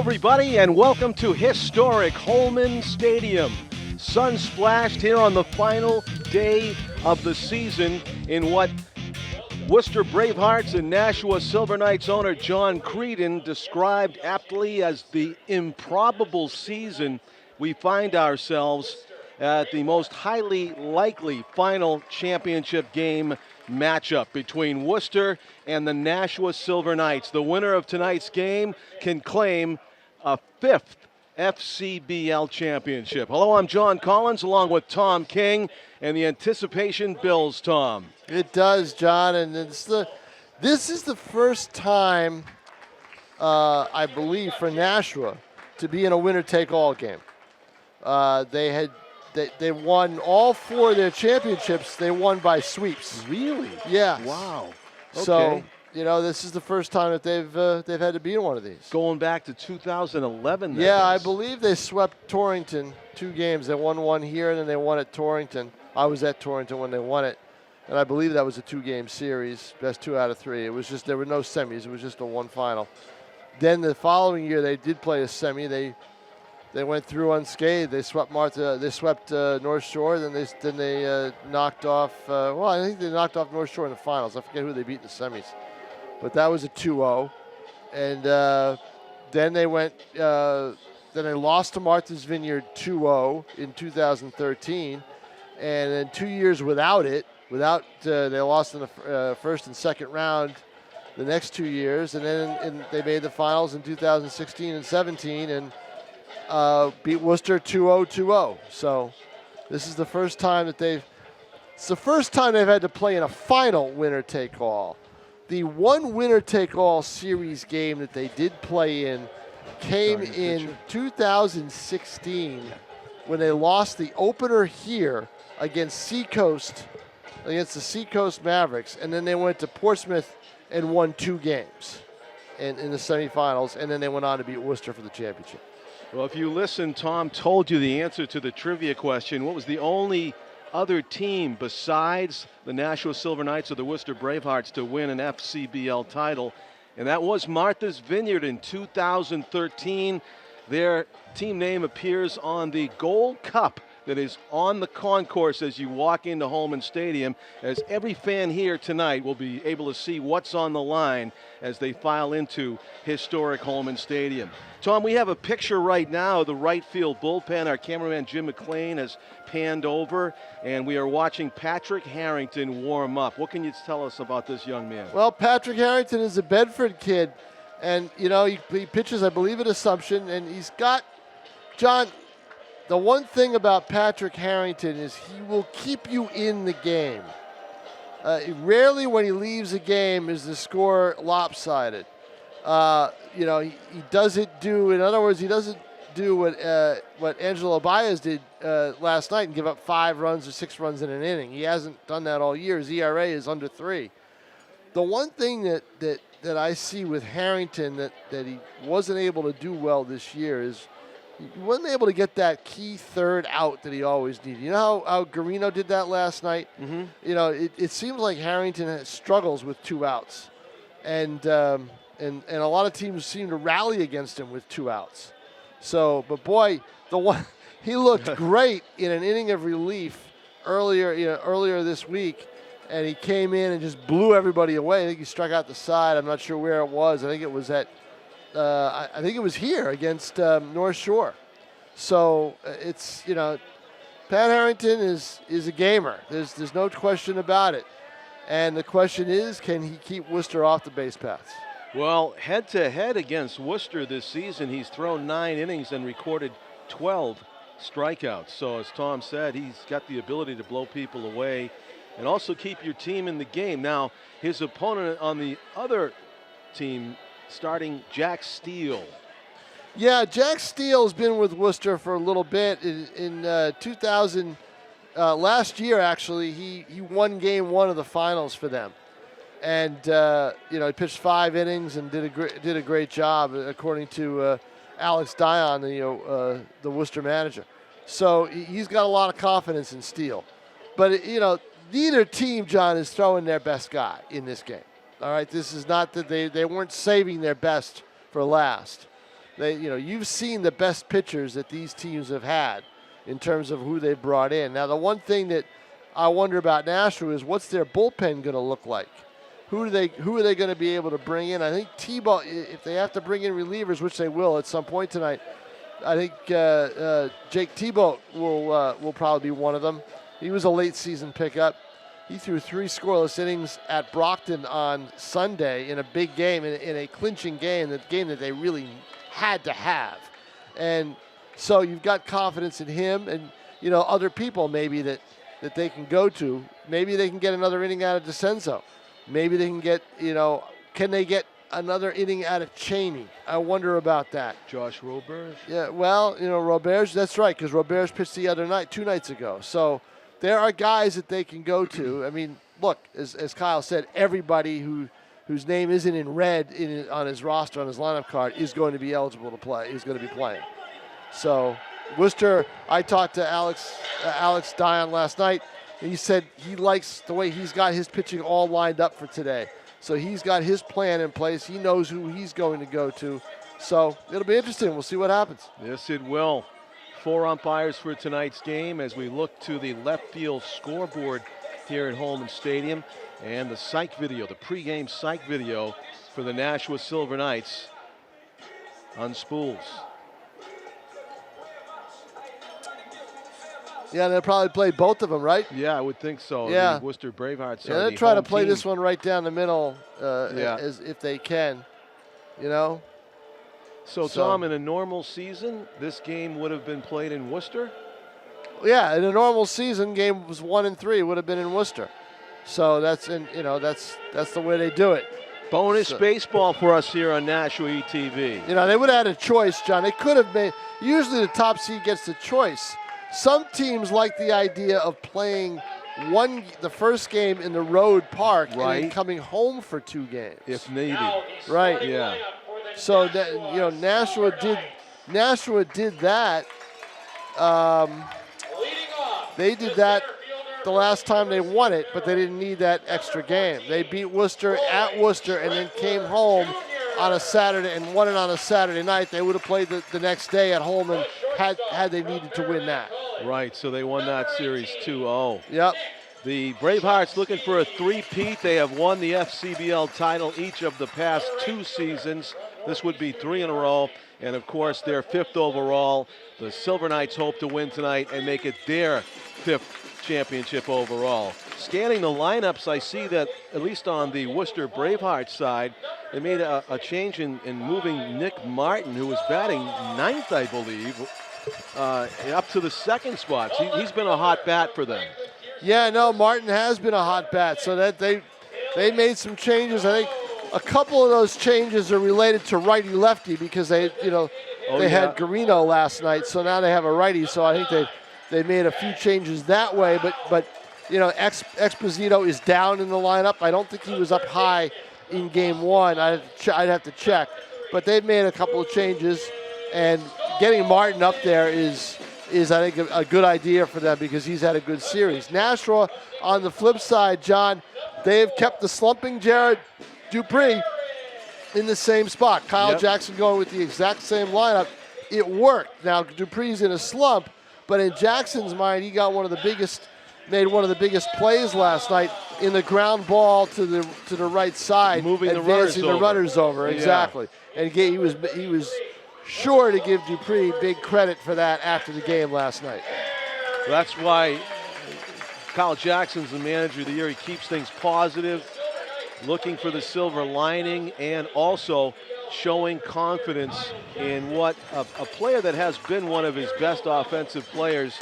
everybody, and welcome to Historic Holman Stadium. Sun splashed here on the final day of the season in what Worcester Bravehearts and Nashua Silver Knights owner John Creedon described aptly as the improbable season. We find ourselves at the most highly likely final championship game matchup between Worcester and the Nashua Silver Knights. The winner of tonight's game can claim a fifth FCBL championship. Hello, I'm John Collins along with Tom King, and the anticipation builds, Tom. It does, John, and this is the first time, I believe, for Nashua to be in a winner-take-all game. They won all four of their championships. They won by sweeps. Really? Yeah. Wow. Okay. So, this is the first time that they've had to be in one of these. Going back to 2011. Yeah, I believe they swept Torrington 2 games. They won one here, and then they won at Torrington. I was at Torrington when they won it, and I believe that was a 2-game series, best 2 out of 3. It was just there were no semis. It was just a one final. Then the following year they did play a semi. They went through unscathed. They swept North Shore. Then they knocked off. I think they knocked off North Shore in the finals. I forget who they beat in the semis, but that was a 2-0. And then they went. Then they lost to Martha's Vineyard 2-0 in 2013, and then 2 years without it. They lost in the first and second round the next 2 years, and then they made the finals in 2016 and 17 and beat Worcester 2-0. So this is the first time that they've had to play in a final winner-take-all. The one winner-take-all series game that they did play in came in 2016 when they lost the opener here against the Seacoast Mavericks, and then they went to Portsmouth and won 2 games in the semifinals, and then they went on to beat Worcester for the championship. Well, if you listen, Tom told you the answer to the trivia question. What was the only other team besides the Nashua Silver Knights or the Worcester Bravehearts to win an FCBL title? And that was Martha's Vineyard in 2013. Their team name appears on the gold cup that is on the concourse as you walk into Holman Stadium, as every fan here tonight will be able to see what's on the line as they file into Historic Holman Stadium. Tom, we have a picture right now of the right field bullpen. Our cameraman Jim McLean has panned over, and we are watching Patrick Harrington warm up. What can you tell us about this young man? Well, Patrick Harrington is a Bedford kid, and he pitches, I believe, at Assumption, and he's got, John, the one thing about Patrick Harrington is he will keep you in the game. Rarely when he leaves a game is the score lopsided. He doesn't do, in other words, he doesn't do what Angelo Baez did last night and give up 5 runs or 6 runs in an inning. He hasn't done that all year. His ERA is under 3. The one thing that I see with Harrington that he wasn't able to do well this year is he wasn't able to get that key third out that he always needed. You know how Garino did that last night? Mm-hmm. It seems like Harrington struggles with 2 outs. And a lot of teams seem to rally against him with 2 outs. So, but boy, he looked great in an inning of relief earlier this week, and he came in and just blew everybody away. I think he struck out the side. I'm not sure where it was. I think it was I think it was here against North Shore. So it's Pat Harrington is a gamer. There's no question about it. And the question is, can he keep Worcester off the base paths? Well, head-to-head against Worcester this season, he's thrown 9 innings and recorded 12 strikeouts. So as Tom said, he's got the ability to blow people away and also keep your team in the game. Now, his opponent on the other team, starting Jack Steele. Yeah, Jack Steele's been with Worcester for a little bit. In 2000, last year actually, he won Game 1 of the finals for them, and he pitched 5 innings and did a great job, according to Alex Dion, the Worcester manager. So he's got a lot of confidence in Steele, but neither team, John, is throwing their best guy in this game. All right, this is not that they weren't saving their best for last. you've seen the best pitchers that these teams have had in terms of who they brought in. Now, the one thing that I wonder about Nashua is what's their bullpen going to look like? Who are they going to be able to bring in? I think Tebow, if they have to bring in relievers, which they will at some point tonight, I think Jake Tebow will probably be one of them. He was a late season pickup. He threw 3 scoreless innings at Brockton on Sunday in a big game, in a clinching game, the game that they really had to have. And so you've got confidence in him and, other people maybe that they can go to. Maybe they can get another inning out of DeCenzo. Maybe they can get, can they get another inning out of Cheney? I wonder about that. Josh Roberge? Yeah, well, Roberge, that's right, because Roberge pitched the other night, 2 nights ago. So there are guys that they can go to. I mean, look, as Kyle said, everybody whose name isn't in red on his roster, on his lineup card, is going to be eligible to play, is going to be playing. So Worcester, I talked to Alex Dion last night, and he said he likes the way he's got his pitching all lined up for today. So he's got his plan in place. He knows who he's going to go to. So it'll be interesting. We'll see what happens. Yes, it will. 4 umpires for tonight's game as we look to the left field scoreboard here at Holman Stadium, and the psych video, the pregame psych video for the Nashua Silver Knights on spools. Yeah, they'll probably play both of them, right? Yeah, I would think so. Yeah. The Worcester Bravehearts. Yeah, they'll try to play this one right down the middle as if they can, So, Tom, in a normal season, this game would have been played in Worcester? Yeah, in a normal season, game was 1 and 3 would have been in Worcester. So that's the way they do it. Bonus baseball for us here on Nashua ETV. They would have had a choice, John. They could have made. Usually, the top seed gets the choice. Some teams like the idea of playing the first game in the road park and then coming home for 2 games if needed. Right. Yeah. So that Nashua did that. They did that the last time they won it, but they didn't need that extra game. They beat Worcester at Worcester and then came home on a Saturday and won it on a Saturday night. They would have played the next day at Holman had they needed to win that. Right, so they won that series 2-0. Yep. The Bravehearts looking for a three-peat. They have won the FCBL title each of the past 2 seasons. This would be 3 in a row. And, of course, their 5th overall. The Silver Knights hope to win tonight and make it their 5th championship overall. Scanning the lineups, I see that, at least on the Worcester Bravehearts side, they made a change in moving Nick Martin, who was batting 9th, I believe, up to the 2nd spot. He's been a hot bat for them. Yeah, no, Martin has been a hot bat, so that they made some changes. I think a couple of those changes are related to righty-lefty because they had Garino last night, so now they have a righty. So I think they made a few changes that way. But Exposito is down in the lineup. I don't think he was up high in game 1. I'd have to check, but they've made a couple of changes, and getting Martin up there is I think a good idea for them because he's had a good series. Nashua, on the flip side, John, they have kept the slumping Jared Dupree in the same spot. Kyle Jackson going with the exact same lineup. It worked. Now Dupree's in a slump, but in Jackson's mind, he got made one of the biggest plays last night in the ground ball to the right side, moving advancing the runners over. Exactly, and he was sure to give Dupree big credit for that after the game last night. That's why Kyle Jackson's the manager of the year. He keeps things positive, looking for the silver lining, and also showing confidence in what a player that has been one of his best offensive players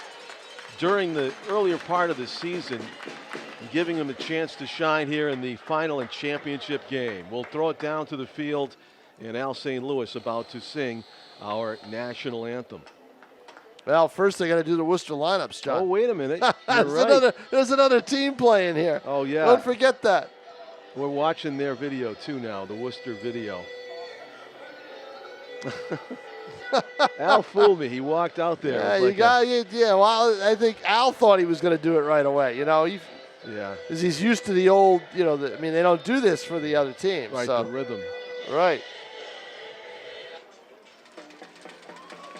during the earlier part of the season, giving him a chance to shine here in the final and championship game. We'll throw it down to the field, and Al St. Louis about to sing our national anthem. Well, first they got to do the Worcester lineups, John. Oh, wait a minute. You're right. There's another team playing here. Oh, yeah. Don't forget that. We're watching their video, too, now, the Worcester video. Al fooled me. He walked out there. Yeah, well, I think Al thought he was going to do it right away. Because he's used to the old, they don't do this for the other teams. Right, so. the rhythm. Right.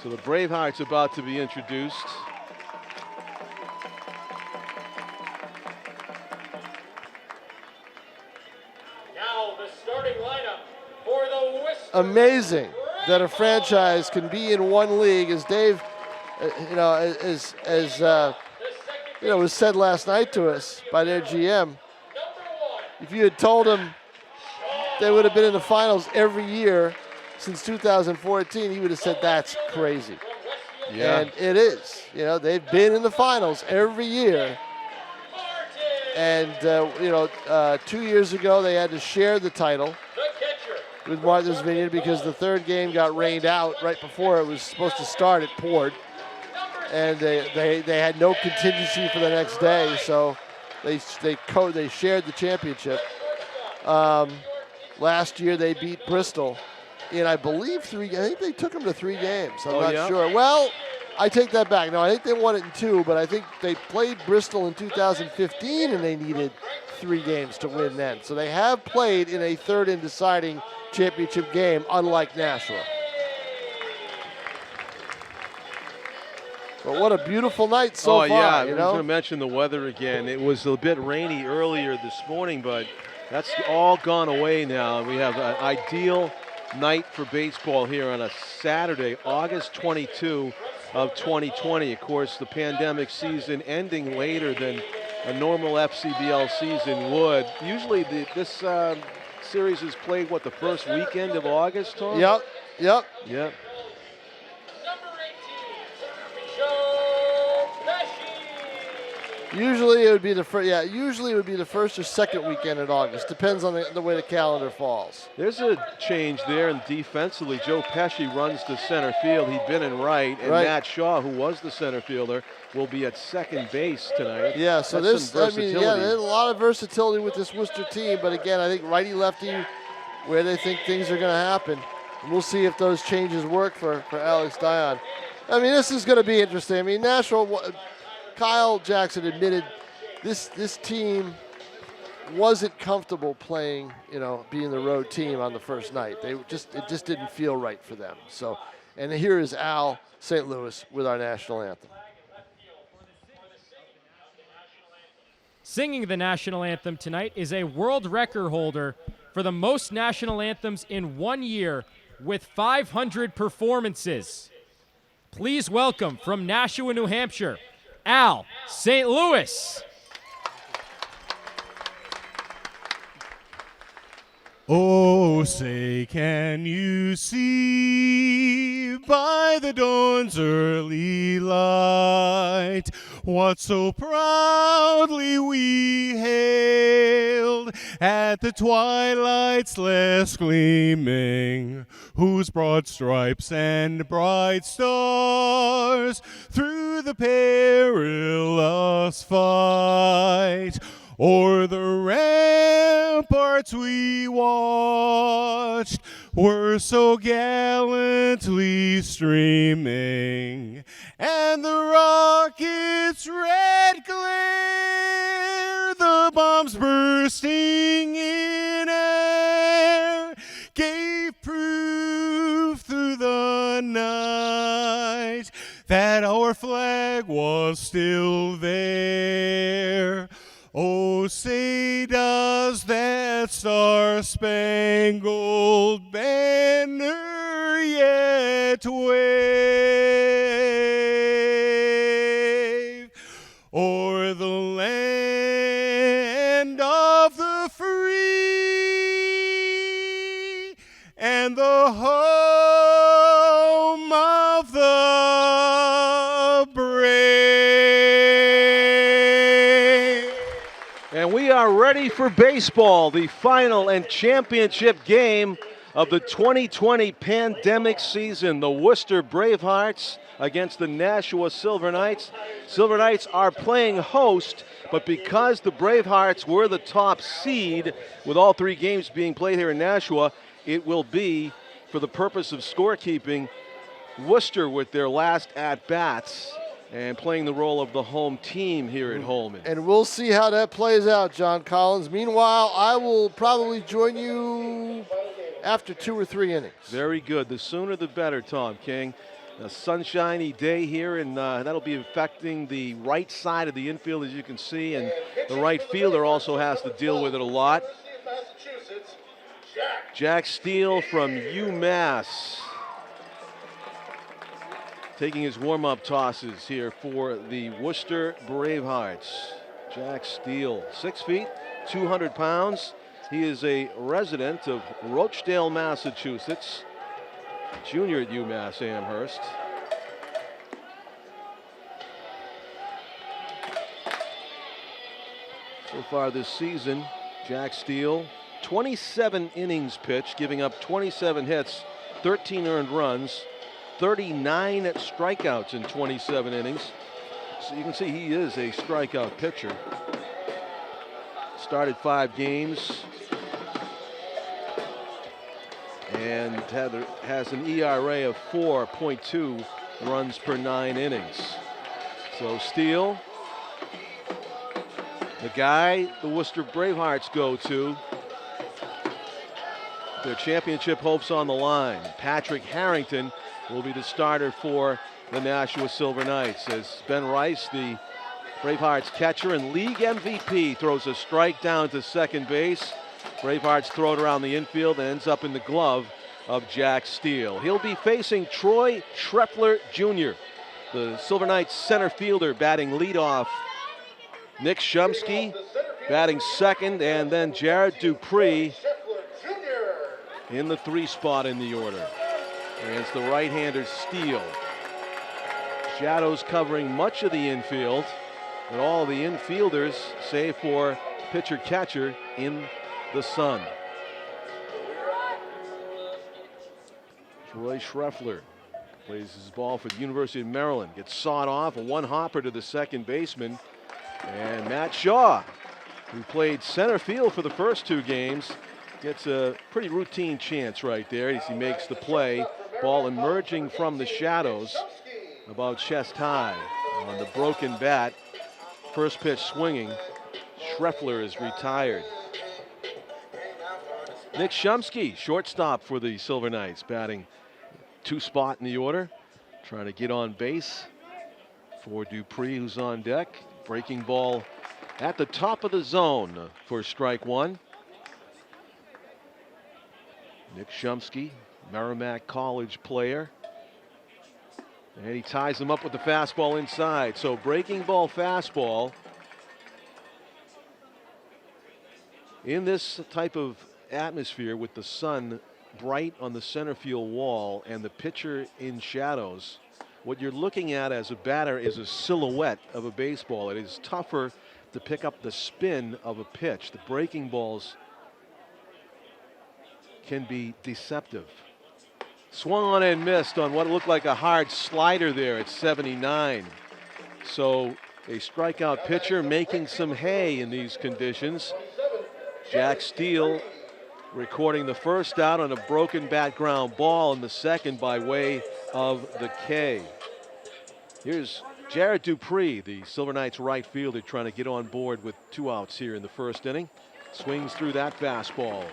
So the Bravehearts about to be introduced. Now the starting lineup for the Worcester. Amazing that a franchise can be in one league, as Dave, was said last night to us by their GM. If you had told them they would have been in the finals every year since 2014, he would have said that's crazy. Yeah. And it is. They've been in the finals every year. And 2 years ago they had to share the title with Martha's Vineyard because the third game got rained out right before it was supposed to start. It poured, and they had no contingency for the next day, so they shared the championship. Last year they beat Bristol in, I believe, 3. I think they took them to 3 games. I'm not sure. Well, I take that back. No, I think they won it in 2, but I think they played Bristol in 2015 and they needed 3 games to win then. So they have played in a third and deciding championship game, unlike Nashua. But what a beautiful night so far. Yeah, I was going to mention the weather again. It was a bit rainy earlier this morning, but that's all gone away now. We have an ideal night for baseball here on a Saturday, August 22 of 2020. Of course, the pandemic season ending later than a normal FCBL season would. Usually this series is played, the first weekend of August, Tom? Yep. Number 18, Joe Pesci. Usually it would be the first. Yeah, usually it would be the first or second weekend in August. Depends on the way the calendar falls. There's a change there, and defensively, Joe Pesci runs to center field. He'd been in right, and Matt Shaw, who was the center fielder, will be at second base tonight. Yeah, so there's a lot of versatility with this Worcester team, but again, I think righty-lefty, where they think things are going to happen. And we'll see if those changes work for Alex Dion. I mean, this is going to be interesting. I mean, Nashua, Kyle Jackson admitted this team wasn't comfortable playing, being the road team on the first night. It just didn't feel right for them. So, and here is Al St. Louis with our national anthem. Singing the national anthem tonight is a world record holder for the most national anthems in 1 year with 500 performances. Please welcome from Nashua, New Hampshire, Al St. Louis. Oh, say, can you see by the dawn's early light what so proudly we hailed at the twilight's last gleaming, whose broad stripes and bright stars through the perilous fight o'er the ramparts we watched were so gallantly streaming, and the rockets' red glare, the bombs bursting in air, gave proof through the night that our flag was still there. Oh, say does that star-spangled banner yet wave o'er the land of the free and the home of the brave? And we are ready for baseball, the final and championship game of the 2020 pandemic season. The Worcester Bravehearts against the Nashua Silver Knights. Silver Knights are playing host, but because the Bravehearts were the top seed, with all 3 games being played here in Nashua, it will be, for the purpose of scorekeeping, Worcester with their last at-bats and playing the role of the home team here at Holman. And we'll see how that plays out, John Collins. Meanwhile, I will probably join you after 2 or 3 innings. Very good. The sooner the better, Tom King. A sunshiny day here, and that'll be affecting the right side of the infield, as you can see, and the right fielder also has to deal with it a lot. Jack Steele from UMass taking his warm-up tosses here for the Worcester Bravehearts. Jack Steele, 6 feet, 200 pounds. He is a resident of Rochdale, Massachusetts. Junior at UMass Amherst. So far this season, Jack Steele, 27 innings pitched, giving up 27 hits, 13 earned runs, 39 strikeouts in 27 innings. So you can see he is a strikeout pitcher. Started 5 games. And has an ERA of 4.2 runs per 9 innings. So Steele, the guy the Worcester Bravehearts go to, their championship hopes on the line. Patrick Harrington will be the starter for the Nashua Silver Knights, as Ben Rice, the Bravehearts catcher and league MVP, throws a strike down to second base. Bravehearts throw it around the infield and ends up in the glove of Jack Steele. He'll be facing Troy Schreffler Jr., the Silver Knights center fielder, batting leadoff. Nick Shumsky batting second, and then Jared Dupree in the 3 spot in the order. And it's the right-hander Steele. Shadows covering much of the infield, but all the infielders, save for pitcher-catcher, in the sun. Troy Schreffler plays his ball for the University of Maryland. Gets sawed off, a one-hopper to the second baseman. And Matt Shaw, who played center field for the first 2 games, gets a pretty routine chance right there as he makes the play. Ball emerging from the shadows about chest high on the broken bat. First pitch swinging. Schreffler is retired. Nick Shumsky, shortstop for the Silver Knights, batting 2 spot in the order, trying to get on base for Dupree, who's on deck. Breaking ball at the top of the zone for strike 1. Nick Shumsky, Merrimack College player. And he ties him up with the fastball inside. So breaking ball fastball. In this type of atmosphere with the sun bright on the center field wall and the pitcher in shadows, what you're looking at as a batter is a silhouette of a baseball. It is tougher to pick up the spin of a pitch. The breaking balls can be deceptive. Swung on and missed on what looked like a hard slider there at 79. So a strikeout pitcher making some hay in these conditions. Jack Steele recording the first out on a broken bat ground ball, and the second by way of the K. Here's Jared Dupree, the Silver Knights right fielder, trying to get on board with 2 outs here in the first inning. Swings through that fastball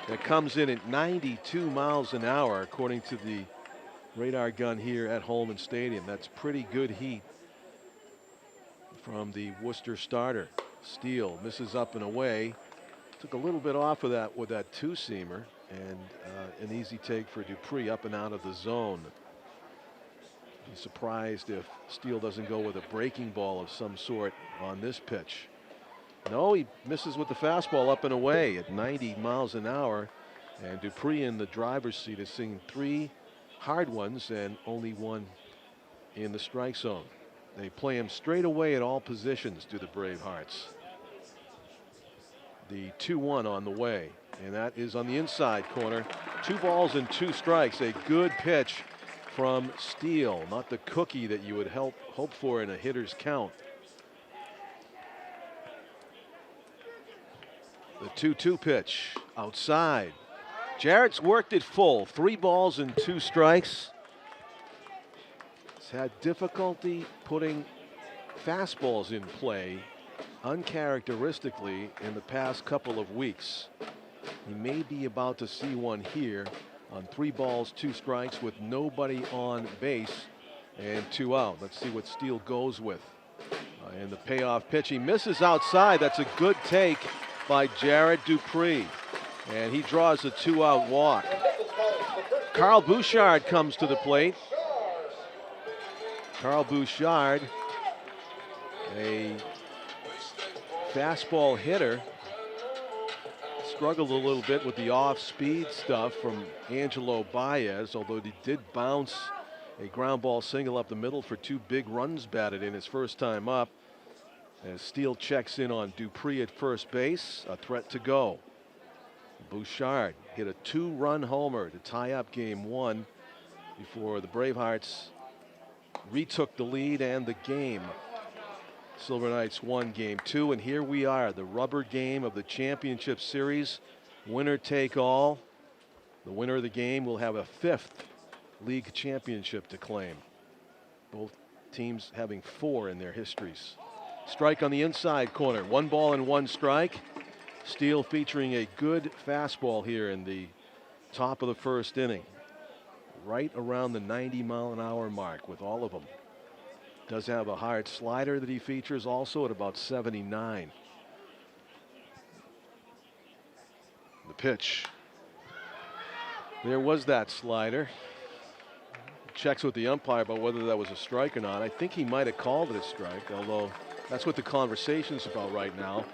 that comes in at 92 miles an hour, according to the radar gun here at Holman Stadium. That's pretty good heat from the Worcester starter. Steele misses up and away. Took a little bit off of that with that 2-seamer, and an easy take for Dupree up and out of the zone. Be surprised if Steele doesn't go with a breaking ball of some sort on this pitch. No, he misses with the fastball up and away at 90 miles an hour, and Dupree in the driver's seat is seeing 3 hard ones and only 1 in the strike zone. They play him straight away at all positions, do the Bravehearts. The 2-1 on the way, and that is on the inside corner. 2 balls and 2 strikes. A good pitch from Steele, not the cookie that you would hope for in a hitter's count. The 2-2 pitch outside. Jarrett's worked it full. 3 balls and 2 strikes. He's had difficulty putting fastballs in play uncharacteristically in the past couple of weeks. He may be about to see one here on 3 balls, 2 strikes with nobody on base And 2 out. Let's see what Steele goes with. And the payoff pitch. He misses outside. That's a good take by Jared Dupree. And he draws a 2-out walk. Carl Bouchard comes to the plate. Carl Bouchard, a fastball hitter, struggled a little bit with the off-speed stuff from Angelo Baez, although he did bounce a ground ball single up the middle for 2 big runs batted in his first time up. As Steele checks in on Dupree at first base, a threat to go. Bouchard hit a 2-run homer to tie up game 1 before the Bravehearts retook the lead and the game. Silver Knights won game 2, and here we are, the rubber game of the championship series. Winner take all. The winner of the game will have a 5th league championship to claim. Both teams having 4 in their histories. Strike on the inside corner. 1 ball and 1 strike. Steele featuring a good fastball here in the top of the first inning. Right around the 90-mile-an-hour mark with all of them. Does have a hard slider that he features also at about 79. The pitch. There was that slider. Checks with the umpire about whether that was a strike or not. I think he might have called it a strike, although that's what the conversation's about right now.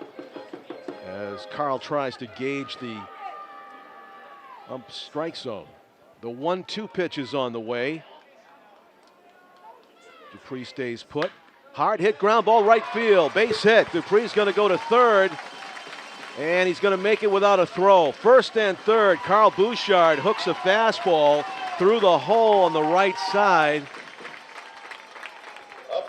As Carl tries to gauge the strike zone. The 1-2 pitch is on the way. Dupree stays put. Hard hit ground ball right field. Base hit. Dupree's going to go to third. And he's going to make it without a throw. First and third. Carl Bouchard hooks a fastball through the hole on the right side.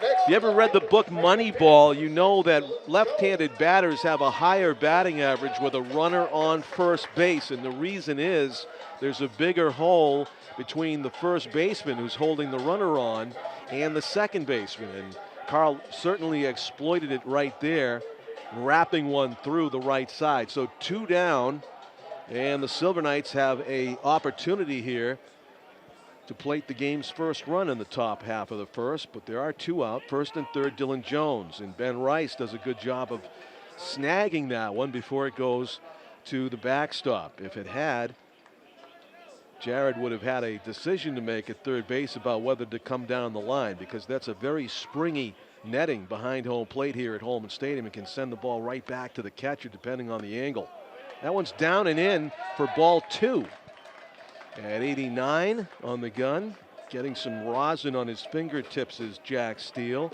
If you ever read the book Moneyball, you know that left-handed batters have a higher batting average with a runner on first base. And the reason is there's a bigger hole between the first baseman who's holding the runner on and the second baseman. And Carl certainly exploited it right there, wrapping one through the right side. So 2 down, and the Silver Knights have an opportunity here to plate the game's first run in the top half of the first, but there are 2 out. First and third, Dylan Jones, and Ben Rice does a good job of snagging that one before it goes to the backstop. If it had, Jared would have had a decision to make at third base about whether to come down the line, because that's a very springy netting behind home plate here at Holman Stadium and can send the ball right back to the catcher depending on the angle. That one's down and in for ball 2. At 89 on the gun, getting some rosin on his fingertips is Jack Steele.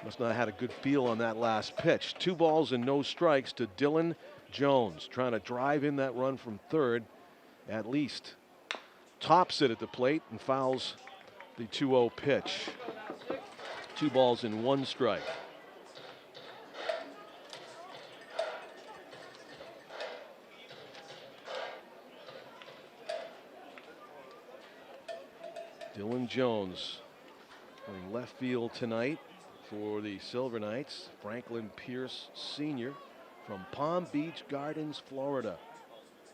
Must not have had a good feel on that last pitch. 2 balls and no strikes to Dylan Jones, trying to drive in that run from third at least. Tops it at the plate and fouls the 2-0 pitch. 2 balls and 1 strike. Dylan Jones playing left field tonight for the Silver Knights. Franklin Pierce Sr. from Palm Beach Gardens, Florida.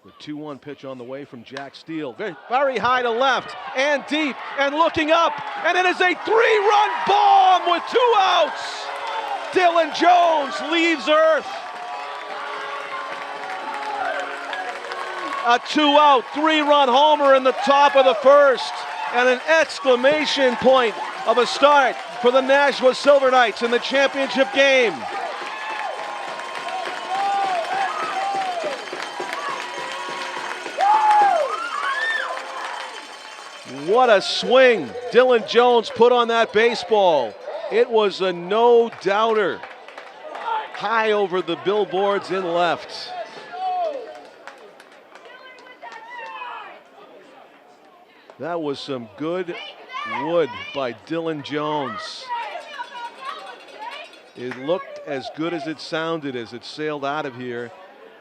The 2-1 pitch on the way from Jack Steele. Very high to left and deep and looking up. And it is a 3-run bomb with 2 outs. Dylan Jones leaves earth. A 2-out, 3-run homer in the top of the first. And an exclamation point of a start for the Nashua Silver Knights in the championship game. What a swing Dylan Jones put on that baseball. It was a no-doubter. High over the billboards in left. That was some good wood by Dylan Jones. It looked as good as it sounded as it sailed out of here.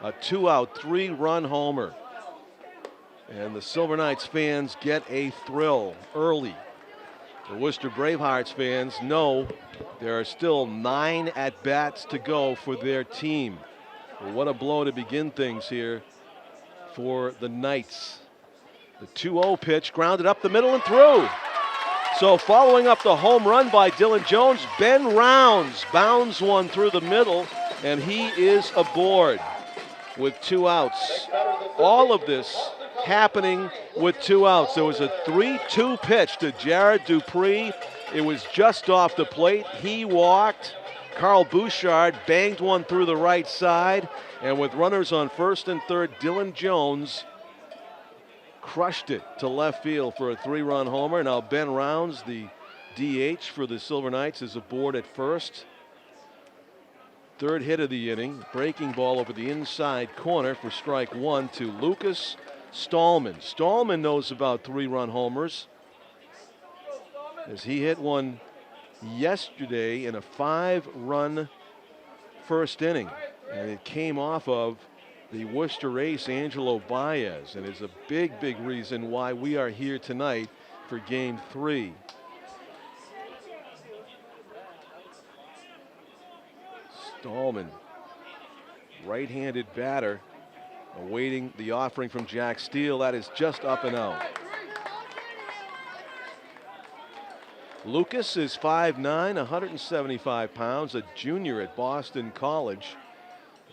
A 2-out, 3-run homer. And the Silver Knights fans get a thrill early. The Worcester Bravehearts fans know there are still 9 at-bats to go for their team. Well, what a blow to begin things here for the Knights. The 2-0 pitch grounded up the middle and through. So following up the home run by Dylan Jones, Ben Rounds bounds one through the middle, and he is aboard with 2 outs. All of this happening with 2 outs. There was a 3-2 pitch to Jared Dupree. It was just off the plate. He walked. Carl Bouchard banged one through the right side. And with runners on first and third, Dylan Jones crushed it to left field for a 3-run homer. Now Ben Rounds, the DH for the Silver Knights, is aboard at first. Third hit of the inning. Breaking ball over the inside corner for strike 1 to Lucas Stallman. Stallman knows about 3-run homers, as he hit one yesterday in a 5-run first inning. And it came off of the Worcester ace, Angelo Baez, and is a big, big reason why we are here tonight for Game 3. Stallman, right-handed batter, awaiting the offering from Jack Steele. That is just up and out. Lucas is 5'9", 175 pounds, a junior at Boston College,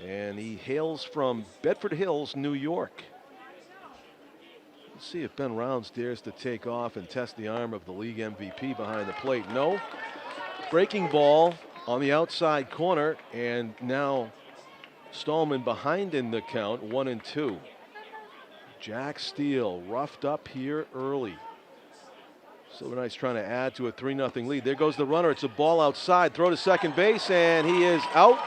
and he hails from Bedford Hills, New York. Let's see if Ben Rounds dares to take off and test the arm of the league MVP behind the plate. No. Breaking ball on the outside corner, and now Stallman behind in the count, 1-2. Jack Steele roughed up here early. Silver Knights trying to add to a 3-0 lead. There goes the runner. It's a ball outside. Throw to second base, and he is out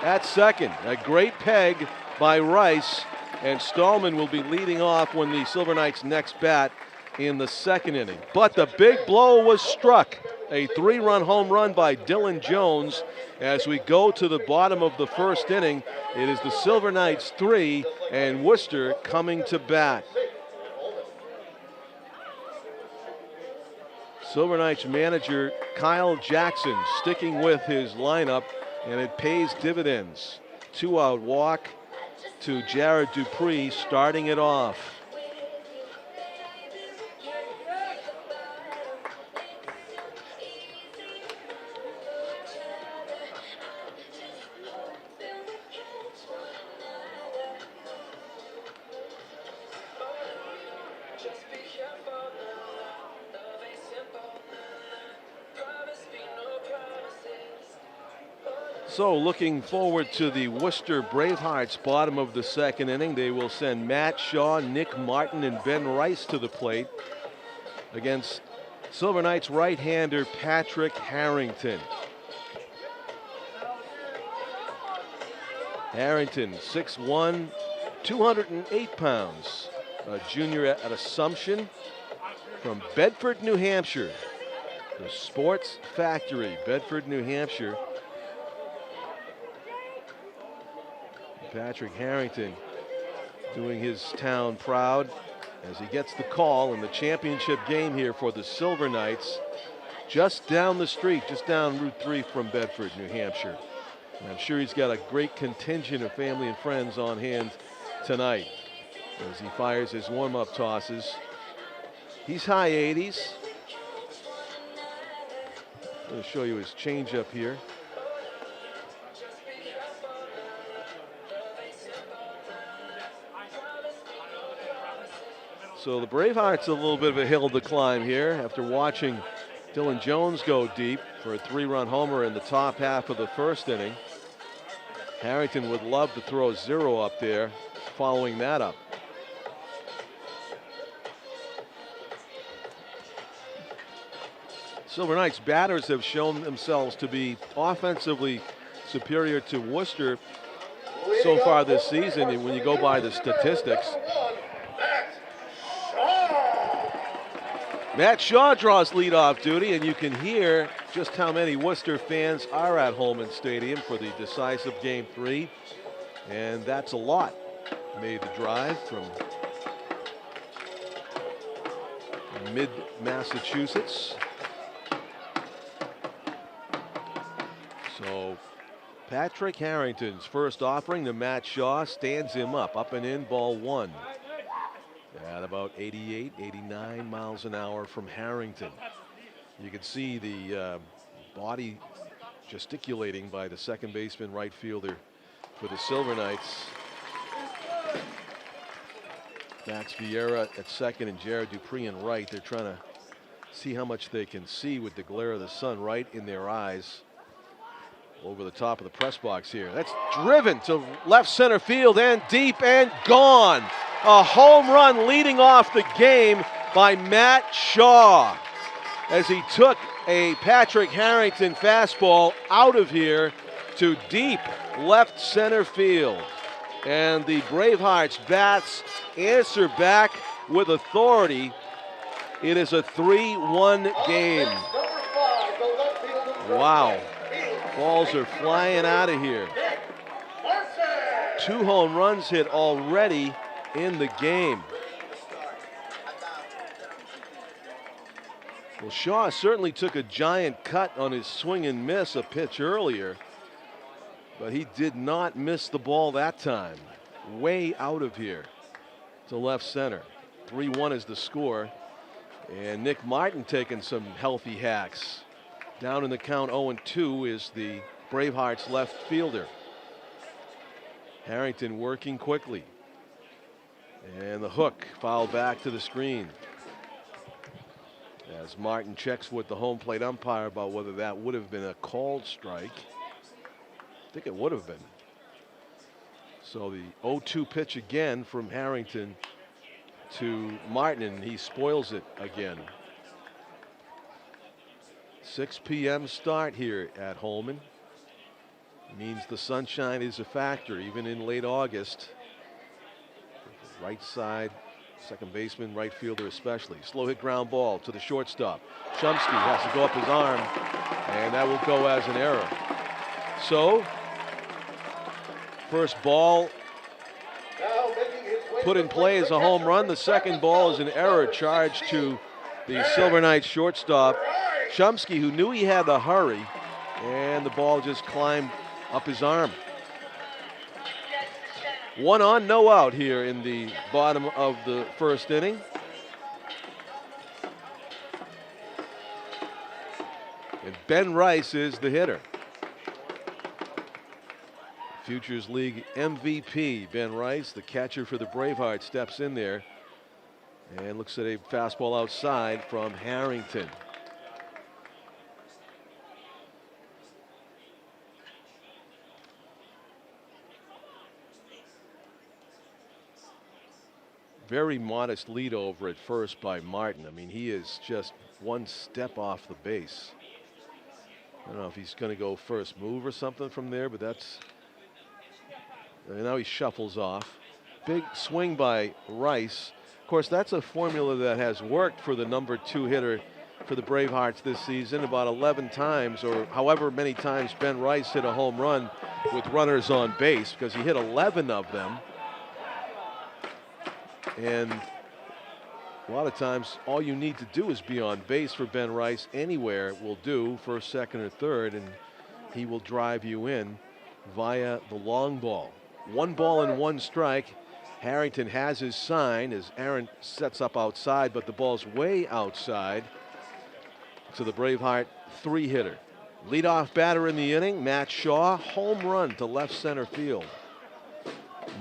at second. A great peg by Rice, and Stallman will be leading off when the Silver Knights next bat in the second inning. But the big blow was struck. A 3-run home run by Dylan Jones. As we go to the bottom of the first inning, it is the Silver Knights 3 and Worcester coming to bat. Silver Knights manager Kyle Jackson sticking with his lineup, and it pays dividends. 2-out walk to Jared Dupree, starting it off. So looking forward to the Worcester Bravehearts bottom of the second inning. They will send Matt Shaw, Nick Martin, and Ben Rice to the plate against Silver Knights right-hander Patrick Harrington. Harrington, 6'1", 208 pounds, a junior at Assumption from Bedford, New Hampshire. The Sports Factory, Bedford, New Hampshire. Patrick Harrington doing his town proud as he gets the call in the championship game here for the Silver Knights, just down the street, just down Route 3 from Bedford, New Hampshire. And I'm sure he's got a great contingent of family and friends on hand tonight as he fires his warm-up tosses. He's high 80s. I'm going to show you his changeup here. So the Bravehearts a little bit of a hill to climb here after watching Dylan Jones go deep for a 3-run homer in the top half of the first inning. Harrington would love to throw 0 up there following that up. Silver Knights batters have shown themselves to be offensively superior to Worcester so far this season, and when you go by the statistics. Matt Shaw draws leadoff duty, and you can hear just how many Worcester fans are at Holman Stadium for the decisive Game 3. And that's a lot. Made the drive from mid-Massachusetts. So Patrick Harrington's first offering to Matt Shaw stands him up and in, ball 1. At about 88, 89 miles an hour from Harrington. You can see the body gesticulating by the second baseman, right fielder for the Silver Knights. Max Vieira at second and Jared Dupree in right. They're trying to see how much they can see with the glare of the sun right in their eyes. Over the top of the press box here. That's driven to left center field and deep and gone. A home run leading off the game by Matt Shaw as he took a Patrick Harrington fastball out of here to deep left center field. And the Bravehearts bats answer back with authority. It is a 3-1 game. Wow. Balls are flying out of here. 2 home runs hit already in the game. Well, Shaw certainly took a giant cut on his swing and miss a pitch earlier, but he did not miss the ball that time. Way out of here to left center. 3-1 is the score. And Nick Martin taking some healthy hacks. Down in the count 0-2 is the Bravehearts left fielder. Harrington working quickly. And the hook fouled back to the screen. As Martin checks with the home plate umpire about whether that would have been a called strike. I think it would have been. So the 0-2 pitch again from Harrington to Martin, and he spoils it again. 6 p.m. start here at Holman. Means the sunshine is a factor even in late August. Right side, second baseman, right fielder especially. Slow hit ground ball to the shortstop. Shumsky has to go up his arm, and that will go as an error. So, first ball put in play as a home run. The second ball is an error charged to the Silver Knights shortstop, Shumsky, who knew he had to hurry, and the ball just climbed up his arm. 1 on, no out here in the bottom of the first inning. And Ben Rice is the hitter. Futures League MVP Ben Rice, the catcher for the Bravehearts, steps in there and looks at a fastball outside from Harrington. Very modest lead over at first by Martin. I mean, he is just 1 step off the base. I don't know if he's going to go first move or something from there, but that's. And now he shuffles off. Big swing by Rice. Of course, that's a formula that has worked for the number 2 hitter for the Bravehearts this season. About 11 times, or however many times Ben Rice hit a home run with runners on base, because he hit 11 of them. And a lot of times, all you need to do is be on base for Ben Rice. Anywhere will do, first, second, or third, and he will drive you in via the long ball. 1 ball and 1 strike. Harrington has his sign as Aaron sets up outside, but the ball's way outside. So the Braveheart 3-hitter. Leadoff batter in the inning, Matt Shaw, home run to left center field.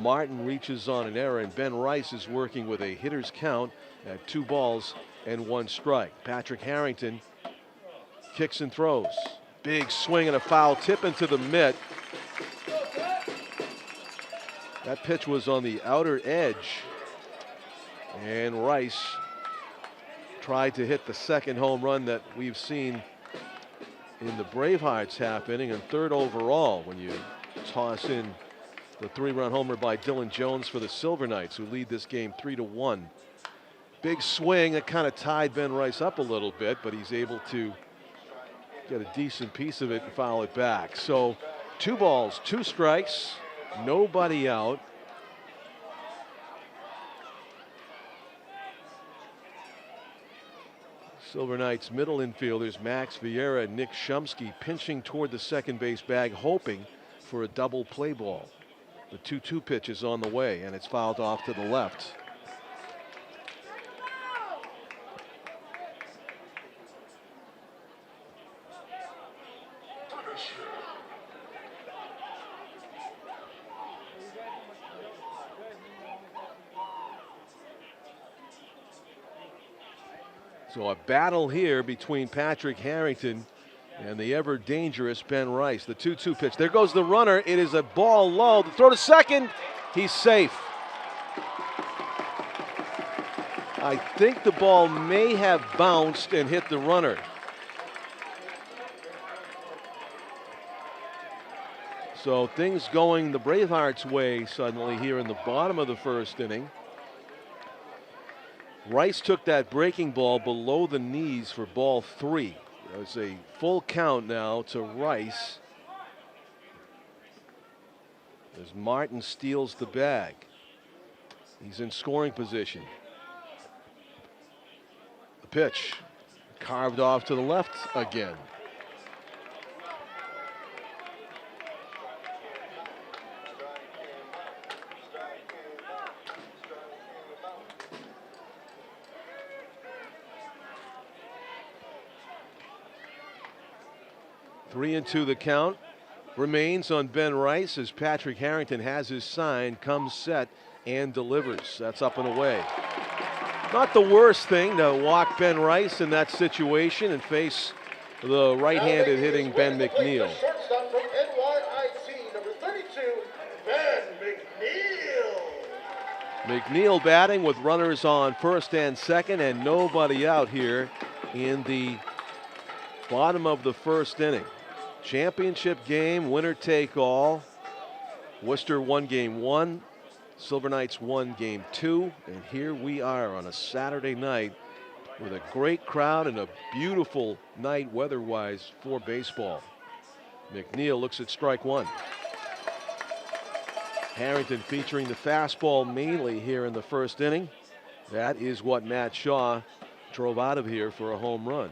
Martin reaches on an error, and Ben Rice is working with a hitter's count at 2 balls and 1 strike. Patrick Harrington kicks and throws. Big swing and a foul tip into the mitt. That pitch was on the outer edge, and Rice tried to hit the second home run that we've seen in the Bravehearts half inning, and 3rd overall when you toss in the 3-run homer by Dylan Jones for the Silver Knights, who lead this game 3-1. Big swing that kind of tied Ben Rice up a little bit, but he's able to get a decent piece of it and foul it back. So 2 balls, 2 strikes, nobody out. Silver Knights middle infielders Max Vieira and Nick Shumsky pinching toward the second base bag, hoping for a double play ball. The 2-2 pitch is on the way, and it's fouled off to the left. So a battle here between Patrick Harrington and the ever dangerous Ben Rice. The 2-2 pitch. There goes the runner. It is a ball low. The throw to second. He's safe. I think the ball may have bounced and hit the runner. So things going the Bravehearts' way suddenly here in the bottom of the first inning. Rice took that breaking ball below the knees for ball 3. It's a full count now to Rice as Martin steals the bag. He's in scoring position. The pitch carved off to the left again. Three and two the count remains on Ben Rice as Patrick Harrington has his sign, comes set and delivers. That's up and away. Not the worst thing to walk Ben Rice in that situation and face the right-handed hitting Ben McNeil. Shortstop from NYIC, number 32, Ben McNeil. McNeil batting with runners on first and second and nobody out here in the bottom of the first inning. Championship game, winner take all. Worcester won game 1, Silver Knights won game 2, and here we are on a Saturday night with a great crowd and a beautiful night weather-wise for baseball. McNeil looks at strike 1. Harrington featuring the fastball mainly here in the first inning. That is what Matt Shaw drove out of here for a home run.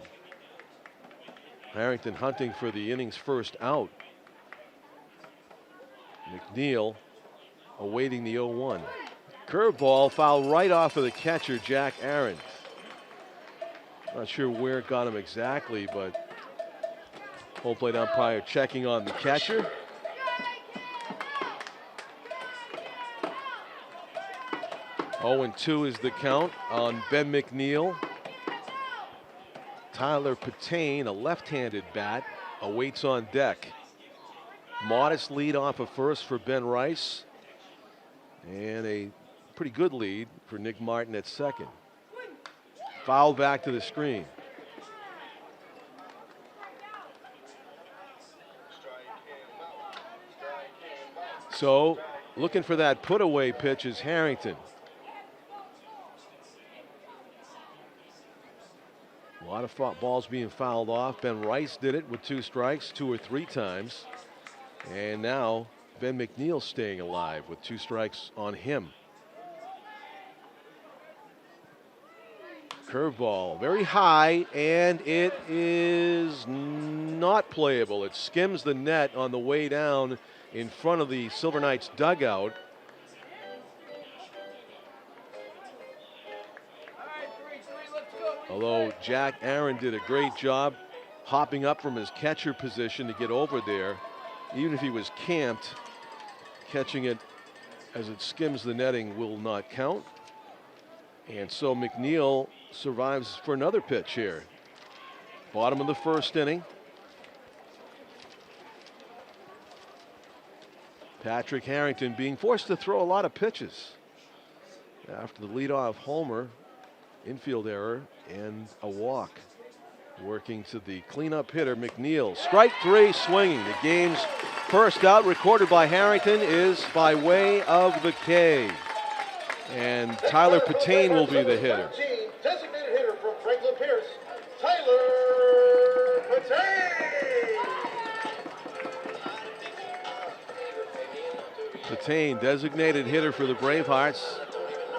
Harrington hunting for the inning's first out. McNeil awaiting the 0-1. Curveball fouled right off of the catcher, Jack Aaron. Not sure where it got him exactly, but home plate umpire checking on the catcher. Oh, and 2 is the count on Ben McNeil. Tyler Patane, a left-handed bat, awaits on deck. Modest lead off of first for Ben Rice. And a pretty good lead for Nick Martin at second. Foul back to the screen. So looking for that put-away pitch is Harrington. A lot of balls being fouled off. Ben Rice did it with 2 strikes 2 or 3 times. And now Ben McNeil staying alive with 2 strikes on him. Curveball very high, and it is not playable. It skims the net on the way down in front of the Silver Knights dugout. Although Jack Aaron did a great job hopping up from his catcher position to get over there, even if he was camped, catching it as it skims the netting will not count. And so McNeil survives for another pitch here. Bottom of the first inning. Patrick Harrington being forced to throw a lot of pitches after the leadoff homer, infield error, and a walk. Working to the cleanup hitter, McNeil. Strike 3, swinging. The game's first out, recorded by Harrington, is by way of the K. And Tyler Patane will be the hitter. Designated hitter from Franklin Pierce, Tyler Patane. Patane, designated hitter for the Bravehearts,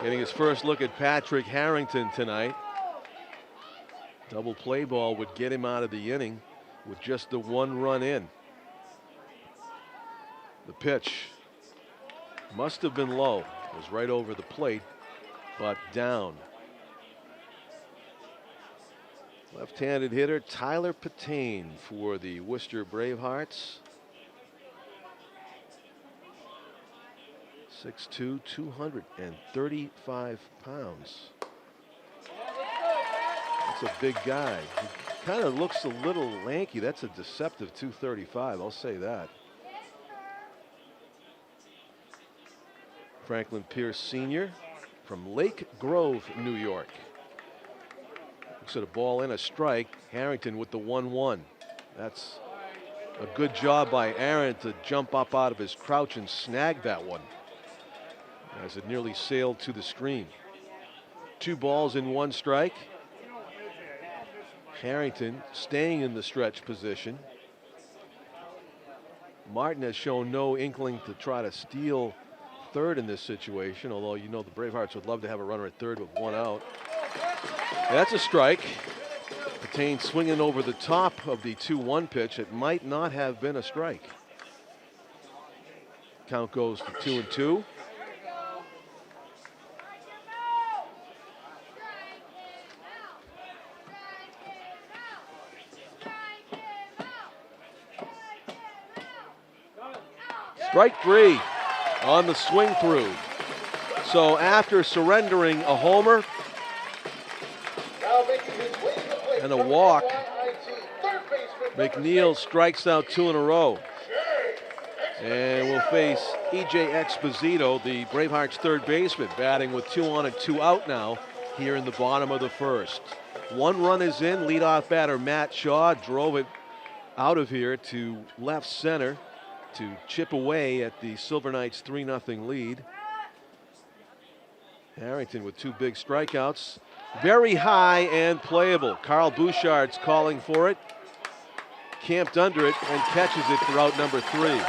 getting his first look at Patrick Harrington tonight. Double play ball would get him out of the inning with just the 1 run in. The pitch must have been low. It was right over the plate, but down. Left-handed hitter Tyler Patane for the Worcester Bravehearts. 6'2", 235 pounds. That's a big guy. He kind of looks a little lanky. That's a deceptive 235, I'll say that. Franklin Pierce Sr. from Lake Grove, New York. Looks at a ball and a strike. Harrington with the 1-1. That's a good job by Aaron to jump up out of his crouch and snag that one as it nearly sailed to the screen. 2 balls and 1 strike. Harrington staying in the stretch position. Martin has shown no inkling to try to steal third in this situation, although you know the Bravehearts would love to have a runner at third with 1 out. That's a strike. Patain swinging over the top of the 2-1 pitch. It might not have been a strike. Count goes to 2-2. Strike 3 on the swing through. So after surrendering a homer and a walk, McNeil strikes out 2 in a row. And will face E.J. Exposito, the Bravehearts third baseman, batting with 2 on and 2 out now here in the bottom of the first. 1 run is in. Leadoff batter Matt Shaw drove it out of here to left center to chip away at the Silver Knights' 3-0 lead. Harrington with 2 big strikeouts. Very high and playable. Carl Bouchard's calling for it. Camped under it and catches it for out number 3.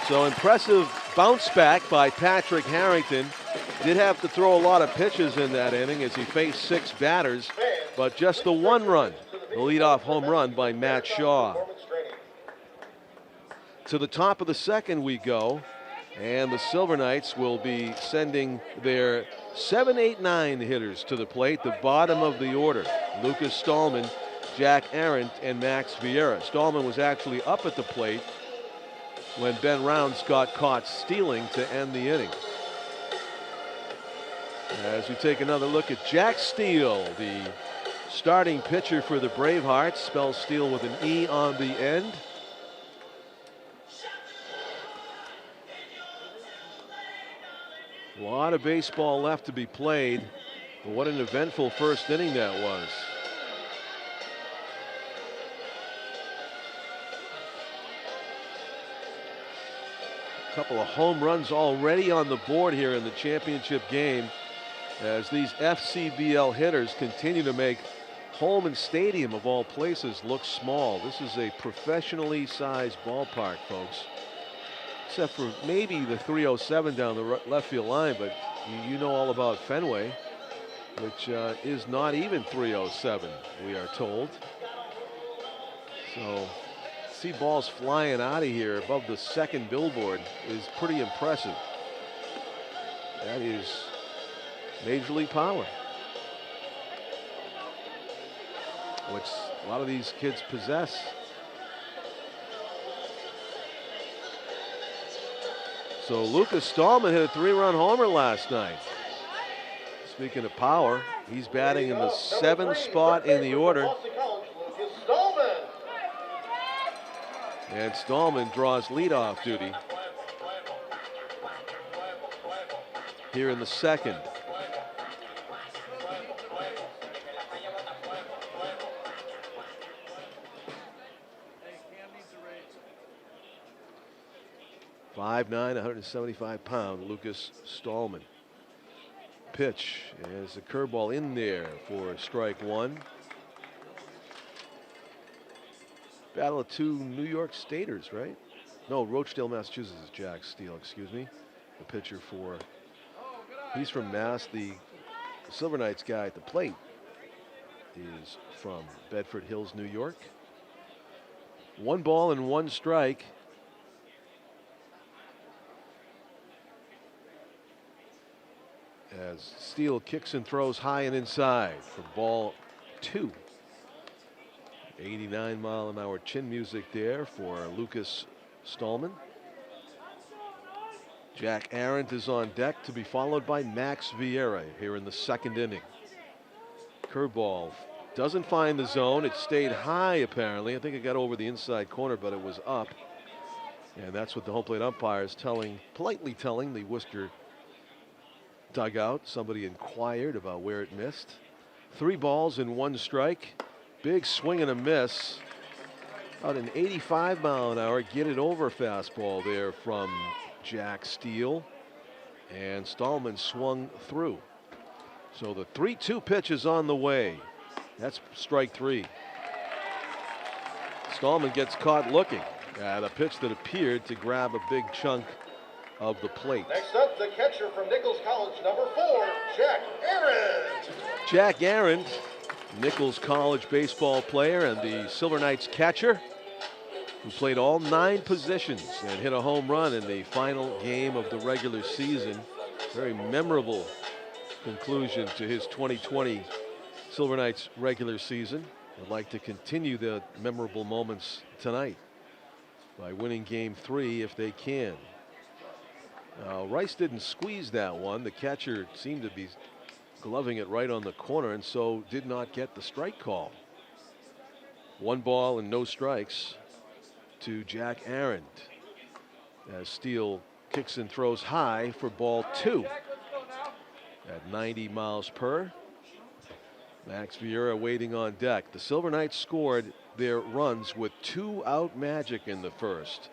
So impressive bounce back by Patrick Harrington. Did have to throw a lot of pitches in that inning as he faced 6 batters, but just the 1 run, the leadoff home run by Matt Shaw. To the top of the second we go, and the Silver Knights will be sending their 7, 8, 9 hitters to the plate, the bottom of the order. Lucas Stallman, Jack Arendt, and Max Vieira. Stallman was actually up at the plate when Ben Rounds got caught stealing to end the inning. As we take another look at Jack Steele, the starting pitcher for the Bravehearts, spells Steele with an E on the end. A lot of baseball left to be played, but what an eventful first inning that was. A couple of home runs already on the board here in the championship game as these FCBL hitters continue to make Holman Stadium, of all places, look small. This is a professionally sized ballpark, folks. Except for maybe the 307 down the left field line, but you know all about Fenway, which is not even 307, we are told. So, see balls flying out of here above the second billboard is pretty impressive. That is Major League power, which a lot of these kids possess. So Lucas Stallman hit a 3-run homer last night. Speaking of power, he's batting in the 7th spot in the order. And Stallman draws leadoff duty here in the second. .59", 175-pound Lucas Stallman. Pitch as a curveball in there for strike 1. Battle of 2 New York Staters, right? No, Rochdale, Massachusetts is Jack Steele, excuse me. The pitcher for, he's from Mass. The Silver Knights guy at the plate is from Bedford Hills, New York. 1 ball and 1 strike. As Steele kicks and throws high and inside for ball 2. 89-mile-an-hour chin music there for Lucas Stallman. Jack Arendt is on deck to be followed by Max Vieira here in the second inning. Curveball doesn't find the zone. It stayed high apparently. I think it got over the inside corner, but it was up. And that's what the home plate umpire is politely telling the Worcester dugout. Somebody inquired about where it missed. 3 balls and 1 strike. Big swing and a miss. About an 85 mile an hour get it over fastball there from Jack Steele. And Stallman swung through. So the 3-2 pitch is on the way. That's strike 3. Stallman gets caught looking at a pitch that appeared to grab a big chunk of the plate. Next up, the catcher from Nichols College, number 4, Jack Aaron. Jack Aaron, Nichols College baseball player and the Silver Knights catcher, who played all 9 positions and hit a home run in the final game of the regular season. Very memorable conclusion to his 2020 Silver Knights regular season. I'd like to continue the memorable moments tonight by winning game 3 if they can. Rice didn't squeeze that one. The catcher seemed to be gloving it right on the corner and so did not get the strike call. 1 ball and no strikes to Jack Aaron as Steele kicks and throws high for ball 2 at 90 miles per. Max Vieira waiting on deck. The Silver Knights scored their runs with 2-out magic in the first.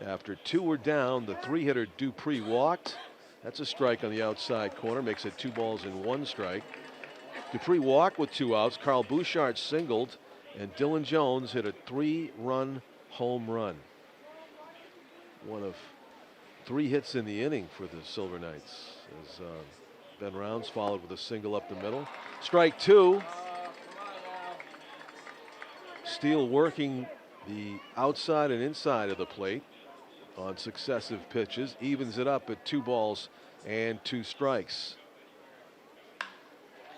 After 2 were down, the 3-hitter Dupree walked. That's a strike on the outside corner, makes it 2 balls and 1 strike. Dupree walked with 2 outs. Carl Bouchard singled, and Dylan Jones hit a 3-run home run. One of 3 hits in the inning for the Silver Knights as Ben Rounds followed with a single up the middle. Strike 2. Steele working the outside and inside of the plate on successive pitches, evens it up at 2 balls and 2 strikes.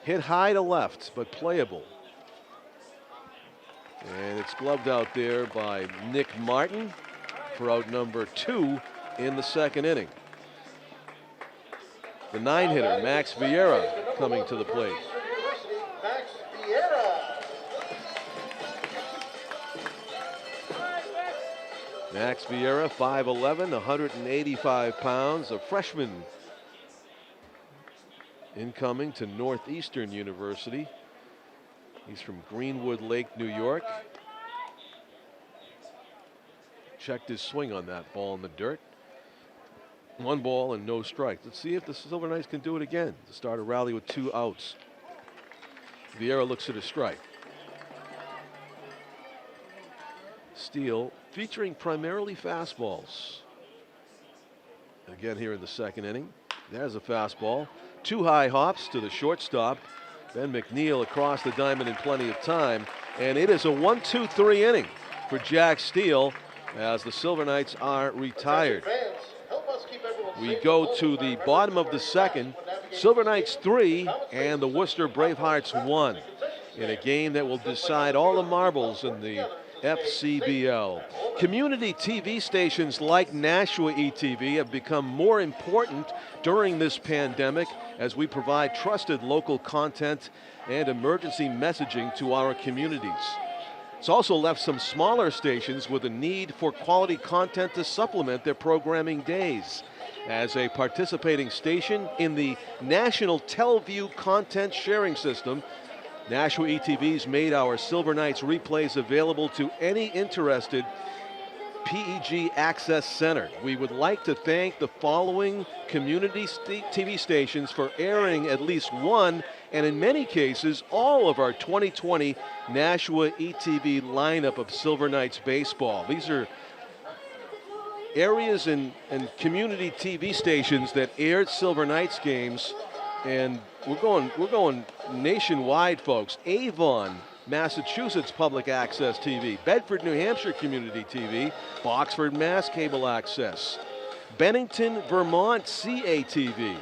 Hit high to left, but playable. And it's gloved out there by Nick Martin for out number 2 in the second inning. The 9-hitter, Max Vieira, coming to the plate. Max Vieira. Max Vieira, 5'11", 185 pounds, a freshman incoming to Northeastern University. He's from Greenwood Lake, New York. Checked his swing on that ball in the dirt. 1 ball and no strikes. Let's see if the Silver Knights can do it again to start a rally with 2 outs. Vieira looks at a strike. Steele featuring primarily fastballs. Again here in the second inning. There's a fastball. 2 high hops to the shortstop. Ben McNeil across the diamond in plenty of time. And it is a 1-2-3 inning for Jack Steele as the Silver Knights are retired. We go to the bottom of the second. Silver Knights 3 and the Worcester Bravehearts 1 in a game that will decide all the marbles in the FCBL. Community TV stations like Nashua ETV have become more important during this pandemic as we provide trusted local content and emergency messaging to our communities. It's also left some smaller stations with a need for quality content to supplement their programming days. As a participating station in the National Teleview Content Sharing System, Nashua ETV's made our Silver Knights replays available to any interested PEG Access Center. We would like to thank the following community TV stations for airing at least one, and in many cases, all of our 2020 Nashua ETV lineup of Silver Knights baseball. These are areas and community TV stations that aired Silver Knights games, and we're going nationwide, folks. Avon, Massachusetts Public Access TV, Bedford, New Hampshire Community TV, Boxford, Mass Cable Access, Bennington, Vermont CATV,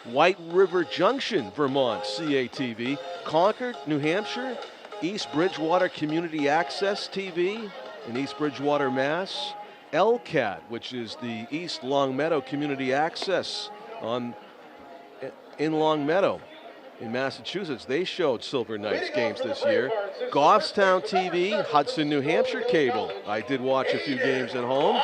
White River Junction, Vermont CATV, Concord, New Hampshire, East Bridgewater Community Access TV in East Bridgewater, Mass, LCAT, which is the East Longmeadow Community Access in Longmeadow, in Massachusetts, they showed Silver Knights games this year. Goffstown TV, Hudson, New Hampshire cable. I did watch a few games at home.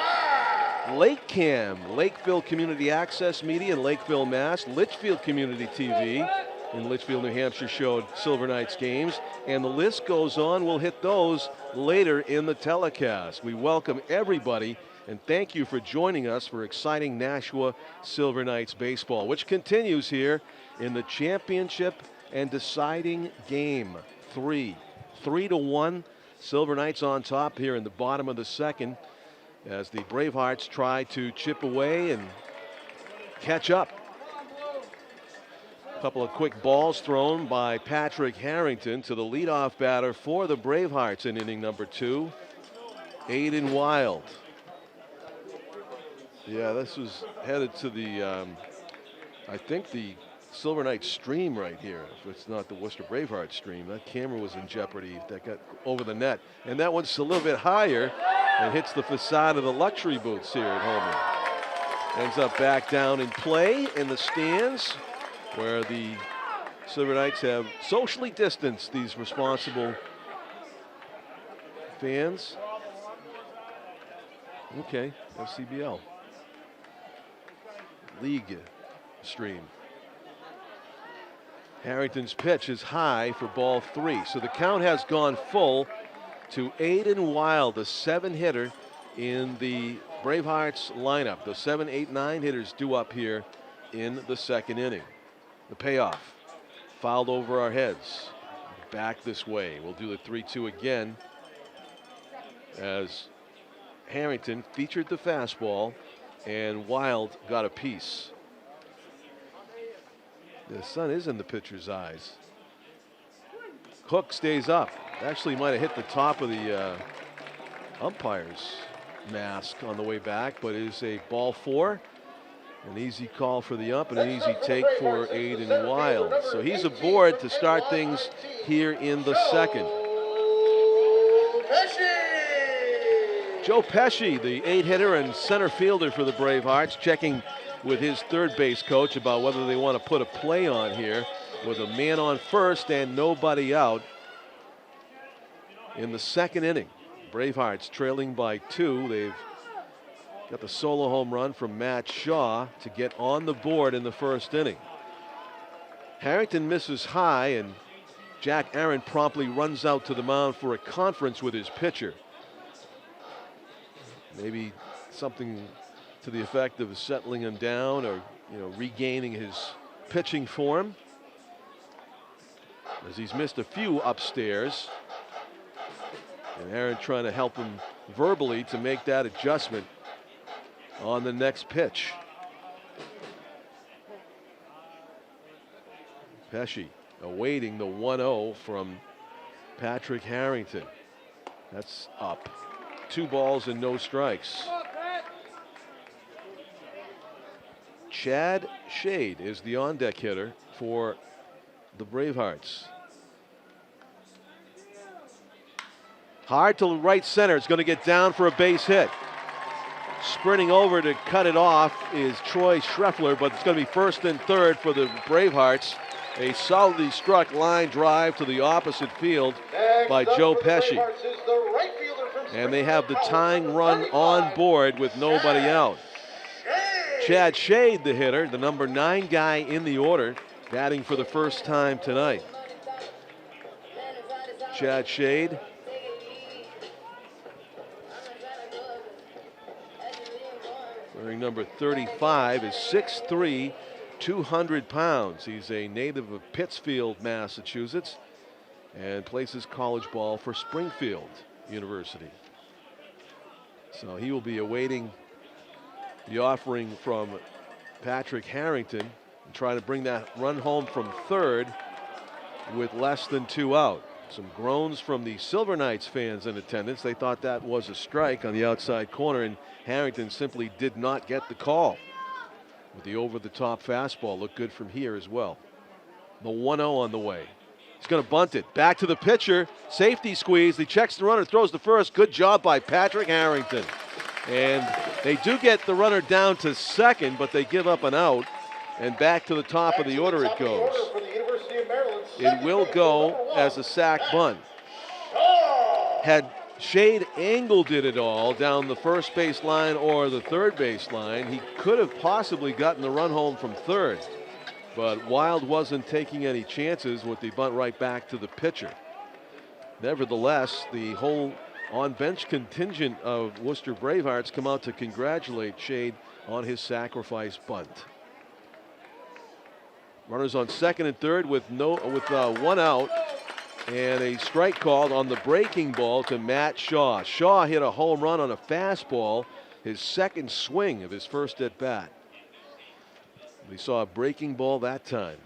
Lake Cam, Lakeville Community Access Media in Lakeville, Mass. Litchfield Community TV in Litchfield, New Hampshire showed Silver Knights games. And the list goes on. We'll hit those later in the telecast. We welcome everybody and thank you for joining us for exciting Nashua Silver Knights baseball, which continues here in the championship and deciding game. 3-1. Silver Knights on top here in the bottom of the second, as the Bravehearts try to chip away and catch up. A couple of quick balls thrown by Patrick Harrington to the leadoff batter for the Bravehearts in inning number 2, Aiden Wild. Yeah, this was headed to the, I think the Silver Knight stream right here. If it's not the Worcester Bravehearts stream, that camera was in jeopardy. That got over the net. And that one's a little bit higher and hits the facade of the luxury booths here at Holman. Ends up back down in play in the stands, where the Silver Knights have socially distanced these responsible fans. Okay, FCBL. League stream. Harrington's pitch is high for ball 3. So the count has gone full to Aiden Wild, the 7-hitter in the Bravehearts lineup. The 7, 8, 9 hitters due up here in the second inning. The payoff. Fouled over our heads. Back this way. We'll do the 3-2 again, as Harrington featured the fastball and Wild got a piece. The sun is in the pitcher's eyes. Hook stays up. Actually might have hit the top of the umpire's mask on the way back, but it is a ball 4. An easy call for the ump and an easy take for Aiden Wild. So he's aboard to start things here in the second. Joe Pesci, the 8-hitter and center fielder for the Bravehearts, checking with his third base coach about whether they want to put a play on here with a man on first and nobody out in the second inning. Bravehearts trailing by 2. They've got the solo home run from Matt Shaw to get on the board in the first inning. Harrington misses high, and Jack Aaron promptly runs out to the mound for a conference with his pitcher. Maybe something to the effect of settling him down, or regaining his pitching form, as he's missed a few upstairs. And Aaron trying to help him verbally to make that adjustment on the next pitch. Pesci awaiting the 1-0 from Patrick Harrington. That's up. 2 balls and no strikes. Chad Shade is the on-deck hitter for the Bravehearts. Hard to right center. It's going to get down for a base hit. Sprinting over to cut it off is Troy Schreffler, but it's going to be first and third for the Bravehearts. A solidly struck line drive to the opposite field by Joe Pesci. And they have the tying run on board with nobody out. Chad Shade, the hitter, the number 9 guy in the order, batting for the first time tonight. Chad Shade. Wearing number 35, is 6'3", 200 pounds. He's a native of Pittsfield, Massachusetts, and plays his college ball for Springfield University. So he will be awaiting the offering from Patrick Harrington and try to bring that run home from third with less than 2 out. Some groans from the Silver Knights fans in attendance. They thought that was a strike on the outside corner, and Harrington simply did not get the call. With the over-the-top fastball, looked good from here as well. The 1-0 on the way. He's going to bunt it. Back to the pitcher. Safety squeeze. He checks the runner, throws to first. Good job by Patrick Harrington. And they do get the runner down to second, but they give up an out. And back to the top of the order it goes. It will go as a sac bunt. Had Shade angled it all down the first base line or the third base line, he could have possibly gotten the run home from third. But Wild wasn't taking any chances with the bunt right back to the pitcher. Nevertheless, the whole on-bench contingent of Worcester Bravehearts come out to congratulate Shade on his sacrifice bunt. Runners on second and third with one out, and a strike called on the breaking ball to Matt Shaw. Shaw hit a home run on a fastball, his second swing of his first at bat. We saw a breaking ball that time,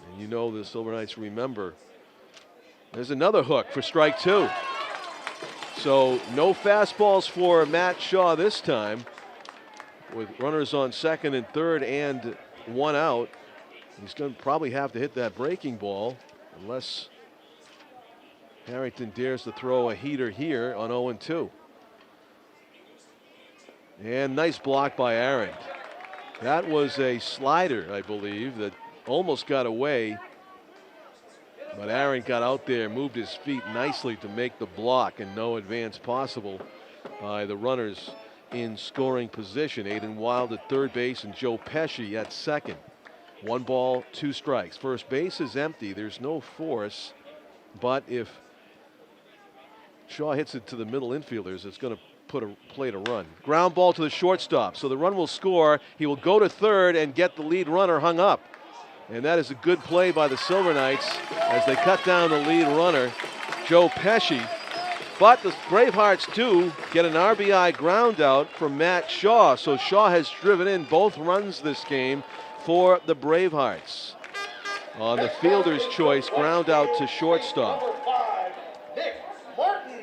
and you know the Silver Knights remember. There's another hook for strike two. So no fastballs for Matt Shaw this time. With runners on second and third and one out, he's going to probably have to hit that breaking ball unless Harrington dares to throw a heater here on 0-2. And nice block by Aaron. That was a slider, I believe, that almost got away. But Aaron got out there, moved his feet nicely to make the block, and no advance possible by the runners in scoring position. Aiden Wild at third base and Joe Pesci at second. 1 ball, 2 strikes. First base is empty. There's no force. But if Shaw hits it to the middle infielders, it's going to put a plate a run. Ground ball to the shortstop. So the run will score. He will go to third and get the lead runner hung up. And that is a good play by the Silver Knights as they cut down the lead runner, Joe Pesci. But the Bravehearts do get an RBI ground out from Matt Shaw. So Shaw has driven in both runs this game for the Bravehearts. On the fielder's choice, ground out to shortstop. Number 5, Nick Martin.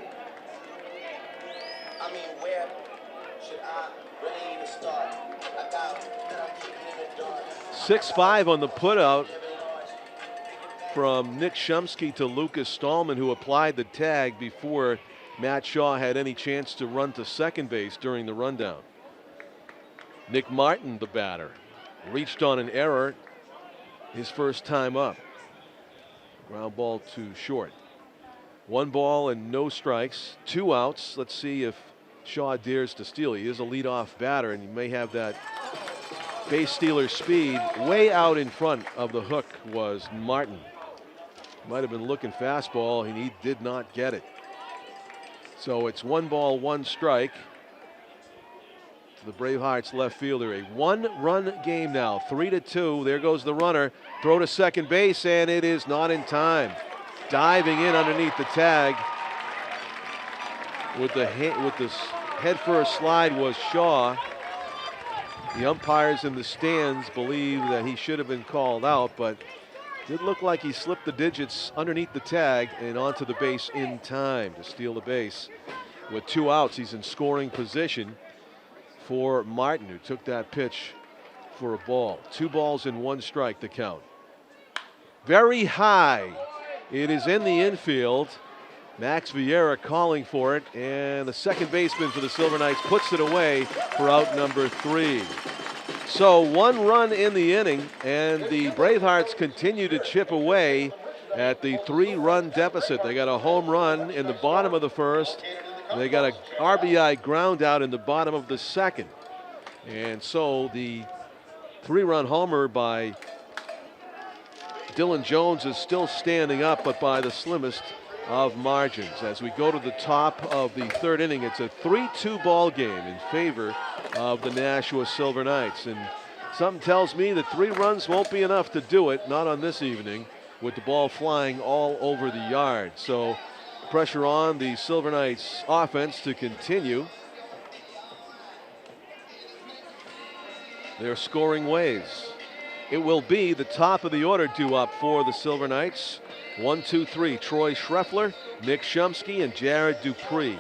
6-5 on the putout from Nick Shumsky to Lucas Stallman, who applied the tag before Matt Shaw had any chance to run to second base during the rundown. Nick Martin, the batter, reached on an error his first time up. Ground ball to short. 1 ball and no strikes, 2 outs. Let's see if Shaw dares to steal. He is a leadoff batter, and he may have that base stealer speed. Way out in front of the hook was Martin. Might have been looking fastball, and he did not get it. So it's 1 ball, 1 strike. The Bravehearts left fielder. A 1-run game now, 3-2. There goes the runner. Throw to second base, and it is not in time. Diving in underneath the tag with this head first slide was Shaw. The umpires in the stands believe that he should have been called out, but did look like he slipped the digits underneath the tag and onto the base in time to steal the base. With 2 outs, he's in scoring position for Martin, who took that pitch for a ball. 2 balls and 1 strike to count. Very high. It is in the infield. Max Vieira calling for it, and the second baseman for the Silver Knights puts it away for out number 3. So 1 run in the inning, and the Bravehearts continue to chip away at the 3-run deficit. They got a home run in the bottom of the first. They got an RBI ground out in the bottom of the second. And so the 3-run homer by Dylan Jones is still standing up, but by the slimmest of margins. As we go to the top of the 3rd inning, it's a 3-2 ball game in favor of the Nashua Silver Knights. And something tells me that 3 runs won't be enough to do it, not on this evening, with the ball flying all over the yard. So pressure on the Silver Knights offense to continue their scoring ways. It will be the top of the order due up for the Silver Knights. 1, 2, 3, Troy Schreffler, Nick Shumsky, and Jared Dupree.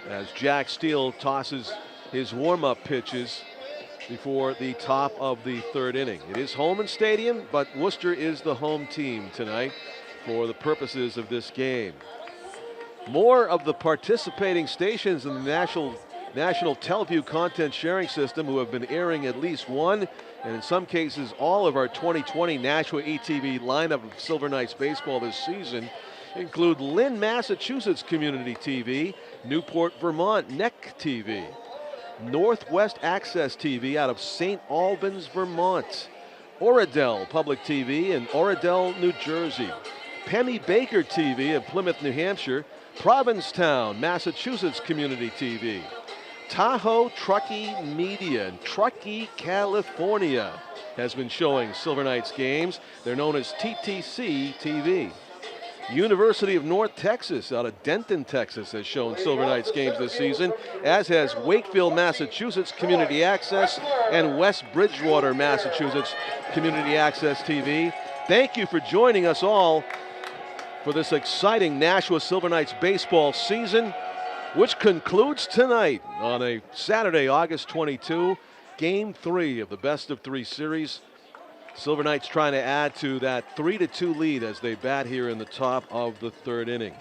As Jack Steele tosses his warm-up pitches before the top of the 3rd inning. It is Holman Stadium, but Worcester is the home team tonight for the purposes of this game. More of the participating stations in the national Teleview content sharing system, who have been airing at least one, and in some cases all of our 2020 Nashua ETV lineup of Silver Knights baseball this season, include Lynn, Massachusetts Community TV, Newport, Vermont NEC TV, Northwest Access TV out of St. Albans, Vermont, Oradell Public TV in Oradell, New Jersey, Penny Baker TV of Plymouth, New Hampshire, Provincetown, Massachusetts Community TV, Tahoe Truckee Media in Truckee, California has been showing Silver Knights games. They're known as TTC TV. University of North Texas out of Denton, Texas has shown Silver Knights games this season, as has Wakefield, Massachusetts Community Access and West Bridgewater, Massachusetts Community Access TV. Thank you for joining us all for this exciting Nashua Silver Knights baseball season, which concludes tonight on a Saturday, August 22, Game 3 of the best-of-3 series. Silver Knights trying to add to that 3-2 lead as they bat here in the top of the third inning.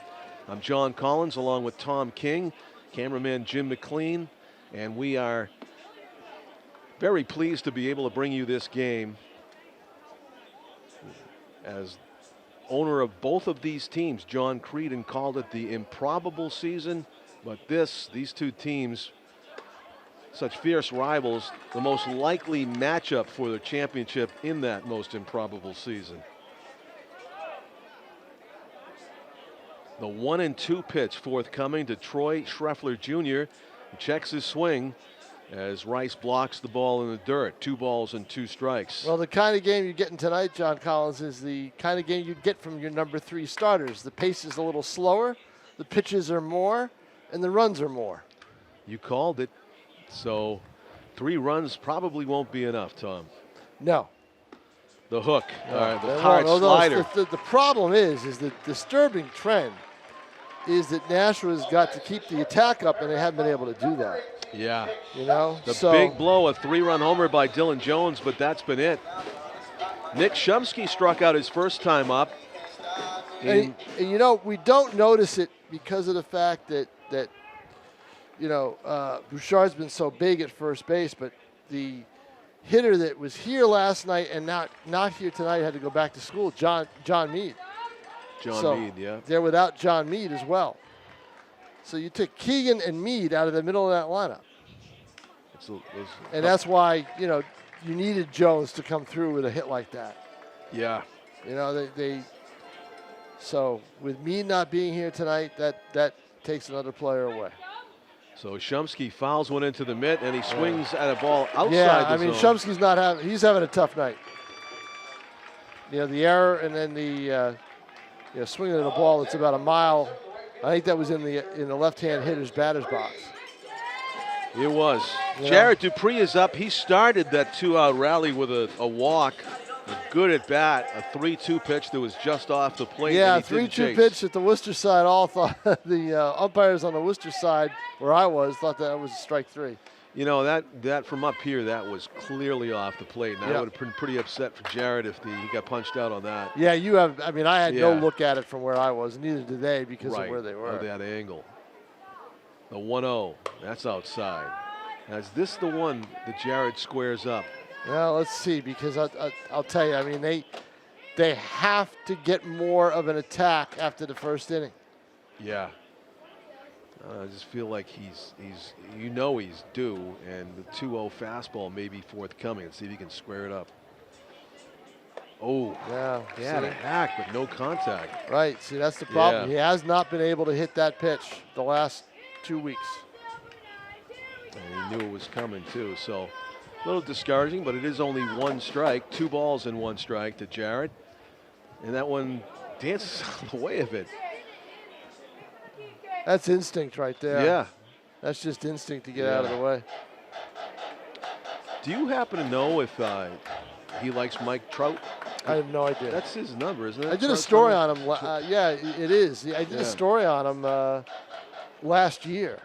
I'm John Collins along with Tom King, cameraman Jim McLean, and we are very pleased to be able to bring you this game. As owner of both of these teams, John Creedon, called it the improbable season, but these two teams, such fierce rivals, the most likely matchup for the championship in that most improbable season. The 1-2 pitch forthcoming to Troy Schreffler Jr. He checks his swing as Rice blocks the ball in the dirt. 2 balls and 2 strikes. Well, the kind of game you're getting tonight, John Collins, is the kind of game you'd get from your number 3 starters. The pace is a little slower, the pitches are more, and the runs are more. You called it. So 3 runs probably won't be enough, Tom. No. The hook, the They hard won't. slider. The problem is the disturbing trend is that Nashua's got to keep the attack up, and they haven't been able to do that. Yeah. You know? The big blow, a 3-run homer by Dylan Jones, but that's been it. Nick Shumsky struck out his first time up. And you know, we don't notice it because of the fact that you know, Bouchard's been so big at first base, but the hitter that was here last night and not here tonight had to go back to school, John Meade. Meade, yeah. They're without John Meade as well. So you took Keegan and Meade out of the middle of that lineup. And that's why, you know, you needed Jones to come through with a hit like that. Yeah. You know, so with Meade not being here tonight, that takes another player away. So Shumsky fouls one into the mitt, and he swings at a ball outside the zone. Shumsky's he's having a tough night. You know, the error and then the swinging at a ball that's about a mile. I think that was in the left-hand hitter's batter's box. It was. Yeah. Jared Dupree is up. He started that 2-out rally with a walk. A good at bat, a 3-2 pitch that was just off the plate. Yeah, 3-2 pitch at the Worcester side. All thought the umpires on the Worcester side, where I was, thought that was a strike 3. You know, that from up here, that was clearly off the plate. And I would have been pretty upset for Jared if he got punched out on that. Yeah, you have. I mean, I had no look at it from where I was. Neither did they because of where they were. At that angle. The 1-0, that's outside. Now, is this the one that Jared squares up? Well, let's see, because I'll tell you, I mean, they have to get more of an attack after the first inning. Yeah. I just feel like he's due, and the 2-0 fastball may be forthcoming. Let's see if he can square it up. Oh, yeah, a hack, but no contact. Right, see, that's the problem. Yeah. He has not been able to hit that pitch the last 2 weeks. And he knew it was coming, too, so a little discouraging, but it is only 1 strike, 2 balls and 1 strike to Jared. And that one dances out of the way of it. That's instinct right there. Yeah. That's just instinct to get out of the way. Do you happen to know if he likes Mike Trout? I have no idea. That's his number, isn't it? I did a story on him. Yeah, it is. I did a story on him last year,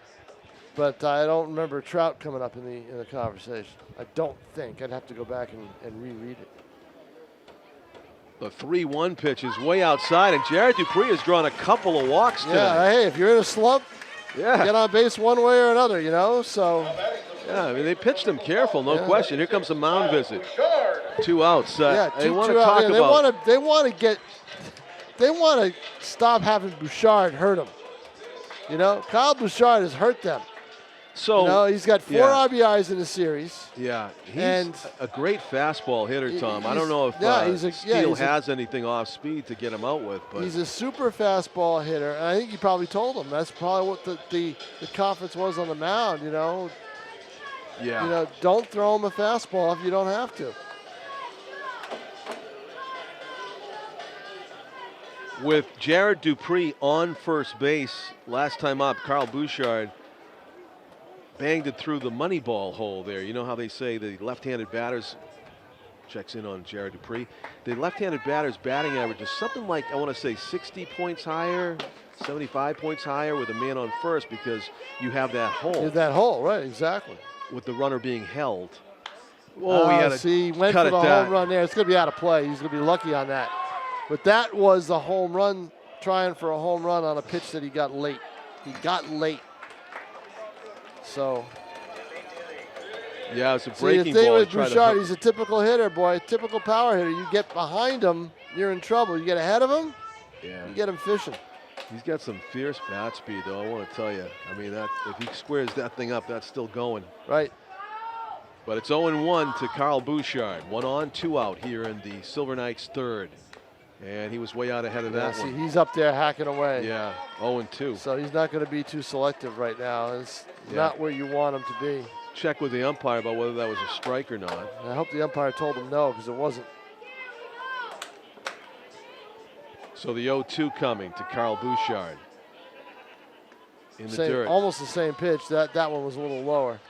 but I don't remember Trout coming up in the conversation. I don't think. I'd have to go back and reread it. The 3-1 pitch is way outside, and Jared Dupree has drawn a couple of walks today. Yeah, hey, if you're in a slump, Yeah. get on base one way or another, you know. So Yeah, I mean, they pitched him careful, no Yeah. question. Here comes a mound visit. Bouchard. 2 outs. yeah, They two- want to two out. talk Yeah, about. they want to stop having Bouchard hurt them. You know, Kyle Bouchard has hurt them. So, You know, he's got 4 yeah. RBIs in the series. yeah, he's and a great fastball hitter, Tom. I don't he's- know if yeah, he's a- yeah, Steele he's a- has anything off speed to get him out with, but He's a super fastball hitter, and I think he probably told him that's probably what the conference was on the mound. You know, yeah. don't throw him a fastball if you don't have to. With Jared Dupree on first base, last time up, Carl Bouchard banged it through the money ball hole there. You know how they say the left-handed batters, checks in on Jared Dupree, the left-handed batter's batting average is something like, I want to say 60 points higher, 75 points higher with a man on first because you have that hole Hit that hole, right? Exactly. with the runner being held. Oh, he had to see, went cut for it the down. home run there. It's going to be out of play. He's going to be lucky on that. But that was the home run, trying for a home run on a pitch that he got late. He got late. So, Yeah, it's a see, the breaking thing ball. with He tried to Bouchard, hook- he's a typical hitter, boy. Typical power hitter. You get behind him, you're in trouble. You get ahead of him, yeah. you get him fishing. He's got some fierce bat speed, though. I want to tell you. I mean, that if he squares that thing up, that's still going. Right. But it's 0-1 to Carl Bouchard. 1 on, 2 out here in the Silver Knights' third, and he was way out ahead of Yeah, that see, one. he's up there hacking away. Yeah, 0-2. So he's not going to be too selective right now. It's Yeah. not where you want him to be. Check with the umpire about whether that was a strike or not. And I hope the umpire told him no, because it wasn't. So the 0-2 coming to Carl Bouchard in the dirt. Almost the same pitch. That one was a little lower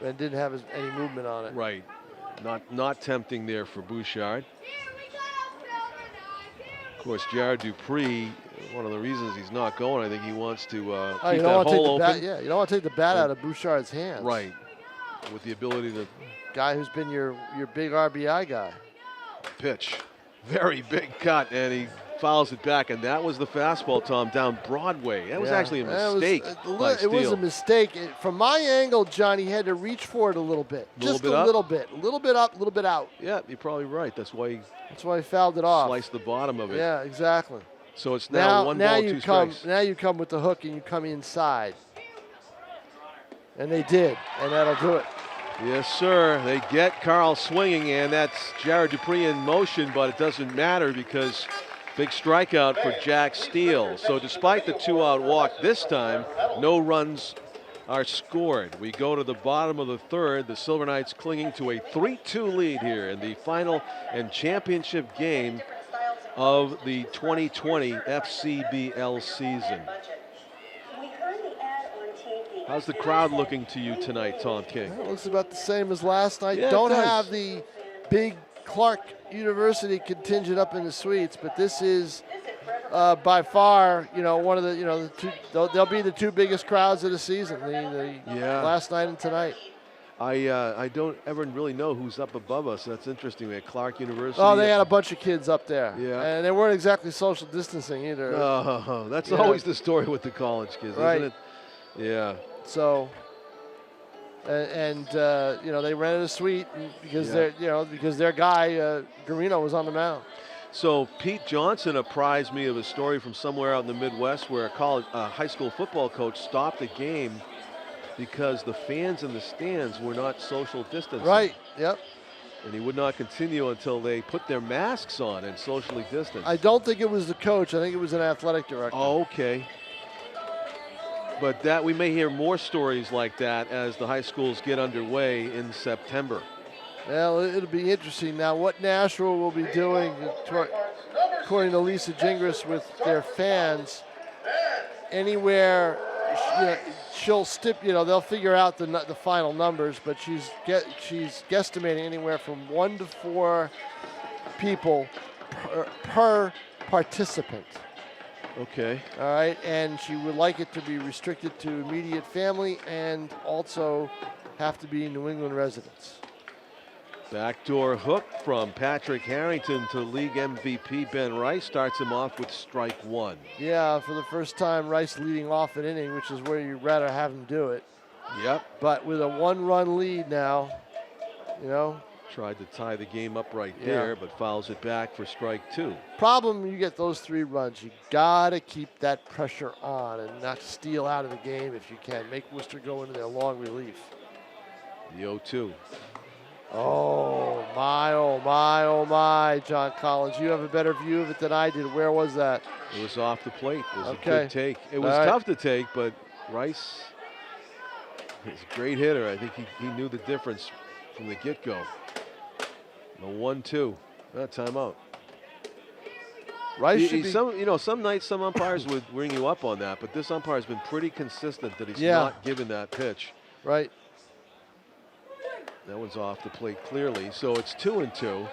and didn't have any movement on it. Right, not tempting there for Bouchard. Of course, Jared Dupree. One of the reasons he's not going, I think he wants to keep you don't that want to take hole the open. bat. Yeah, you don't want to take the bat out of Bouchard's hands. Right, with the ability to Guy who's been your big RBI guy. pitch. Very big cut, and he fouls it back, and that was the fastball, Tom, down Broadway. That was actually a mistake by It was Steele. a mistake. From my angle, John, he had to reach for it a little bit. Just bit a up? little bit. A little bit up, a little bit out. Yeah, you're probably right. That's why he That's why he fouled it off. sliced the bottom of it. Yeah, exactly. So it's now 1 ball, 2 strikes. Now you come with the hook and you come inside. And they did, and that'll do it. Yes, sir. They get Carl swinging, and that's Jared Dupree in motion, but it doesn't matter because big strikeout for Jack Steele. So despite the 2-out walk this time, no runs are scored. We go to the bottom of the third. The Silver Knights clinging to a 3-2 lead here in the final and championship game of the 2020 FCBL season. How's the crowd looking to you tonight, Tom King? It looks about the same as last night. Yeah, it Don't does. have the big Clark University contingent up in the suites, but this is by far, one of the two. They'll be the two biggest crowds of the season. Yeah. Last night and tonight. I don't ever really know who's up above us. That's interesting. We had Clark University. Oh, they had a bunch of kids up there. Yeah. And they weren't exactly social distancing either. Oh, that's Yeah. always the story with the college kids, Right. isn't it? Yeah. So, and they rented a suite because because their guy Garino was on the mound. So Pete Johnson apprised me of a story from somewhere out in the Midwest where a high school football coach stopped a game because the fans in the stands were not social distancing. Right. Yep. And he would not continue until they put their masks on and socially distanced. I don't think it was the coach. I think it was an athletic director. Oh, okay. But that we may hear more stories like that as the high schools get underway in September. Well, it'll be interesting. Now, what Nashua will be doing, according to Lisa Gingras, with their fans, anywhere, they'll figure out the final numbers, but she's guesstimating anywhere from 1 to 4 people per participant. Okay. All right, and she would like it to be restricted to immediate family and also have to be New England residents. Backdoor hook from Patrick Harrington to league MVP Ben Rice starts him off with strike one. Yeah, for the first time, Rice leading off an inning, which is where you'd rather have him do it. Yep. But with a one-run lead now, you know. Tried to tie the game up right there, but fouls it back for strike two. Problem, you get those 3 runs. You gotta keep that pressure on and not steal out of the game if you can. Make Worcester go into their long relief. The 0-2. Oh my, oh my, oh my, John Collins. You have a better view of it than I did. Where was that? It was off the plate. It was a Okay. good take. It was tough to take, but Rice is a great hitter. I think he knew the difference from the get-go. The 1-2. Timeout. Rice should be. Some nights some umpires would ring you up on that, but this umpire's been pretty consistent that he's not given that pitch. Right. That one's off the plate clearly, so it's 2-2.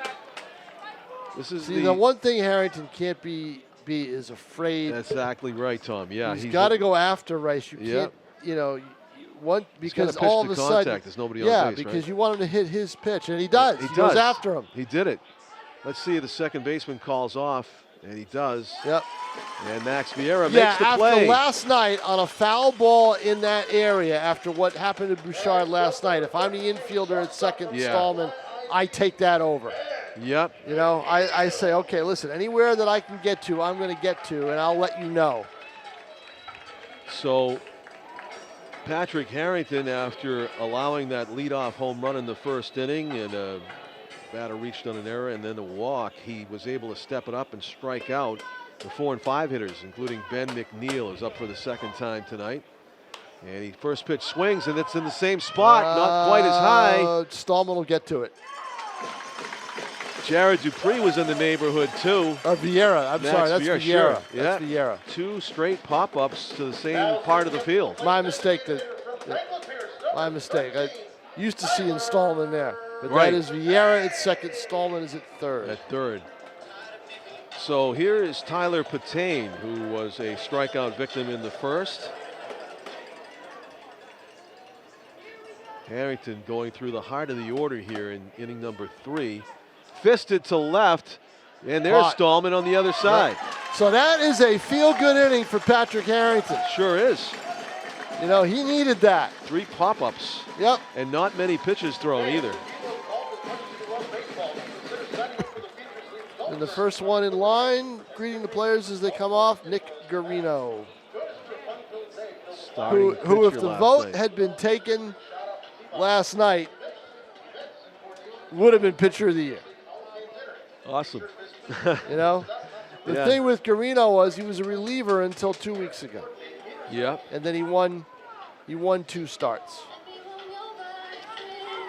This is the one thing Harrington can't be is afraid. That's exactly right, Tom. Yeah, he's got to go after Rice. You can't, because all of a sudden, there's nobody on base, because you want him to hit his pitch, and he does. He goes after him. He did it. Let's see if the second baseman calls off, and he does. Yep. And Max Vieira makes the play. After last night on a foul ball in that area, after what happened to Bouchard last night, if I'm the infielder at second, Stallman, I take that over. Yep. I say, okay, listen, anywhere that I can get to, I'm going to get to, and I'll let you know. So Patrick Harrington, after allowing that leadoff home run in the first inning and a batter reached on an error and then a walk, he was able to step it up and strike out the 4 and 5 hitters, including Ben McNeil, who's up for the second time tonight. And he first pitch swings, and it's in the same spot, not quite as high. Stallman will get to it. Jared Dupree was in the neighborhood too. Vieira, I'm sorry, that's Vieira. Sure. That's Vieira. 2 straight pop-ups to the same part of the field. My mistake. My mistake. I used to see Stallman there. But that is Vieira at second, Stallman is at third. At third. So here is Tyler Patane, who was a strikeout victim in the first. Harrington going through the heart of the order here in inning number 3. Fisted to left, and there's Stallman on the other side. So that is a feel-good inning for Patrick Harrington. Sure is. He needed that. 3 pop-ups. Yep. And not many pitches thrown either. And the first one in line, greeting the players as they come off, Nick Garino. Who if the vote had been taken last night, would have been pitcher of the year. Awesome. The thing with Garino was he was a reliever until 2 weeks ago. Yeah. And then he won 2 starts.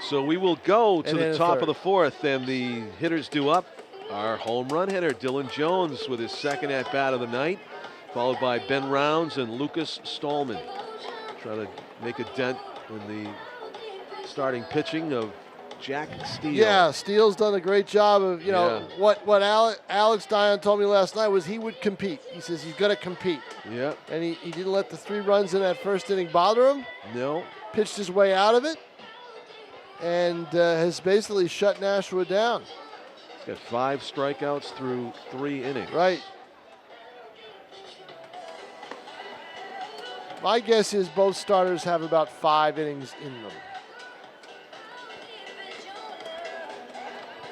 So we will go to the top of the 4th, and the hitters due up. Our home run hitter, Dylan Jones, with his second at-bat of the night, followed by Ben Rounds and Lucas Stallman. Trying to make a dent in the starting pitching of Jack Steele. Yeah, Steele's done a great job of, what Alex Dion told me last night was he would compete. He says he's going to compete. Yeah. And he didn't let the 3 runs in that first inning bother him. No. Pitched his way out of it and has basically shut Nashua down. He's got 5 strikeouts through 3 innings. Right. My guess is both starters have about 5 innings in them.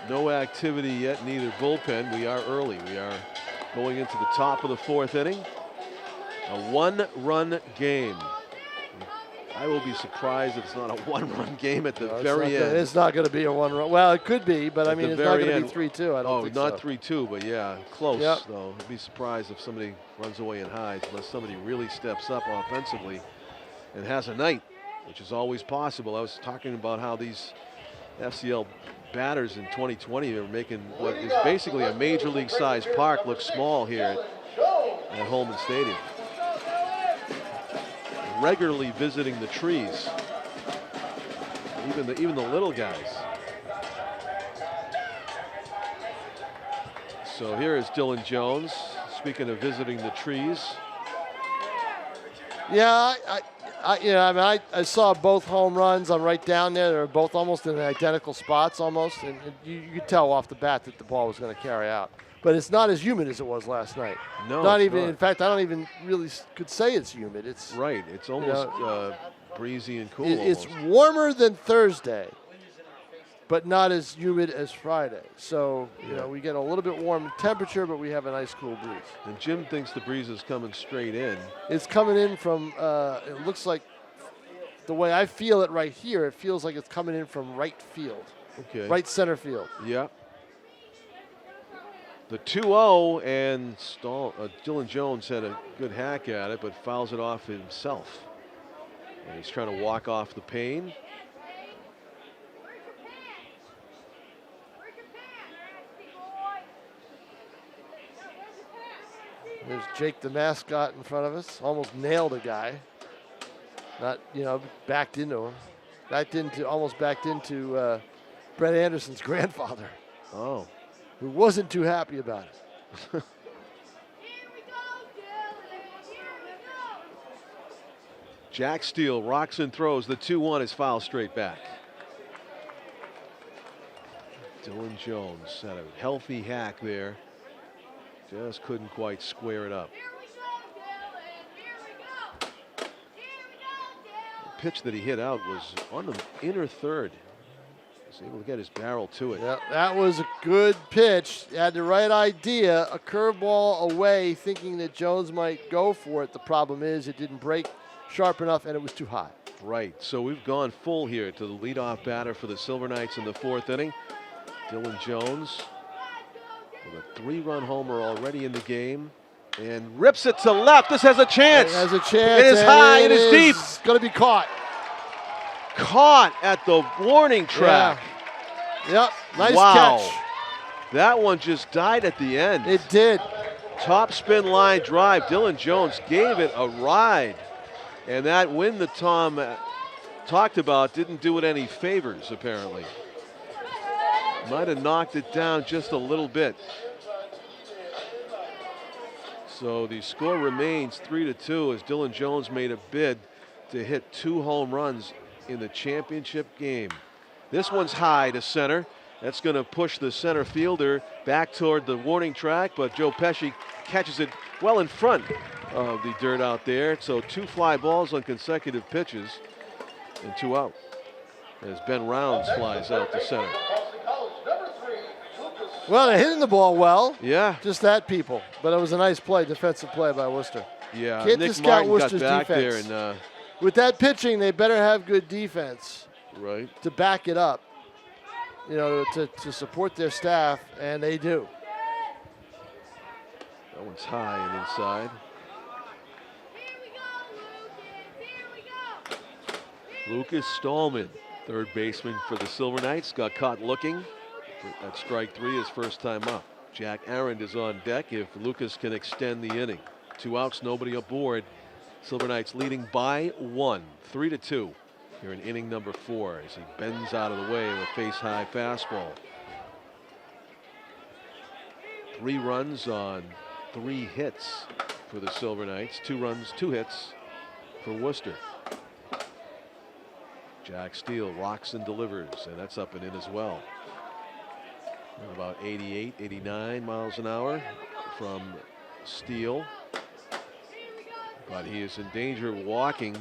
No activity yet in either bullpen. We are early. We are going into the top of the 4th inning. A 1-run game. I will be surprised if it's not a 1-run game at the very end. It's not going to be a 1-run. Well, it could be, but I mean, it's not going to be 3-2. I don't think so. Oh, not 3-2, but yeah, close though. I'd be surprised if somebody runs away and hides, unless somebody really steps up offensively and has a night, which is always possible. I was talking about how these FCL batters in 2020 are making what is basically a major league size park look small here at Holman Stadium. Regularly visiting the trees, even the little guys. So here is Dylan Jones. Speaking of visiting the trees. Yeah, I saw both home runs. I'm right down there. They're both almost in identical spots almost. And you could tell off the bat that the ball was going to carry out. But it's not as humid as it was last night. No, not it's even. not. In fact, I don't even really could say it's humid. It's Right. It's almost breezy and cool. It's almost. warmer than Thursday, but not as humid as Friday. So, we get a little bit warm in temperature, but we have a nice cool breeze. And Jim thinks the breeze is coming straight in. It's coming in from, it looks like, the way I feel it right here, it feels like it's coming in from right field, Okay. right center field. Yeah. The 2-0, and Dylan Jones had a good hack at it, but fouls it off himself. And he's trying to walk off the pane. There's Jake the mascot in front of us. Almost nailed a guy. Not, backed into him. Almost backed into Brett Anderson's grandfather. Oh. Who wasn't too happy about it. Jack Steele rocks and throws. The 2-1 is foul straight back. Dylan Jones had a healthy hack there. Just couldn't quite square it up. The pitch that he hit out was on the inner third. He was able to get his barrel to it. Yeah, that was a good pitch. Had the right idea. A curveball away, thinking that Jones might go for it. The problem is it didn't break sharp enough, and it was too high. Right. So we've gone full here to the leadoff batter for the Silver Knights in the 4th inning. Dylan Jones with a 3-run homer already in the game, and rips it to left. This has a chance. It has a chance. It is high. It is deep. It's going to be caught. Caught at the warning track. Yeah. Yep. Nice Wow. catch. That one just died at the end. It did. Top spin line drive. Dylan Jones gave it a ride. And that win that Tom talked about didn't do it any favors, apparently. Might have knocked it down just a little bit. So the score remains 3-2 as Dylan Jones made a bid to hit 2 home runs in the championship game. This one's high to center. That's going to push the center fielder back toward the warning track, but Joe Pesci catches it well in front of the dirt out there. So 2 fly balls on consecutive pitches and 2 out as Ben Rounds flies out to center. Well, they're hitting the ball well. Yeah. Just that, people. But it was a nice play, defensive play by Worcester. Yeah. Can't Nick discount Martin Worcester's got back defense. there and with that pitching, they better have good defense right to back it up, to support their staff, and they do. That one's high and inside. Lucas Stallman, third baseman for the Silver Knights, got caught looking at strike 3, his first time up. Jack Arend is on deck if Lucas can extend the inning. 2 outs, nobody aboard. Silver Knights leading by 1, 3-2 here in inning number 4 as he bends out of the way of a face-high fastball. 3 runs on 3 hits for the Silver Knights. 2 runs, 2 hits for Worcester. Jack Steele rocks and delivers, and that's up and in as well. About 88, 89 miles an hour from Steele. But he is in danger of walking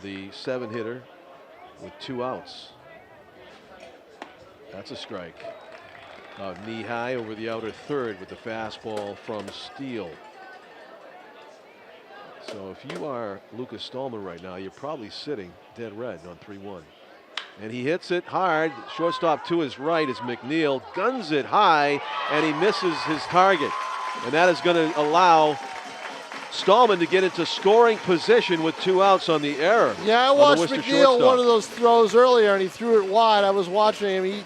the 7-hitter with 2 outs. That's a strike. Knee high over the outer third with the fastball from Steele. So if you are Lucas Stallman right now, you're probably sitting dead red on 3-1. And he hits it hard. Shortstop to his right is McNeil. Guns it high, and he misses his target. And that is going to allow Stallman to get into scoring position with 2 outs on the error. Yeah, I watched McNeil one of those throws earlier, and he threw it wide. I was watching him.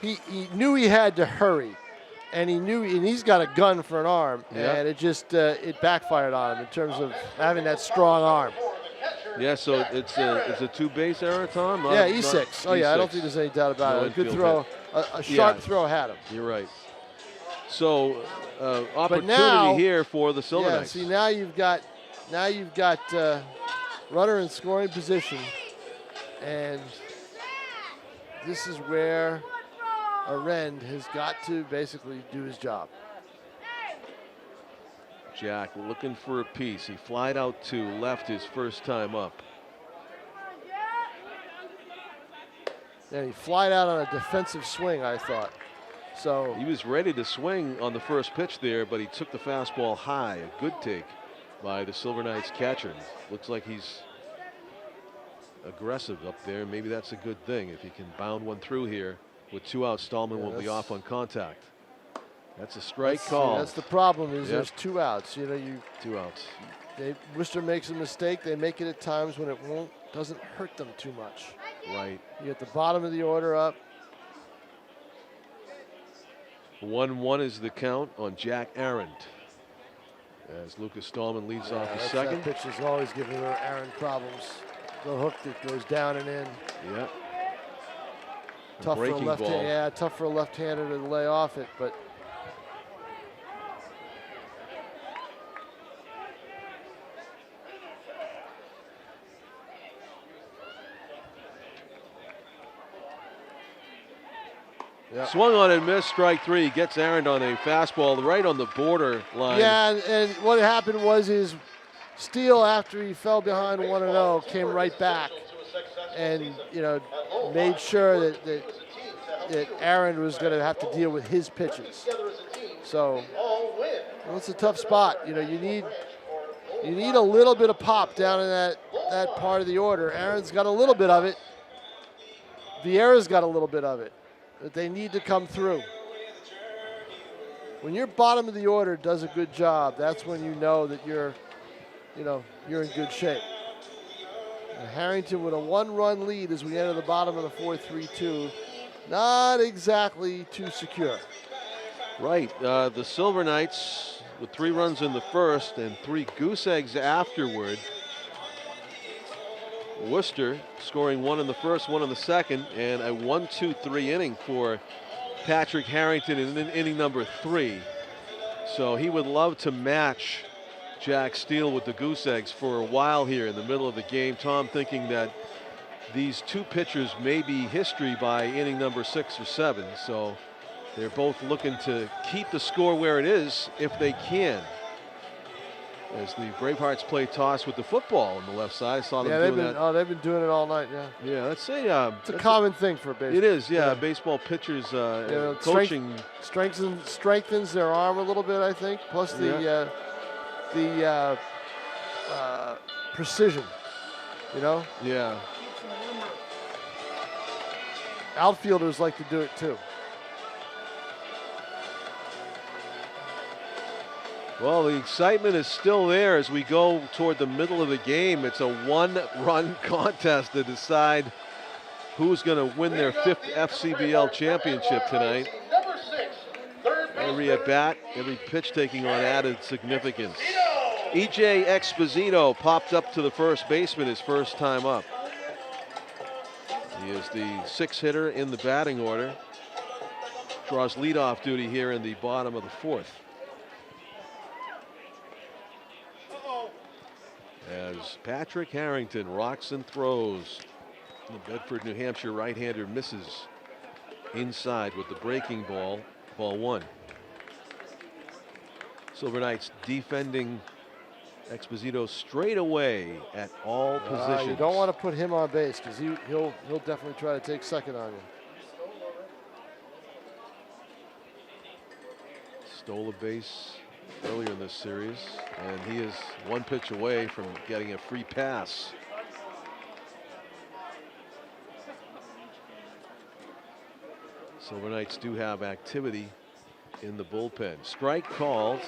He knew he had to hurry, and he's got a gun for an arm, and it just it backfired on him in terms of having that strong arm. Yeah, so it's a 2-base error, Tom? Yeah, E6. Oh, yeah, I don't think there's any doubt about it. A good throw, a sharp throw had him. You're right. So opportunity here for the Silver Knights. See, now you've got now you've got runner in scoring position, and this is where Arend has got to basically do his job. Jack looking for a piece. He flied out to left his first time up. And he flied out on a defensive swing, I thought. So He was ready to swing on the first pitch there, but he took the fastball high. A good take by the Silver Knights catcher. Looks like he's aggressive up there. Maybe that's a good thing. If he can bound one through here with 2 outs, Stallman will be off on contact. That's a strike call. That's the problem is there's 2 outs. You know, 2 outs. Worcester makes a mistake. They make it at times when it doesn't hurt them too much. Right. You get the bottom of the order up. 1-1 is the count on Jack Arend. As Lucas Stallman leads off the second. That pitch is always giving Arend problems. The hook that goes down and in. Yeah. Tough for a Breaking ball. Yeah, tough for a left-hander to lay off it, but Swung on and missed, strike 3. Gets Arend on a fastball right on the border line. yeah, and what happened was his Steele, after he fell behind 1-0, came right back and, you know, made sure that Arend was going to have to deal with his pitches. So, well, it's a tough spot. You know, you need a little bit of pop down in that part of the order. Arend's got a little bit of it. Vieira's got a little bit of it. But they need to come through. When your bottom of the order does a good job, that's when you know that you're in good shape. And Harrington with a 1-run lead as we enter the bottom of the 4-3-2. Not exactly too secure. Right. The Silver Knights with 3 runs in the first and 3 goose eggs afterward. Worcester scoring 1 in the first, 1 in the second, and a 1-2-3 inning for Patrick Harrington in inning number 3. So he would love to match Jack Steele with the goose eggs for a while here in the middle of the game. Tom thinking that these 2 pitchers may be history by inning number 6 or 7. So they're both looking to keep the score where it is if they can. As the Bravehearts play toss with the football on the left side. I saw them doing that. Oh, they've been doing it all night, yeah. Yeah, let's say it's a common thing for baseball. It is, yeah. Baseball pitchers coaching strengthens their arm a little bit, I think. Plus the precision, you know. Yeah. Outfielders like to do it too. Well, the excitement is still there as we go toward the middle of the game. It's a 1-run contest to decide who's going to win their 5th FCBL championship tonight. Every at bat, every pitch taking on added significance. EJ Exposito popped up to the first baseman his first time up. He is the 6th hitter in the batting order. Draws leadoff duty here in the bottom of the 4th. As Patrick Harrington rocks and throws. The Bedford, New Hampshire right-hander misses inside with the breaking ball, ball 1. Silver Knights defending Exposito straight away at all positions. You don't want to put him on base because he'll definitely try to take second on you. Stole a base earlier in this series, and he is 1 pitch away from getting a free pass. Silver Knights do have activity in the bullpen. Strike called.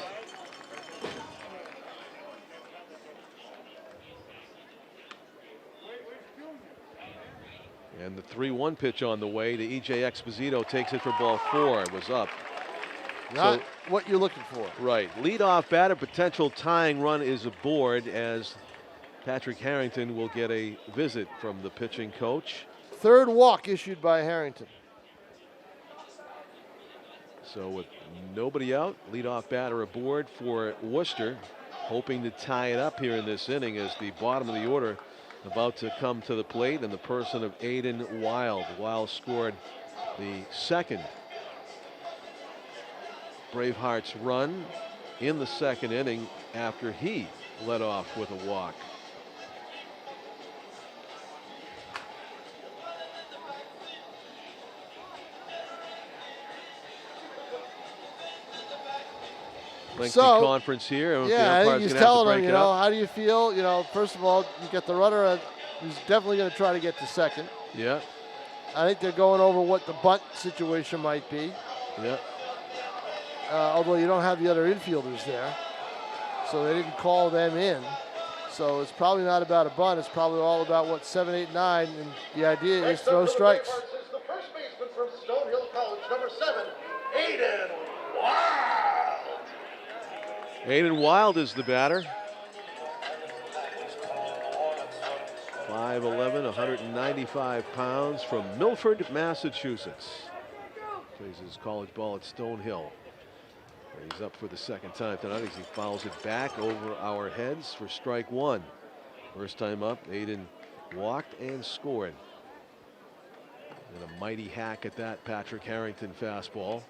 And the 3-1 pitch on the way to EJ Exposito, takes it for ball 4. It was up. Not what you're looking for. Right. Leadoff batter, potential tying run is aboard as Patrick Harrington will get a visit from the pitching coach. 3rd walk issued by Harrington. So with nobody out, leadoff batter aboard for Worcester. hoping to tie it up here in this inning as the bottom of the order about to come to the plate, and the person of Aiden Wild. Wild scored the second Bravehearts run in the second inning after he led off with a walk. Lengthy conference here. Yeah, I think he's telling him, you know, how do you feel? You know, first of all, you get the runner who's definitely going to try to get to second. Yeah. I think they're going over what the bunt situation might be. Yeah. Although you don't have the other infielders there, so they didn't call them in. So it's probably not about a bunt. It's probably all about what 7, 8, 9, and the idea is throw strikes. Is the first baseman from Stonehill College, number 7, Aiden Wild. Aiden Wild is the batter. 5'11", 195 pounds from Milford, Massachusetts. Plays his college ball at Stonehill. He's up for the second time tonight as he fouls it back over our heads for strike one. First time up, Aiden walked and scored. And a mighty hack at that Patrick Harrington fastball.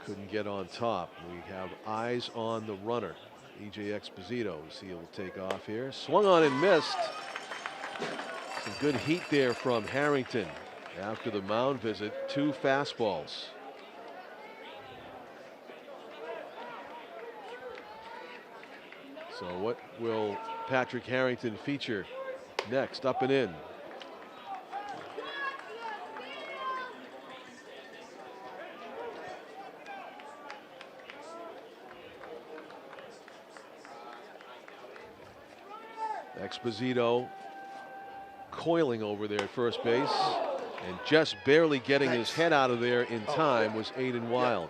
Couldn't get on top. We have eyes on the runner, E.J. Exposito. He'll take off here. Swung on and missed. Some good heat there from Harrington after the mound visit. 2 fastballs. So what will Patrick Harrington feature next? Up and in. Exposito coiling over there at first base, and just barely getting his head out of there in time was Aiden Wild.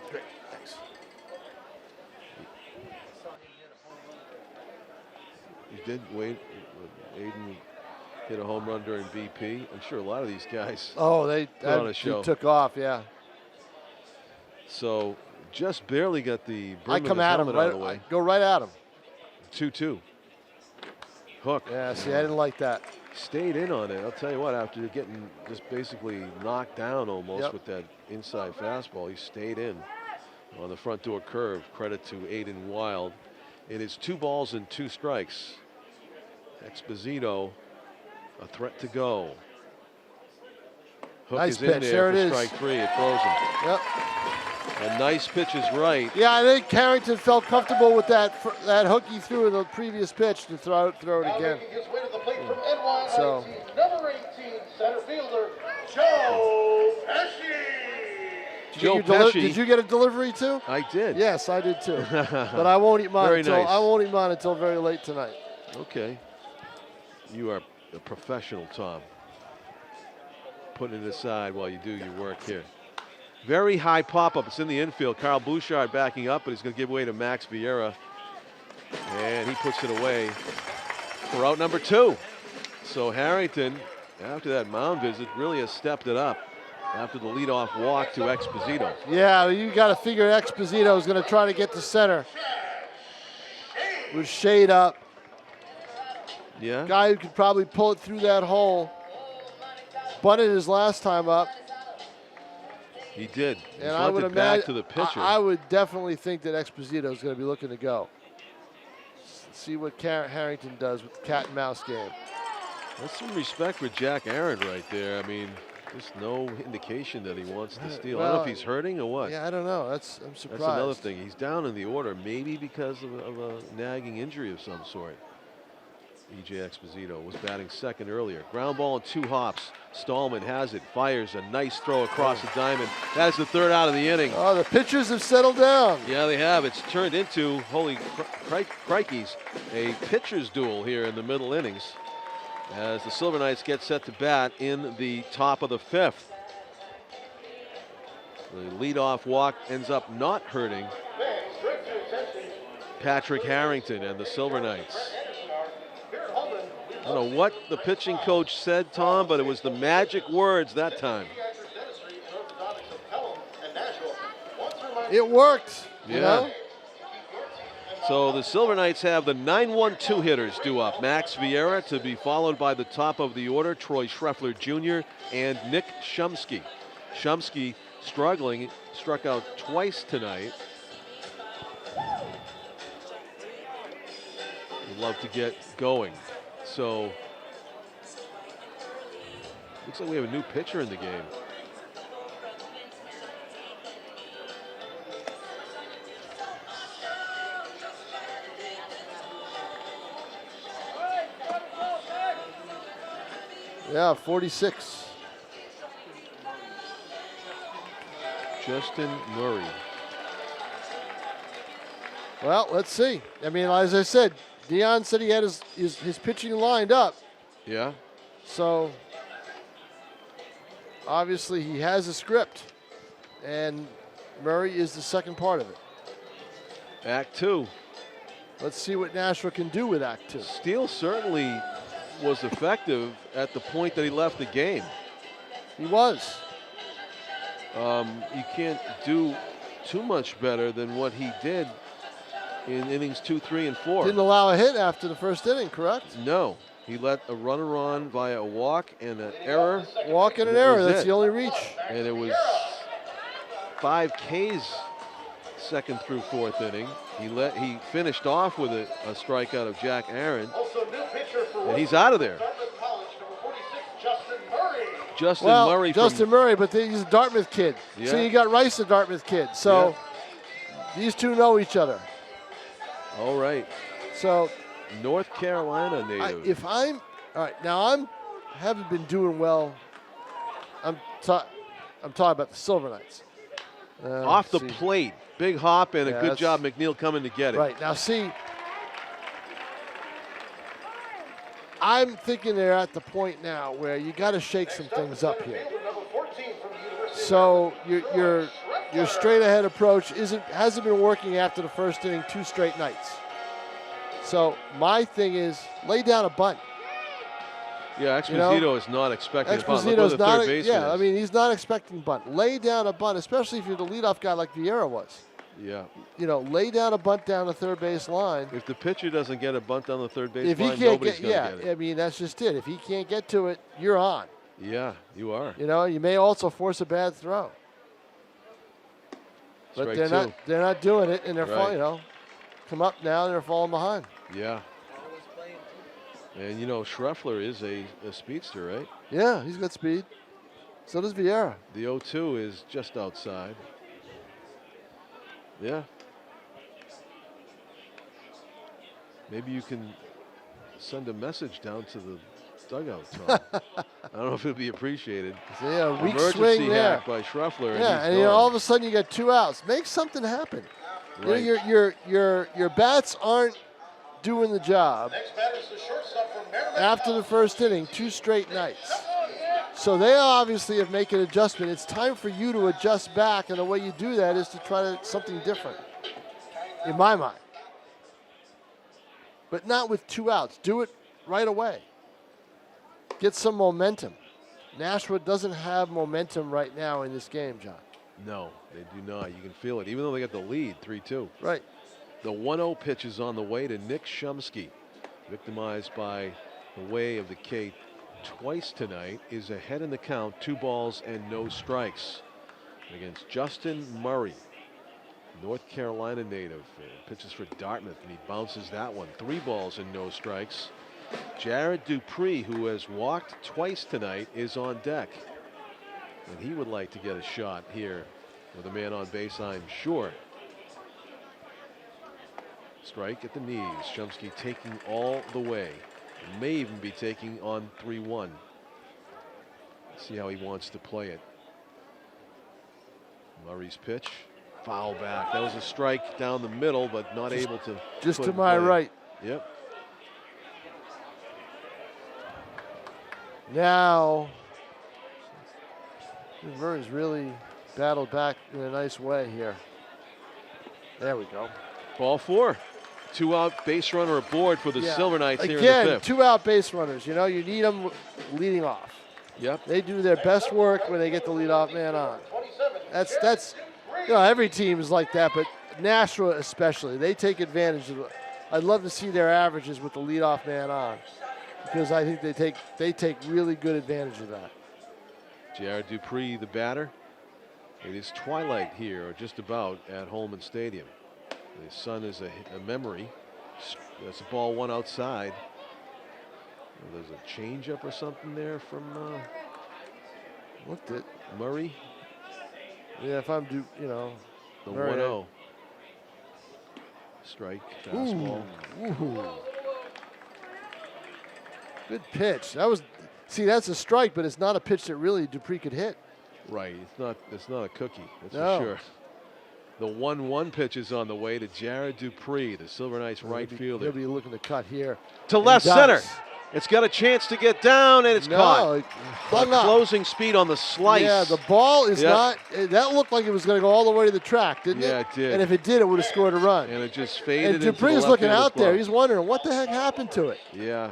He did wait. Aiden hit a home run during BP. I'm sure a lot of these guys they took off, yeah. So just barely got the brim I of come his at him helmet right out of the way. Go right at him. 2-2. Hook. Yeah, see, I didn't like that. Stayed in on it. I'll tell you what, after getting just basically knocked down almost with that inside fastball, he stayed in on the front door curve. Credit to Aiden Wild. It is 2 balls and 2 strikes. Exposito, a threat to go. Hook nice is pitch. in There there it for is. strike 3. It throws him. Yep. A nice pitch is right. Yeah, I think Harrington felt comfortable with that hook he threw in the previous pitch to throw it again. Making his way to the plate from NYIT, So. number 18, center fielder, Joe Pesci. Pesci. Did you get a delivery too? I did. Yes, I did too. But I won't eat mine Very until nice. I won't eat mine until very late tonight. Okay. You are a professional, Tom. Putting it aside while you do your work here. Very high pop-up. It's in the infield. Carl Bouchard backing up, but he's going to give way to Max Vieira. And he puts it away for out number 2. So Harrington, after that mound visit, really has stepped it up after the leadoff walk to Exposito. Yeah, you got to figure Exposito is going to try to get to center with shade up. Yeah. Guy who could probably pull it through that hole. Bunted his last time up. He did. He And I would bunted back imagine to the pitcher. I would definitely think that Exposito is going to be looking to go. See what Harrington does with the cat and mouse game. That's some respect for Jack Aaron right there. I mean, just no indication that he wants to steal. I don't know if he's hurting or what. Yeah, I don't know. I'm surprised. That's another thing. He's down in the order, maybe because of a nagging injury of some sort. E.J. Exposito was batting second earlier. Ground ball and 2 hops. Stallman has it, fires a nice throw across the diamond. That is the 3rd out of the inning. Oh, the pitchers have settled down. Yeah, they have. It's turned into, holy crikeys, a pitcher's duel here in the middle innings as the Silver Knights get set to bat in the top of the 5th. The leadoff walk ends up not hurting Patrick Harrington and the Silver Knights. I don't know what the pitching coach said, Tom, but it was the magic words that time. It worked, you Yeah. know? So the Silver Knights have the 9-1-2 hitters due up. Max Vieira to be followed by the top of the order, Troy Schreffler Jr. and Nick Shumsky. Shumsky struggling, struck out twice tonight. Would love to get going. So looks like we have a new pitcher in the game. Yeah, 46. Justin Murray. Well, let's see. I mean, as I said, Dion said he had his pitching lined up. Yeah. So obviously he has a script, and Murray is the second part of it. Act 2. Let's see what Nashua can do with Act 2. Steele certainly was effective at the point that he left the game. He was. You can't do too much better than what he did in innings 2, 3, and 4. Didn't allow a hit after the first inning, correct? No. He let a runner on via a walk and an error. Walk and an That error. was That's it. the only reach. And it was 5 Ks second through fourth inning. He finished off with a strikeout of Jack Aaron. Also new pitcher for And he's out of there. Dartmouth College, number 46, Justin Murray. Justin Well, Murray Justin from Murray, but he's a Dartmouth kid. So Yeah. you got Rice, a Dartmouth kid. So these two know each other. all right, So North Carolina native. all right, now haven't been doing well. I'm talking about the Silver Knights. Off the see. plate, big hop and a Yeah, good that's- job McNeil coming to get it. Right, now see, I'm thinking they're at the point now where you got to shake some things up here. Number 14 from the University So your straight ahead approach hasn't been working after the first inning 2 straight nights. So my thing is lay down a bunt. Yeah, Exposito is not expecting a bunt. Look where Exposito's the not. third baseman Yeah, I is. mean he's not expecting bunt. Lay down a bunt, especially if you're the leadoff guy like Vieira was. Yeah. You know, lay down a bunt down the third base line. If the pitcher doesn't get a bunt on the third base If he line, can't nobody's get, going yeah, to get it. I mean that's just it. If he can't get to it, you're on. Yeah, you are. You know, you may also force a bad throw. But Strike 2. they're not doing it, and they're Right. come up now and they're falling behind. Yeah. And you know, Schreffler is a speedster, right? Yeah, he's got speed. So does Vieira. The 0-2 is just outside. Yeah. Maybe you can send a message down to the dugout, Tom. I don't know if it'll be appreciated. So, yeah, weak Emergency swing there. hack by Schreffler. Yeah, and he's all gone. of a sudden you got 2 outs. Make something happen. Right. You know, your bats aren't doing the job. Next batter is the shortstop from Merrimack. After the first inning, 2 straight nights. So they obviously have made an adjustment. It's time for you to adjust back, and the way you do that is to try something different, in my mind. But not with 2 outs. Do it right away. Get some momentum. Nashua doesn't have momentum right now in this game, John. No, they do not. You can feel it, even though they got the lead, 3-2. Right. The 1-0 pitch is on the way to Nick Shumsky, victimized by the way of the K twice tonight, is ahead in the count, 2 balls and no strikes against Justin Murray, North Carolina native. Pitches for Dartmouth, and he bounces that one. 3 balls and no strikes. Jared Dupree, who has walked twice tonight, is on deck, and he would like to get a shot here with a man on base, I'm sure. Strike at the knees. Shumsky taking all the way. May even be taking on 3-1. See how he wants to play it. Murray's pitch. Foul back. That was a strike down the middle, but not able to. Just put to in my play. right. Yep. Now, Murray's really battled back in a nice way here. There we go. Ball 4. 2 out, base runner aboard for the Yeah. Silver Knights here in Again, the 5th. 2 out base runners. You know, you need them leading off. Yep. They do their best work when they get the leadoff man on. That's you know, every team is like that, but Nashua especially. They take advantage of it. I'd love to see their averages with the leadoff man on, because I think they take really good advantage of that. Jared Dupree, the batter. It is twilight here, or just about, at Holman Stadium. The sun is a memory. That's a ball one outside. There's a changeup or something there from Looked it. Murray. Yeah, if I'm The Murray. 1-0. Strike, fastball. Ooh. Good pitch. That's a strike, but it's not a pitch that really Dupree could hit. Right, it's not a cookie, that's No. for sure. The 1-1 pitch is on the way to Jared Dupree, the Silver Knights right fielder. He'll be looking to cut here. To And left he center. does. It's got a chance to get down, and it's caught. it hung up. Closing speed on the slice. Yeah, the ball is Yep. not. That looked like it was going to go all the way to the track, didn't it? Yeah, it did. And if it did, it would have scored a run. And it just faded And into Dupree the is looking left-hander's out there. glove. He's wondering what the heck happened to it. Yeah.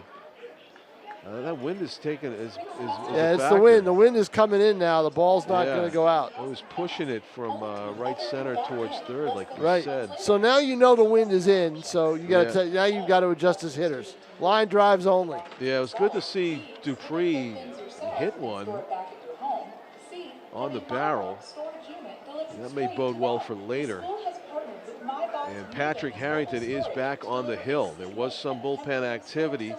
That wind is taking is Yeah, a it's the factor. wind. The wind is coming in now. The ball's not Yeah. going to go out. I was pushing it from right center towards third, like you Right. said. So now you know the wind is in. So you got to Yeah. now you've got to adjust his hitters. Line drives only. Yeah, it was good to see Dupree hit one on the barrel. That may bode well for later. And Patrick Harrington is back on the hill. There was some bullpen activity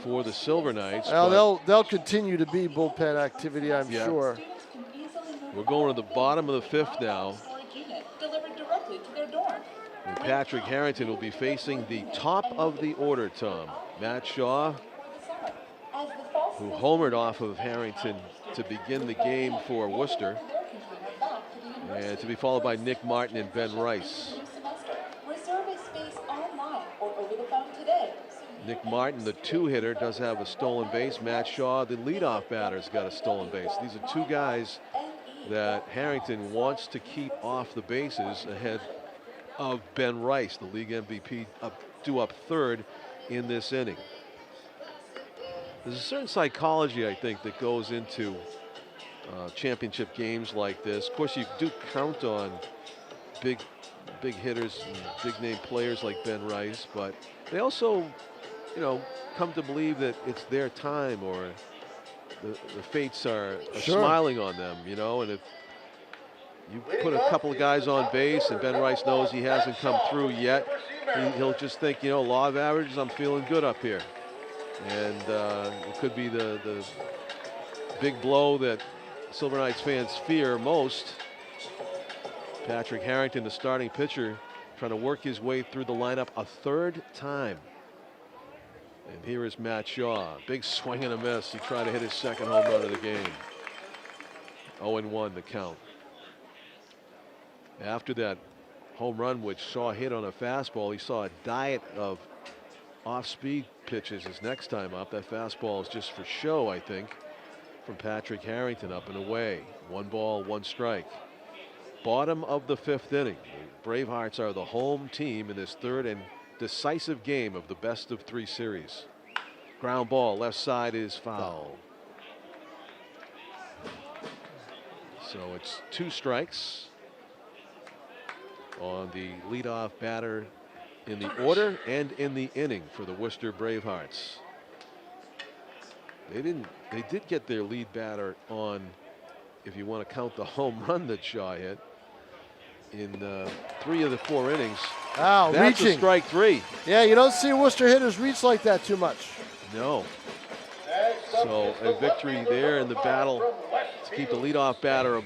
for the Silver Knights. Well, they'll continue to be bullpen activity, I'm Yeah. sure. We're going to the bottom of the fifth now. And Patrick Harrington will be facing the top of the order, Tom. Matt Shaw, who homered off of Harrington to begin the game for Worcester. And to be followed by Nick Martin and Ben Rice. Nick Martin, the two-hitter, does have a stolen base. Matt Shaw, the leadoff batter's got a stolen base. These are two guys that Harrington wants to keep off the bases ahead of Ben Rice, the league MVP, due up third in this inning. There's a certain psychology, I think, that goes into championship games like this. Of course, you do count on big hitters and big name players like Ben Rice, but they also, come to believe that it's their time, or the fates are Sure. smiling on them, and if you put a couple of guys on base and Ben Rice knows he hasn't come through yet, he'll just think, law of averages, I'm feeling good up here. And it could be the big blow that Silver Knights fans fear most. Patrick Harrington, the starting pitcher, trying to work his way through the lineup a third time. And here is Matt Shaw. Big swing and a miss. He tried to hit his second home run of the game. 0-1 the count. After that home run, which Shaw hit on a fastball, he saw a diet of off-speed pitches his next time up. That fastball is just for show, I think, from Patrick Harrington, up and away. 1 ball, 1 strike. Bottom of the fifth inning. The Bravehearts are the home team in this third and decisive game of the best-of-3 series. Ground ball, left side is foul. So it's 2 strikes on the leadoff batter in the order and in the inning for the Worcester Bravehearts. They did get their lead batter on, if you want to count the home run that Shaw hit, in 3 of the 4 innings. Wow, That's reaching. a strike 3. Yeah, you don't see Worcester hitters reach like that too much. No. So a victory there in the battle to keep the leadoff batter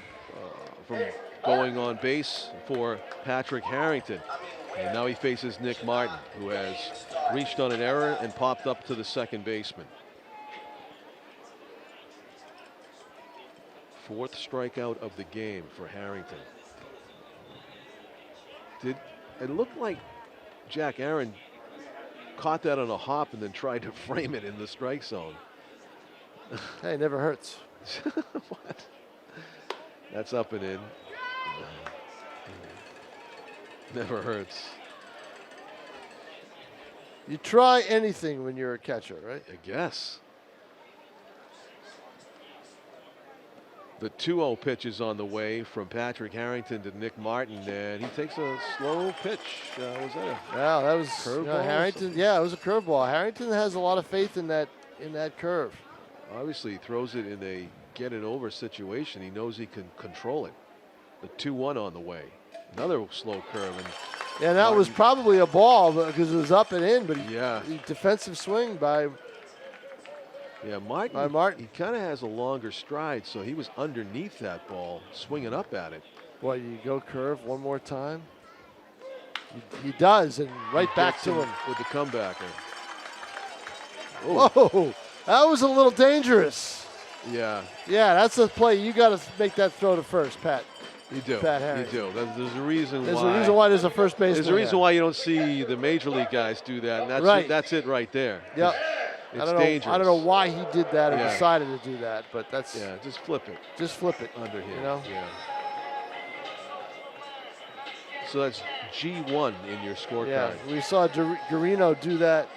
from going on base for Patrick Harrington. And now he faces Nick Martin, who has reached on an error and popped up to the second baseman. 4th strikeout of the game for Harrington. It looked like Jack Aaron caught that on a hop and then tried to frame it in the strike zone. Hey, it never hurts. What? That's up and in. Never hurts. You try anything when you're a catcher, right? I guess. The 2-0 pitch is on the way from Patrick Harrington to Nick Martin, and he takes a slow pitch. Was that Yeah, that was curveball? Harrington. Yeah, it was a curveball. Harrington has a lot of faith in that curve. Obviously, he throws it in a get it over situation. He knows he can control it. The 2-1 on the way. Another slow curve. And yeah, that was probably a ball because it was up and in, but he defensive swing by Martin. He kind of has a longer stride, so he was underneath that ball, swinging up at it. Boy, you go curve one more time. He does, and right back to him with the comebacker. Whoa, that was a little dangerous. Yeah. Yeah, that's a play. You got to make that throw to first, Pat. You do. Pat you Harrington. do. There's a reason why. There's a reason why there's a first baseman. There's a reason why you don't see the major league guys do that. And that's it right there. Yep. It's dangerous. I don't know why he did that or decided to do that, but that's. Yeah, just flip it. Just flip it. Under here. You know? Yeah. So that's G1 in your scorecard. Yeah, we saw Garino do that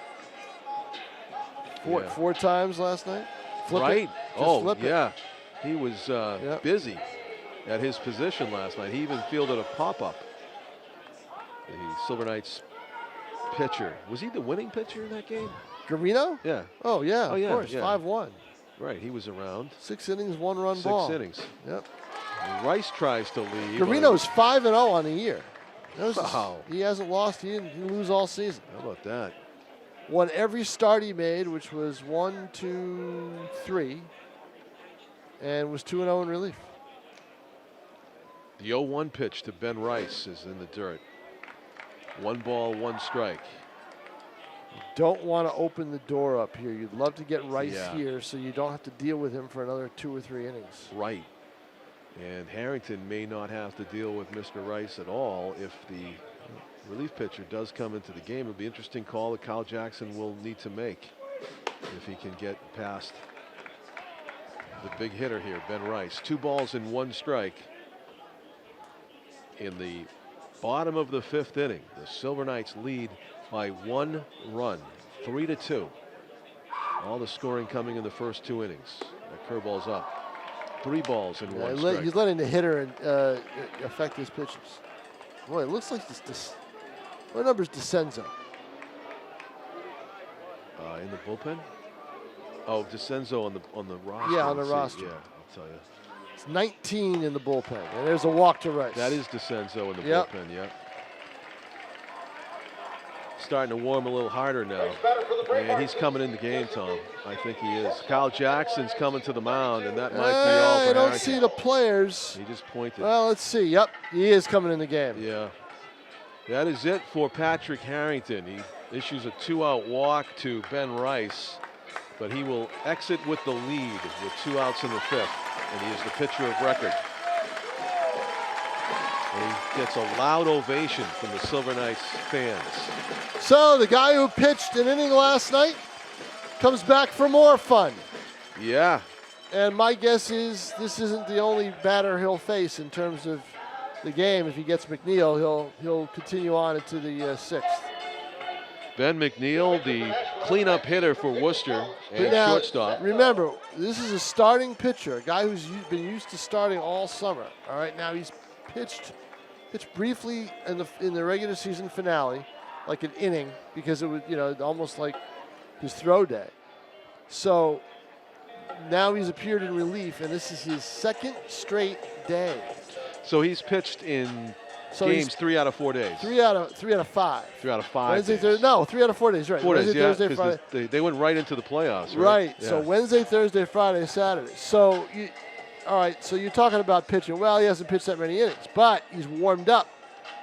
four times last night. Flip flip yeah. He was busy at his position last night. He even fielded a pop-up. The Silver Knights pitcher. Was he the winning pitcher in that game? Garino? Yeah. Oh, yeah, of course. Yeah. 5-1. Right, he was around. 6 innings, 1-run ball. 6 innings. Yep. And Rice tries to lead. Garino's 5-0 on the year. Wow. He hasn't lost. He didn't lose all season. How about that? Won every start he made, which was 1, 2, 3, and was 2-0 in relief. The 0-1 pitch to Ben Rice is in the dirt. 1 ball, 1 strike. You don't want to open the door up here. You'd love to get Rice here so you don't have to deal with him for another 2 or 3 innings. Right. And Harrington may not have to deal with Mr. Rice at all if the relief pitcher does come into the game. It'll be an interesting call that Kyle Jackson will need to make if he can get past the big hitter here, Ben Rice. 2 balls and 1 strike in the bottom of the 5th inning. The Silver Knights lead by 1 run, 3-2. All the scoring coming in the first 2 innings. That curveball's up. 3 balls and 1 strike. He's letting the hitter affect his pitches. Boy, it looks like this. What number's DeCenzo? In the bullpen? Oh, DeCenzo on the roster. Yeah, on the roster. Yeah, I'll tell you. It's 19 in the bullpen, and there's a walk to Rice. That is DeCenzo in the bullpen, yeah. Starting to warm a little harder now. And he's coming in the game, Tom. I think he is. Kyle Jackson's coming to the mound, and that might be all for I don't Harrington. see the players. He just pointed. Well, let's see. Yep, he is coming in the game. Yeah. That is it for Patrick Harrington. He issues a 2-out walk to Ben Rice, but he will exit with the lead with 2 outs in the 5th, and he is the pitcher of record. And he gets a loud ovation from the Silver Knights fans. So the guy who pitched an inning last night comes back for more fun. Yeah. And my guess is this isn't the only batter he'll face in terms of the game. If he gets McNeil, he'll continue on into the 6th. Ben McNeil, the cleanup hitter for Worcester and now, shortstop. Remember, this is a starting pitcher, a guy who's been used to starting all summer. All right, now he's pitched briefly in the regular season finale, like an inning, because it was almost like his throw day. So now he's appeared in relief, and this is his 2nd straight day. So he's pitched in games 3 out of 4 days. 3 out of 5. 3 out of 5. Wednesday, Thursday, no, 3 out of 4 days. Right. 4 days, Wednesday, yeah. Thursday, Friday. They went right into the playoffs. Right. Yeah. So Wednesday, Thursday, Friday, Saturday. So all right. So you're talking about pitching. Well, he hasn't pitched that many innings, but he's warmed up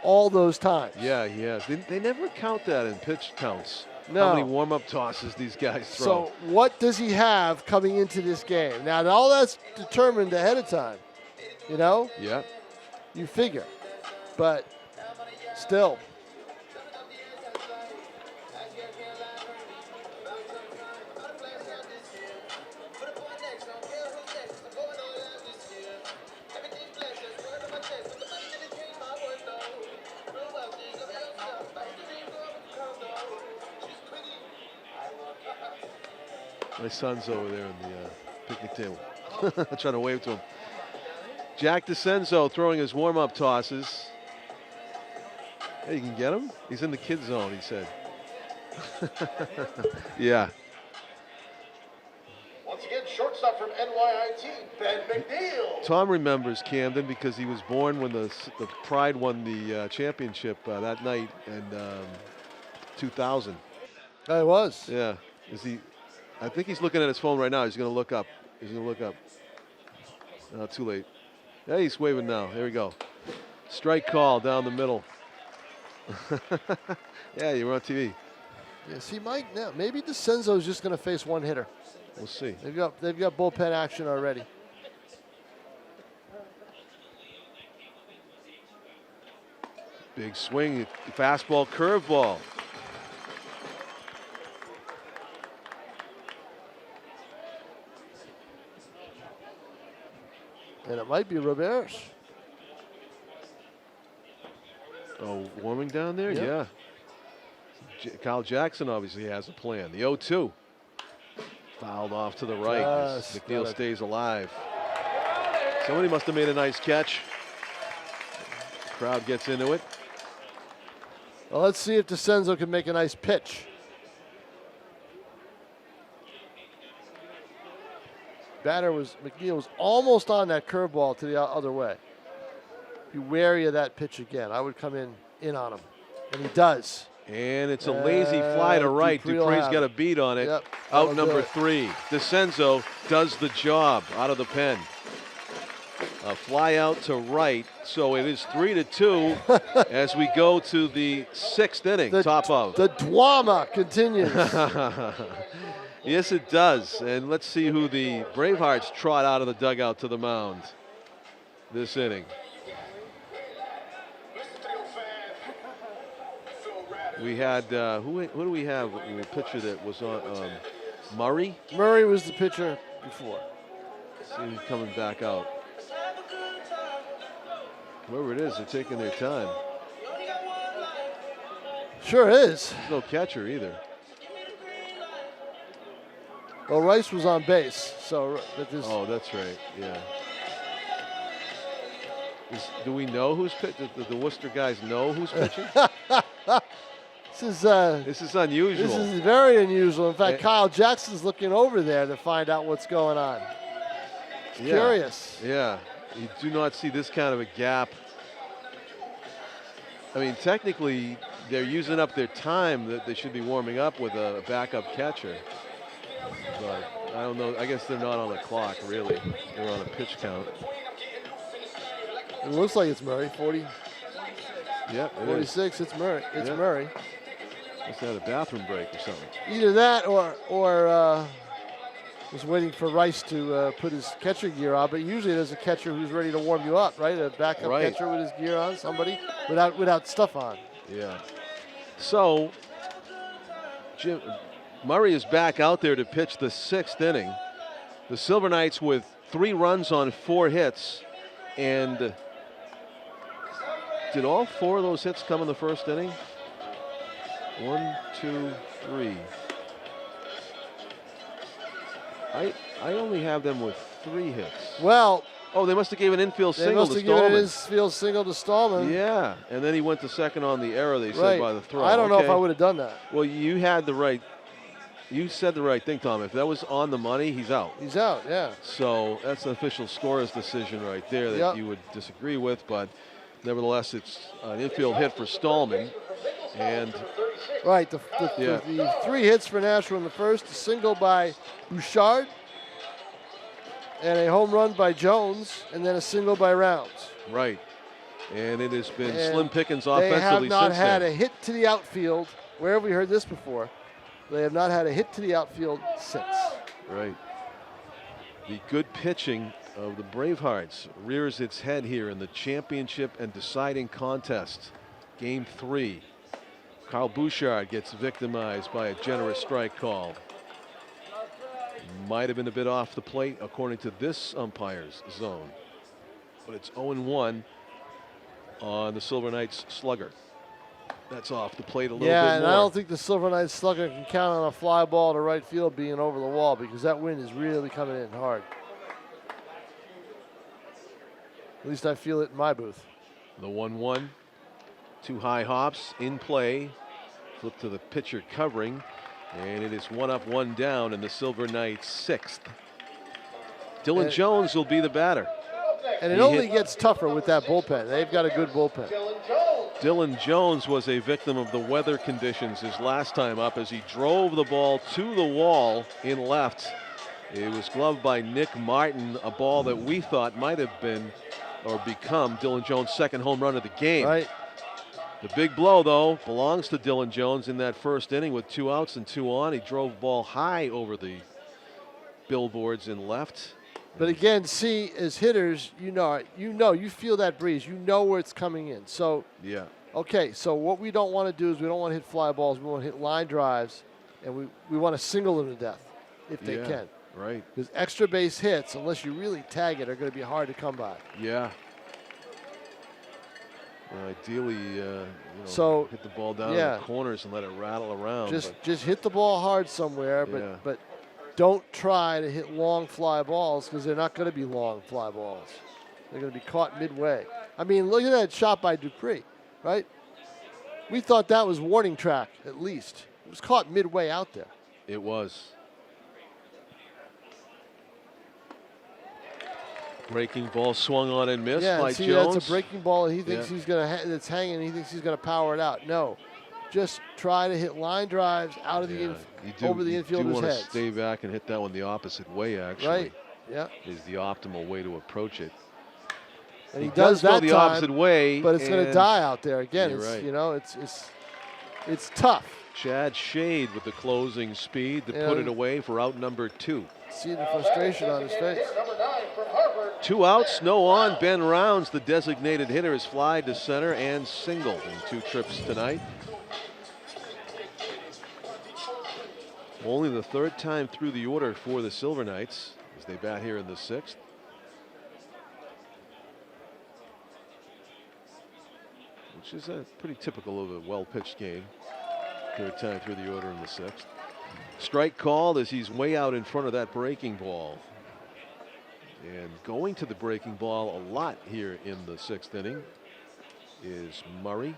all those times. Yeah, he has. They never count that in pitch counts. No. How many warm-up tosses these guys throw. So what does he have coming into this game? Now, all that's determined ahead of time. Yeah. You figure. But still. My son's over there on the picnic table. I'm trying to wave to him. Jack DeCenzo throwing his warm-up tosses. Hey, you can get him? He's in the kid zone, he said. Yeah. Once again, shortstop from NYIT, Ben McNeil. Tom remembers Camden because he was born when the Pride won the championship that night in 2000. I was. Yeah. Is he? I think he's looking at his phone right now. He's going to look up. He's going to look up. No, too late. Yeah, he's waving now. There we go. Strike call down the middle. Yeah, you were on TV. Yes, he might now. Maybe DeCenzo's just going to face one hitter. We'll see. They've got bullpen action already. Big swing, fastball, curveball. And it might be Roberts. Oh, warming down there? Yep. Yeah. Kyle Jackson obviously has a plan. The 0-2. Fouled off to the right. Yes, McNeil stays alive. Somebody must have made a nice catch. Crowd gets into it. Well, let's see if DeCenzo can make a nice pitch. McNeil was almost on that curveball to the other way. Be wary of that pitch again. I would come in on him. And he does. And it's a lazy fly to right. Dupree's got a beat on it. Yep, Out number 3. DeCenzo does the job out of the pen. A fly out to right. So it is 3-2 as we go to the 6th inning. Top of. The drama continues. Yes, it does. And let's see who the Bravehearts trot out of the dugout to the mound this inning. We had, who do we have? The pitcher that was on, Murray? Murray was the pitcher before. See who's coming back out. Whoever it is, they're taking their time. Sure is. There's no catcher either. Well, Rice was on base, so Oh, that's right. Yeah. Do we know who's pitching? The Worcester guys know who's pitching? This is unusual. This is very unusual. In fact, Kyle Jackson's looking over there to find out what's going on. Curious. Yeah. You do not see this kind of a gap. I mean, technically, they're using up their time that they should be warming up with a backup catcher. But I don't know. I guess they're not on the clock, really. They're on a pitch count. It looks like it's Murray. 40. Yep, 46. It's Murray. It's Murray. Must have had a bathroom break or something. Either that or was waiting for Rice to put his catcher gear on. But usually there's a catcher who's ready to warm you up, right? A backup catcher with his gear on, somebody without stuff on. Yeah. So Murray is back out there to pitch the 6th inning. The Silver Knights with 3 runs on 4 hits. And did all 4 of those hits come in the 1st inning? 1, 2, 3. I only have them with 3 hits. Well, they must have given an infield single to Stallman. They must have given an infield single to Stallman. Yeah, and then he went to second on the error, they said, by the throw. I don't know if I would have done that. Well, you had the right. You said the right thing, Tom. If that was on the money, he's out. He's out, yeah. So that's an official scorer's decision right there that you would disagree with, but nevertheless, it's an infield hit for Stallman. And right, the 3 hits for Nashua in the first, a single by Bouchard, and a home run by Jones, and then a single by Rounds. Right, and it has been slim pickings offensively since then. They have not had a hit to the outfield. Where have we heard this before? They have not had a hit to the outfield since. Right. The good pitching of the Bravehearts rears its head here in the championship and deciding contest. Game 3. Kyle Bouchard gets victimized by a generous strike call. Might have been a bit off the plate according to this umpire's zone. But it's 0-1 on the Silver Knights slugger. That's off the plate a little bit more. Yeah, and I don't think the Silver Knights slugger can count on a fly ball to right field being over the wall because that wind is really coming in hard. At least I feel it in my booth. The 1-1. 2 high hops in play. Flip to the pitcher covering. And it is 1 up, 1 down in the Silver Knights' 6th. Dylan Jones will be the batter. And it only gets tougher with that bullpen. They've got a good bullpen. Dylan Jones was a victim of the weather conditions his last time up as he drove the ball to the wall in left. It was gloved by Nick Martin, a ball that we thought might have been or become Dylan Jones' 2nd home run of the game. Right. The big blow, though, belongs to Dylan Jones in that first inning with 2 outs and 2 on. He drove the ball high over the billboards in left. But again, see, as hitters, you feel that breeze. You know where it's coming in. So, yeah. Okay, so what we don't want to do is we don't want to hit fly balls. We want to hit line drives, and we want to single them to death if they can. Right. Because extra base hits, unless you really tag it, are going to be hard to come by. Yeah. Ideally, so hit the ball down in the corners and let it rattle around. Just hit the ball hard somewhere, but don't try to hit long fly balls because they're not going to be long fly balls. They're going to be caught midway. I mean, look at that shot by Dupree, right? We thought that was warning track at least. It was caught midway out there. It was. Breaking ball swung on and missed by Jones. That's a breaking ball, and he thinks he's going to. It's hanging. And he thinks he's going to power it out. No, just try to hit line drives out of the over the infielder's heads. You want to stay back and hit that one the opposite way. Actually, right? Yeah, is the optimal way to approach it. And he does that go the time, opposite way, but it's going to die out there again. It's right. It's tough. Chad Shade with the closing speed to put it away for out number 2. See the frustration on his face. 2 outs, no on. Ben Rounds, the designated hitter, has flied to center and singled in 2 trips tonight. Only the 3rd time through the order for the Silver Knights as they bat here in the 6th. Which is pretty typical of a well-pitched game. 3rd time through the order in the 6th. Strike called as he's way out in front of that breaking ball. And going to the breaking ball a lot here in the 6th inning is Murray.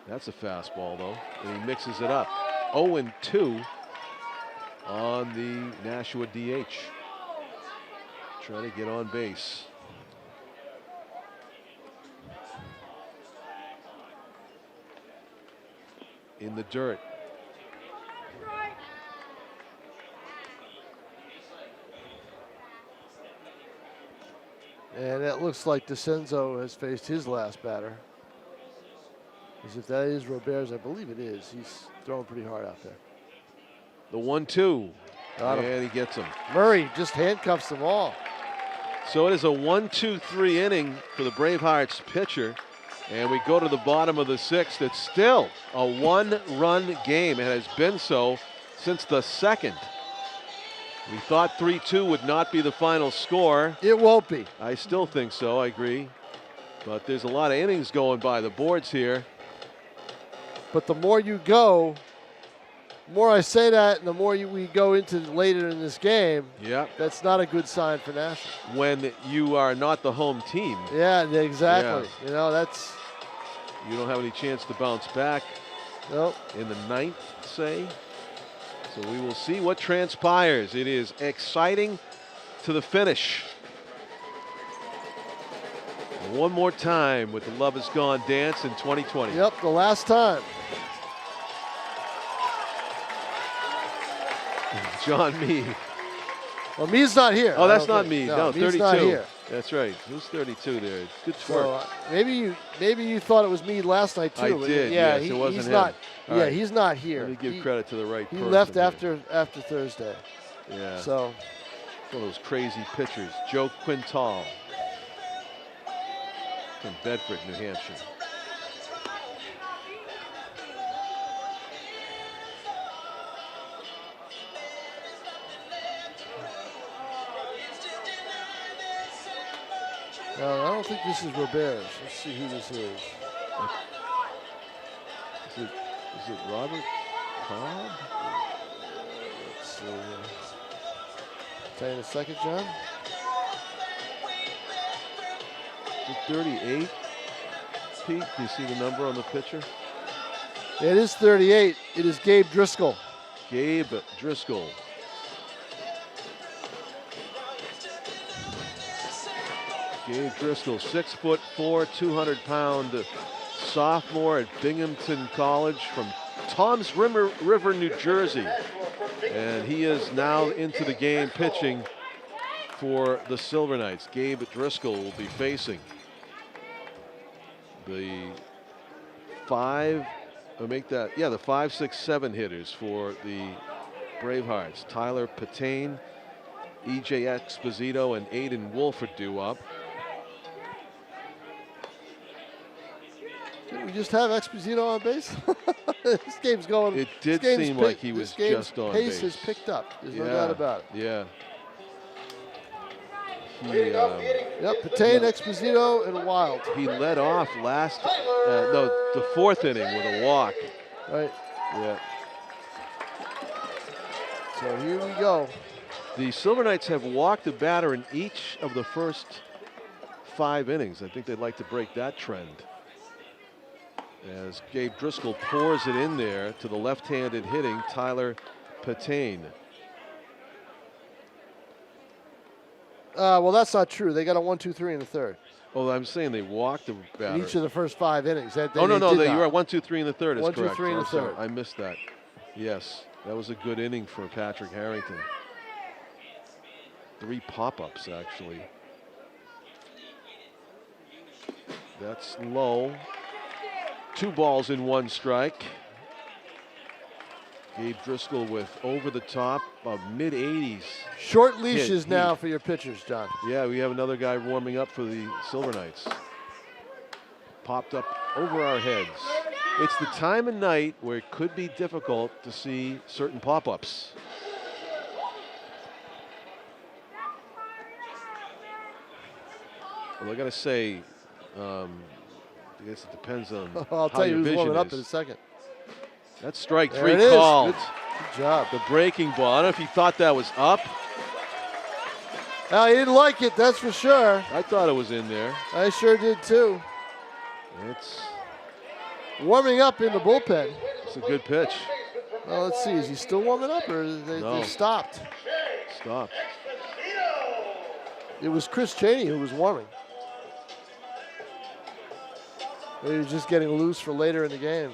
That's a fastball, though, and he mixes it up. 0-2 on the Nashua DH. Trying to get on base. In the dirt. And it looks like DeCenzo has faced his last batter. As if that is Robert's, I believe it is. He's throwing pretty hard out there. The 1-2. And he gets him. Murray just handcuffs them all. So it is a 1-2-3 inning for the Bravehearts pitcher. And we go to the bottom of the 6th. It's still a 1-run game. It has been so since the 2nd. We thought 3-2 would not be the final score. It won't be. I still think so, I agree. But there's a lot of innings going by the boards here. But the more you go, the more I say that, and the more we go into later in this game, that's not a good sign for Nashua. When you are not the home team. Yeah, exactly. Yeah. You don't have any chance to bounce back. Nope. In the 9th, say. So we will see what transpires. It is exciting to the finish. One more time with the Love Is Gone dance in 2020. Yep, the last time. John Meade. Well, Meade's not here. Oh, that's not Meade. No, Meade's 32. not here. That's right. Who's 32 there? Good So, work. maybe you thought it was Meade last night too. I did. Yeah, yes, it wasn't he's him. not. All Yeah, right. he's not here. Let me give credit to the right person. He left here. after Thursday. Yeah. So one of those crazy pitchers. Joe Quintal from Bedford, New Hampshire. no, I don't think this is Robert's. Let's see who this is. Is it Robert Cobb? Let's see. Tell you in a second, John. Is it 38? Pete, do you see the number on the pitcher? It is 38. It is Gabe Driscoll. Gabe Driscoll. Gabe Driscoll, 6'4", 200-pound sophomore at Binghamton College from Toms River, New Jersey. And he is now into the game pitching for the Silver Knights. Gabe Driscoll will be facing the 5, 6, 7 hitters for the Bravehearts. Tyler Patane, EJ Exposito, and Aiden Wolf are due up. Did we just have Exposito on base? This game's going. It did seem like he was just on pace base. has picked up. There's no doubt about it. Yeah. Yep, Patane, Exposito, and Wild. He led off the 4th inning with a walk. Right. Yeah. So here we go. The Silver Knights have walked a batter in each of the first 5 innings. I think they'd like to break that trend. As Gabe Driscoll pours it in there to the left-handed hitting Tyler Patane. Well, that's not true. They got a 1, 2, 3 in the third. Oh, I'm saying they walked a batter. In each of the first 5 innings. No, you're right. 1, 2, 3 in the third is 1, 2, correct. 3 in the third. I missed that. Yes, that was a good inning for Patrick Harrington. 3 pop-ups, actually. That's low. 2 balls in 1 strike. Gabe Driscoll with over the top of mid-80s. Short leashes now for your pitchers, John. Yeah, we have another guy warming up for the Silver Knights. Popped up over our heads. It's the time of night where it could be difficult to see certain pop-ups. Well, I gotta say, I guess it depends on I'll how tell you your who's vision warming up is. in a second. That's strike There 3 it is. called. Good job. The breaking ball. I don't know if you thought that was up. Now, he didn't like it, that's for sure. I thought it was in there. I sure did too. It's Warming up in the bullpen. a good pitch. Well, let's see. Is he still warming up or they stopped? Stopped. It was Chris Chaney who was warming. He was just getting loose for later in the game.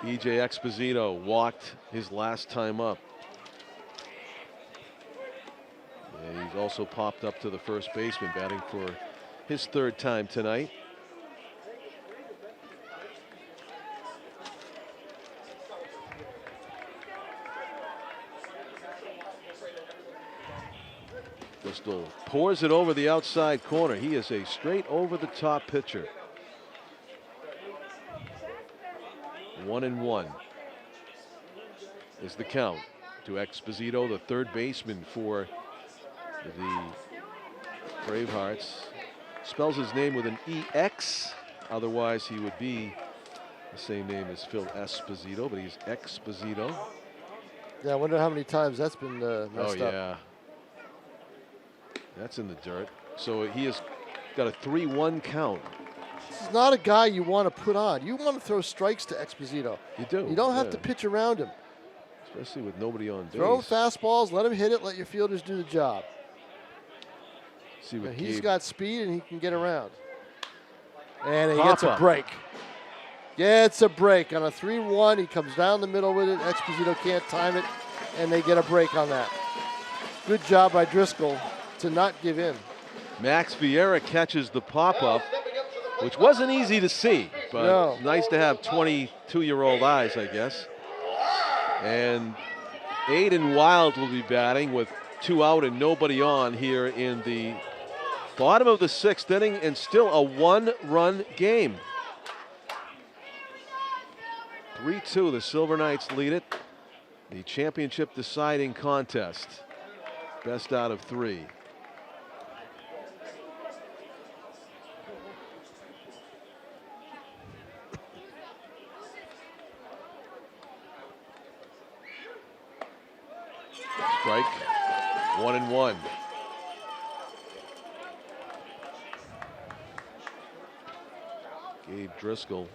EJ Exposito walked his last time up. And he's also popped up to the first baseman, batting for his 3rd time tonight. Bristol pours it over the outside corner. He is a straight over the top pitcher. 1-1 is the count to Exposito, the 3rd baseman for the Bravehearts. Spells his name with an EX. Otherwise, he would be the same name as Phil Esposito, but he's Exposito. Yeah, I wonder how many times that's been messed up. Yeah. That's in the dirt. So he has got a 3-1 count. This is not a guy you want to put on. You want to throw strikes to Exposito. You do. You don't have to pitch around him. Especially with nobody on base. Throw fastballs, let him hit it, let your fielders do the job. See what He's Gabe got speed and he can get around. And he Pop gets a up. break. Gets a break on a 3-1. He comes down the middle with it. Exposito can't time it, and they get a break on that. Good job by Driscoll to not give in. Max Vieira catches the pop-up, which wasn't easy to see, but nice to have 22-year-old eyes, I guess. And Aiden Wild will be batting with 2 out and nobody on here in the bottom of the 6th inning, and still a 1-run game. 3-2, the Silver Knights lead it. The championship deciding contest. Best out of 3. Strike, 1-1. Gabe Driscoll.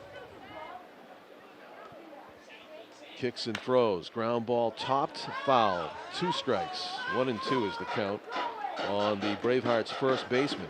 Kicks and throws. Ground ball topped, foul. 2 strikes. 1 and 2 is the count on the Bravehearts' first baseman.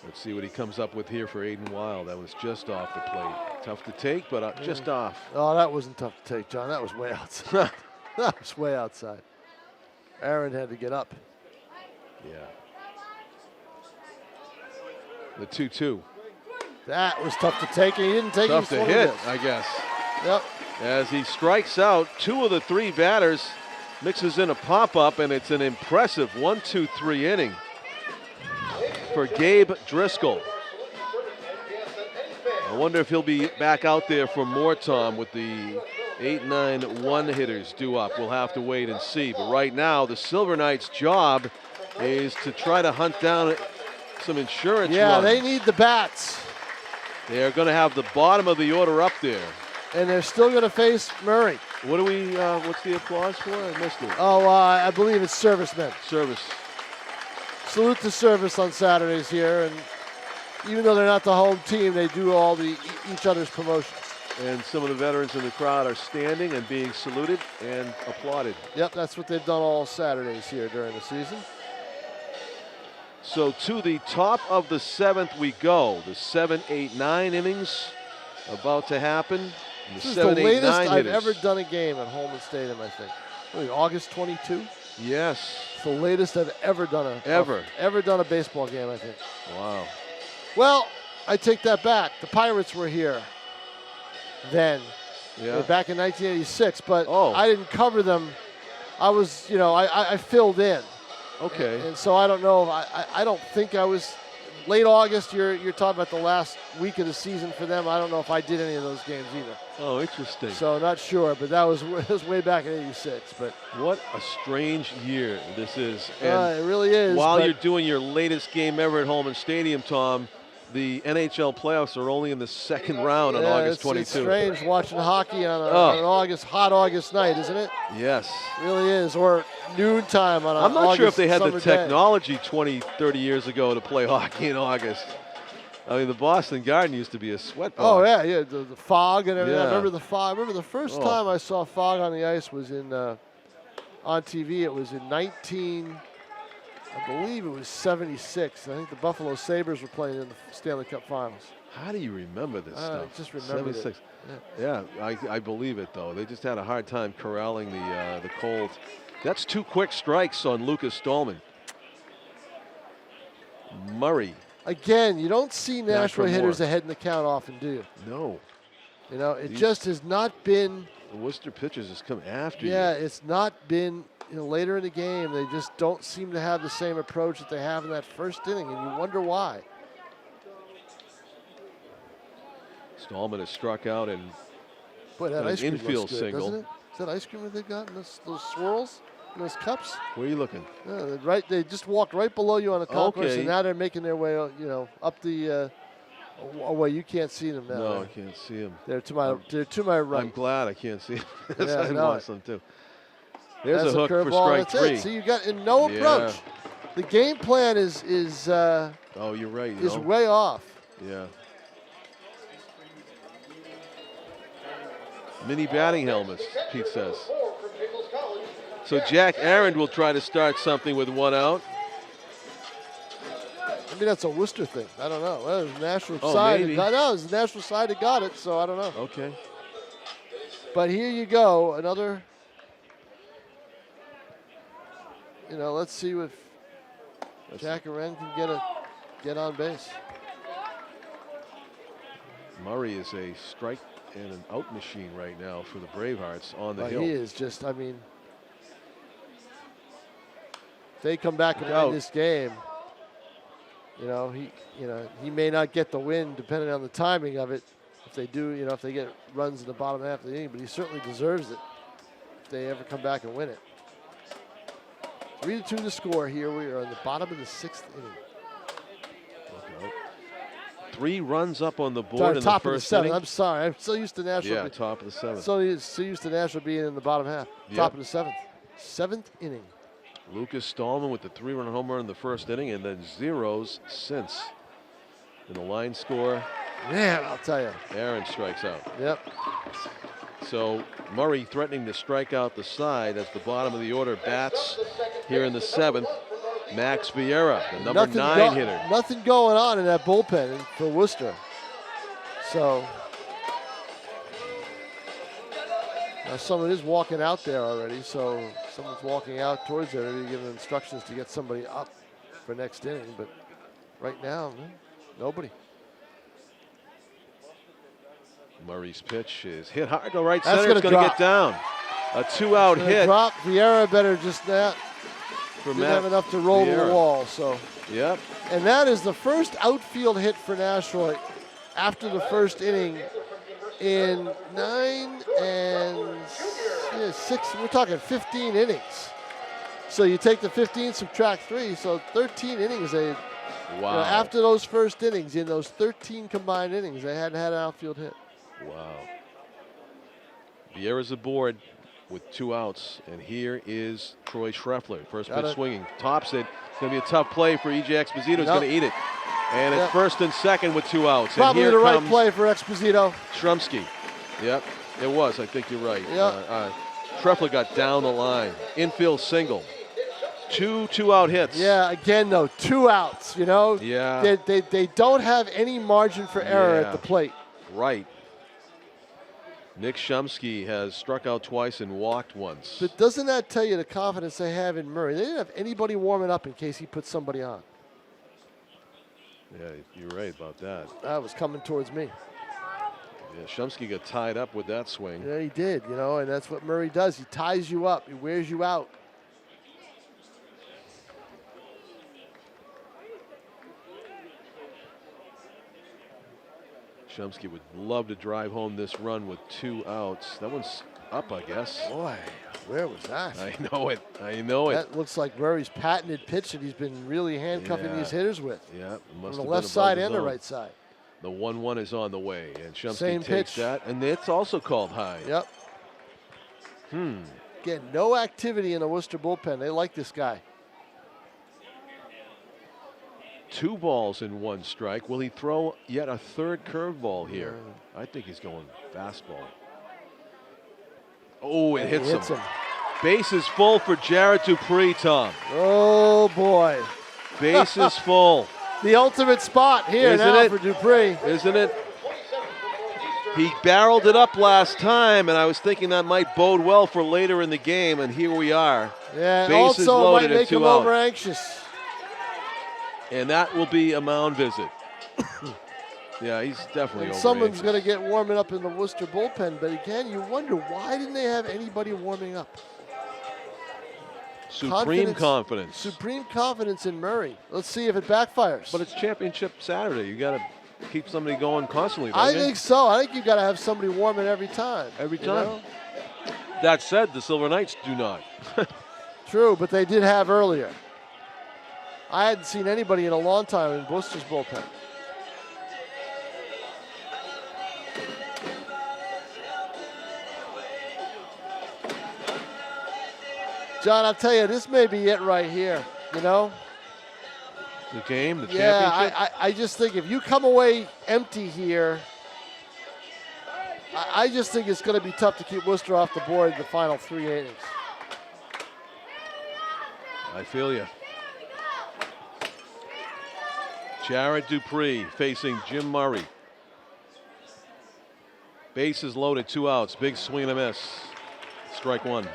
Let's see what he comes up with here for Aiden Wild. That was just off the plate. Tough to take, but just off. Oh, that wasn't tough to take, John. That was way outside. That was way outside. Aaron had to get up. Yeah. The 2-2. That was tough to take, and he didn't take it. Tough to hit, I guess. Yep. As he strikes out 2 of the 3 batters, mixes in a pop-up, and it's an impressive 1-2-3 inning for Gabe Driscoll. I wonder if he'll be back out there for more, Tom, with the 8-9 one-hitters due up. We'll have to wait and see. But right now, the Silver Knights' job is to try to hunt down some insurance runs. Yeah, they need the bats. They're going to have the bottom of the order up there. And they're still going to face Murray. What do we? What's the applause for? I missed it. Oh, I believe it's servicemen. Service. Salute to service on Saturdays here, and even though they're not the home team, they do all each other's promotions. And some of the veterans in the crowd are standing and being saluted and applauded. Yep, that's what they've done all Saturdays here during the season. So to the top of the 7th we go. The 7, 8, 9 innings about to happen. This is the latest I've ever done a game at Holman Stadium, I think. August 22? Yes. It's the latest I've ever done ever done a baseball game, I think. Wow. Well, I take that back. The Pirates were here then, back in 1986, but I didn't cover them. I was, I filled in. Okay. And so I don't know. I don't think I was late August. You're talking about the last week of the season for them. I don't know if I did any of those games either. Oh, interesting. So not sure, but it was way back in '86. But what a strange year this is. And it really is. While you're doing your latest game ever at Holman Stadium, Tom, the NHL playoffs are only in the 2nd round on August 22. It's strange watching hockey on an hot August night, isn't it? Yes. It really is. Or noontime on I'm not sure if they had the day. technology 20, 30 years ago to play hockey in August. I mean, the Boston Garden used to be a sweat box. Oh, yeah, the fog and everything. Yeah. I remember the fog. I remember the first time I saw fog on the ice was on TV. It was in I believe it was 76. I think the Buffalo Sabres were playing in the Stanley Cup Finals. How do you remember this stuff? I just remember 76. Yeah, I believe it, though. They just had a hard time corralling the cold. That's 2 quick strikes on Lucas Stallman. Murray. Again, you don't see Nashua hitters ahead in the count often, do you? No. It just has not been. The Worcester pitchers has come after you. Yeah, it's not been. Later in the game, they just don't seem to have the same approach that they have in that first inning, and you wonder why. Stallman has struck out and Boy, that ice cream infield looks good, single. doesn't it? Is that ice cream that they got in those swirls, in those cups? Where are you looking? Yeah, they just walked right below you on the concourse, and now they're making their way, up the. Well, you can't see them now. No, I can't see them. They're to my right. I'm glad I can't see them. Yeah, I want some too. There's That's a hook for curveball. strike That's 3. it. So you got no approach. The game plan is oh, you're right. Is way off. Yeah. Mini batting helmets, Pete says. So Jack Aaron will try to start something with 1 out. Maybe that's a Worcester thing. I don't know. Well, it was the National Oh, side. maybe. It was the National side that got it, so I don't know. Okay. But here you go, another. Let's see if Jack Aaron can get on base. Murray is a strike and an out machine right now for the Bravehearts on the hill. He is just. I mean, if they come back and win this game. He may not get the win depending on the timing of it. If they do, if they get runs in the bottom half of the inning, but he certainly deserves it if they ever come back and win it. 3-2 the score here. We are in the bottom of the 6th inning. 3 runs up on the board Sorry, in the top of the first 7th. inning. I'm sorry. I'm so used to Nashua. Yeah, top of the 7th. So used to Nashua being in the bottom half. Yep. Top of the 7th. 7th inning. Lucas Stallman with the 3-run homer in the first inning, and then zeros since. And the line score, Man, I'll tell you. Aaron strikes out. Yep. So Murray threatening to strike out the side as the bottom of the order bats here in the 7th. Max Vieira, the number 9 hitter. Nothing going on in that bullpen for Worcester. So now someone is walking out there already. So someone's walking out towards there, maybe giving instructions to get somebody up for next inning. But right now, nobody. Murray's pitch is hit hard to right That's center. It's going to get down. A 2-out hit. Drop. Vieira better just that. For Didn't Matt have enough to roll to Vieira. the wall. So. Yep. And that is the first outfield hit for Nashua after the first inning in 9 and 6. We're talking 15 innings. So you take the 15, subtract 3, so 13 innings. Wow. After those first innings, in those 13 combined innings, they hadn't had an outfield hit. Wow. Vieira's aboard with 2 outs, and here is Troy Schreffler. First pitch swinging, tops it. It's going to be a tough play for E.J. Exposito. He's going to eat it. And it's first and second with 2 outs. Probably and here the right comes play for Exposito. Shrumsky. Yep, it was. I think you're right. Yep. Schreffler got down the line. Infield single. 2 2-out hits. Yeah, again, though, 2 outs, Yeah. They don't have any margin for error at the plate. Right. Nick Shumsky has struck out twice and walked once. But doesn't that tell you the confidence they have in Murray? They didn't have anybody warming up in case he put somebody on. Yeah, you're right about that. That was coming towards me. Yeah, Shumsky got tied up with that swing. Yeah, he did, and that's what Murray does. He ties you up. He wears you out. Shumsky would love to drive home this run with 2 outs. That one's up, I guess. Boy, where was that? I know it. I know it. That looks like Murray's patented pitch that he's been really handcuffing these hitters with. Yeah, on the left side and the right side. The 1-1 is on the way, and Shumsky Same takes pitch. that, and it's also called high. Yep. Again, no activity in the Worcester bullpen. They like this guy. 2 balls and 1 strike. Will he throw yet a third curveball here? I think he's going fastball. Oh, it hits him. Base is full for Jared Dupree, Tom. Oh, boy. Base is full. The ultimate spot here Isn't now it? for Dupree. Isn't it? He barreled it up last time, and I was thinking that might bode well for later in the game, and here we are. Yeah, and Base is also it loaded might at make 2 him out. over anxious. And that will be a mound visit. Yeah, he's definitely And over someone's anxious. going to get warming up in the Worcester bullpen. But again, you wonder, why didn't they have anybody warming up? Supreme confidence. Supreme confidence in Murray. Let's see if it backfires. But it's championship Saturday. You got to keep somebody going constantly, don't I you? think so. I think you got to have somebody warming every time. Every you time. know? That said, the Silver Knights do not. True, but they did have earlier. I hadn't seen anybody in a long time in Worcester's bullpen. John, I'll tell you, this may be it right here, The game, the Yeah, championship. I just think if you come away empty here, I just think it's going to be tough to keep Worcester off the board in the final 3 innings. I feel you. Jared Dupree facing Jim Murray. Bases loaded, 2 outs. Big swing and a miss. Strike 1.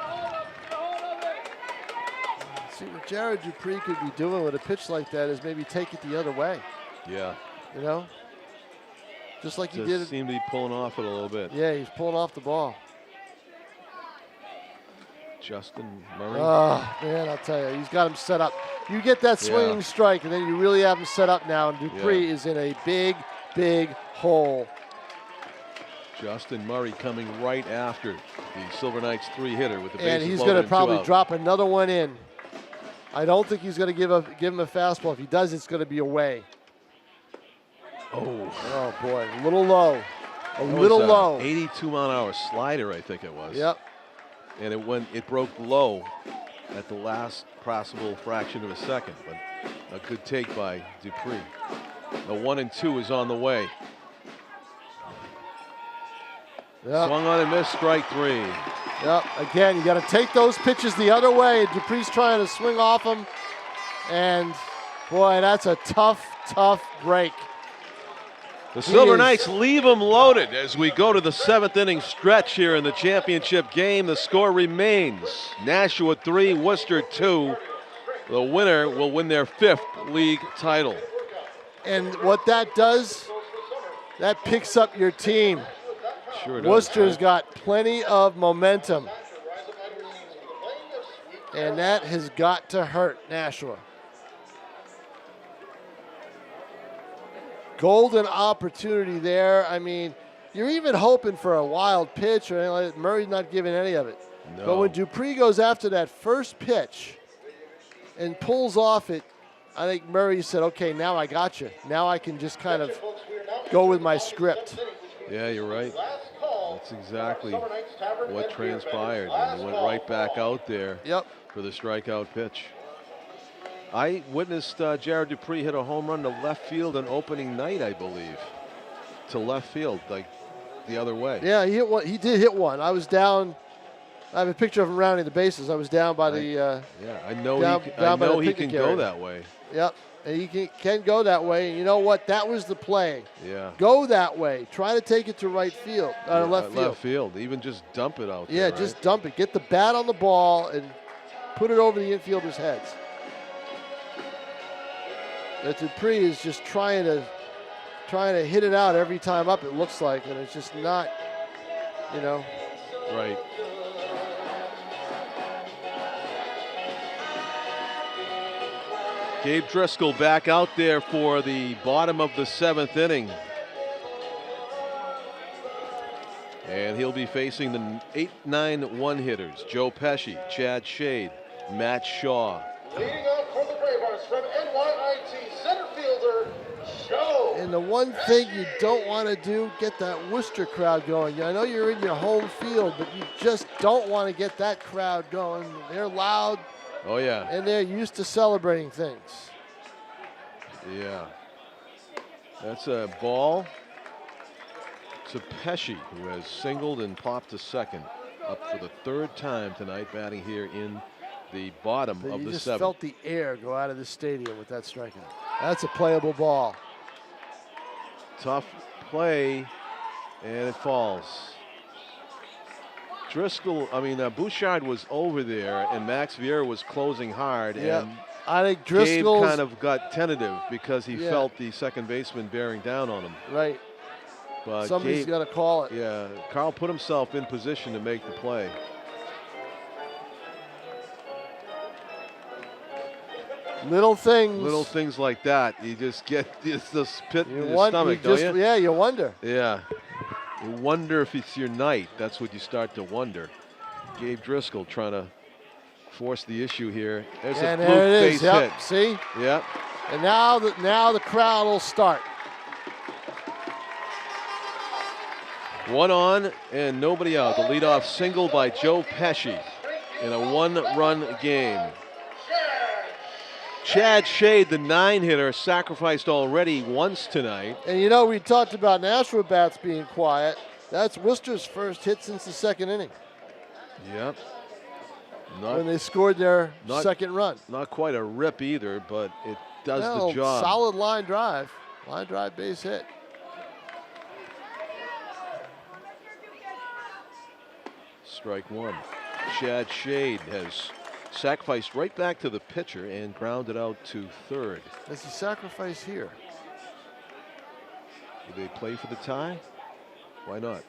See, what Jared Dupree could be doing with a pitch like that is maybe take it the other way, Yeah. Just like he Just did. seem to be pulling off it a little bit. Yeah, he's pulling off the ball. Justin Murray. Oh, man, I'll tell you, he's got him set up. You get that swinging strike, and then you really have him set up now, and Dupree is in a big, big hole. Justin Murray coming right after the Silver Knights 3-hitter with the bases And he's loaded going to and 2 probably out. drop another one in. I don't think he's going to give him a fastball. If he does, it's going to be away. Oh boy, a little low. A That little was low. 82-mile-an-hour slider, I think it was. Yep. And it broke low at the last possible fraction of a second, but a good take by Dupree. The 1-2 is on the way. Yep. Swung on and missed, strike 3. Yep. Again, you got to take those pitches the other way. Dupree's trying to swing off them, and boy, that's a tough break. The Silver is- Knights leave them loaded as we go to the 7th inning stretch here in the championship game. The score remains Nashua 3, Worcester 2. The winner will win their 5th league title. And what that does, that picks up your team. Sure does. Worcester's right? got plenty of momentum, and that has got to hurt Nashua. Golden opportunity there. I mean, you're even hoping for a wild pitch or anything like that. Murray's not giving any of it. No. But when Dupree goes after that first pitch and pulls off it, I think Murray said, okay, now I got you. Now I can just kind of go with my script. Yeah, you're right. That's exactly what transpired. And he went right back out there Yep. for the strikeout pitch. I witnessed Jared Dupree hit a home run to left field on opening night, I believe. To left field, like the other way. Yeah, he hit one. He did hit one. I was down. I have a picture of him rounding the bases. I was down by the. Yeah, I know down- he, down by the he can picnic go area. that way. Yep, and he can go that way. And you know what? That was the play. Yeah. Go that way. Try to take it to right field, left field. Left field. Even just dump it out Yeah, there. just right? dump it. Get the bat on the ball and put it over the infielders' heads. That Dupree is just trying to hit it out every time up. It looks like, and it's just not, Right. Gabe Driscoll back out there for the bottom of the 7th inning. And he'll be facing the 8-9 hitters. Joe Pesci, Chad Shade, Matt Shaw. Leading off for the Bravehearts from NYIT center fielder, Joe. And the one thing you don't want to do, get that Worcester crowd going. I know you're in your home field, but you just don't want to get that crowd going. They're loud, Oh, yeah. and they're used to celebrating things. Yeah. That's a ball to Pesci, who has singled and popped to second. Up for the 3rd time tonight, batting here in the bottom But of you the just 7th. felt the air go out of the stadium with that strikeout. That's a playable ball. Tough play, and it falls. Bouchard was over there, and Max Vieira was closing hard, Yep. and I think Gabe Driscoll's kind of got tentative because he Yeah. felt the second baseman bearing down on him. right. But Somebody's Gabe, got to call it. yeah, Carl put himself in position to make the play. Little things. Little things like that, you just get the spit in You your want, stomach, you don't just, you? Yeah, you wonder. Yeah. You wonder if it's your night. That's what you start to wonder. Gabe Driscoll trying to force the issue here. There's a And blue there it base is. Yep. hit. See? Yep. And now the crowd will start. 1 on and nobody out. The leadoff single by Joe Pesci in a 1-run game. Chad Shade, the 9-hitter, sacrificed already once tonight. And we talked about Nashua bats being quiet. That's Worcester's first hit since the 2nd inning Yep. when they scored their second run. Not quite a rip either, but it does No, the job. solid line drive base hit. Strike 1. Chad Shade has sacrificed right back to the pitcher and grounded out to 3rd. Does he sacrifice here? Do they play for the tie? Why not?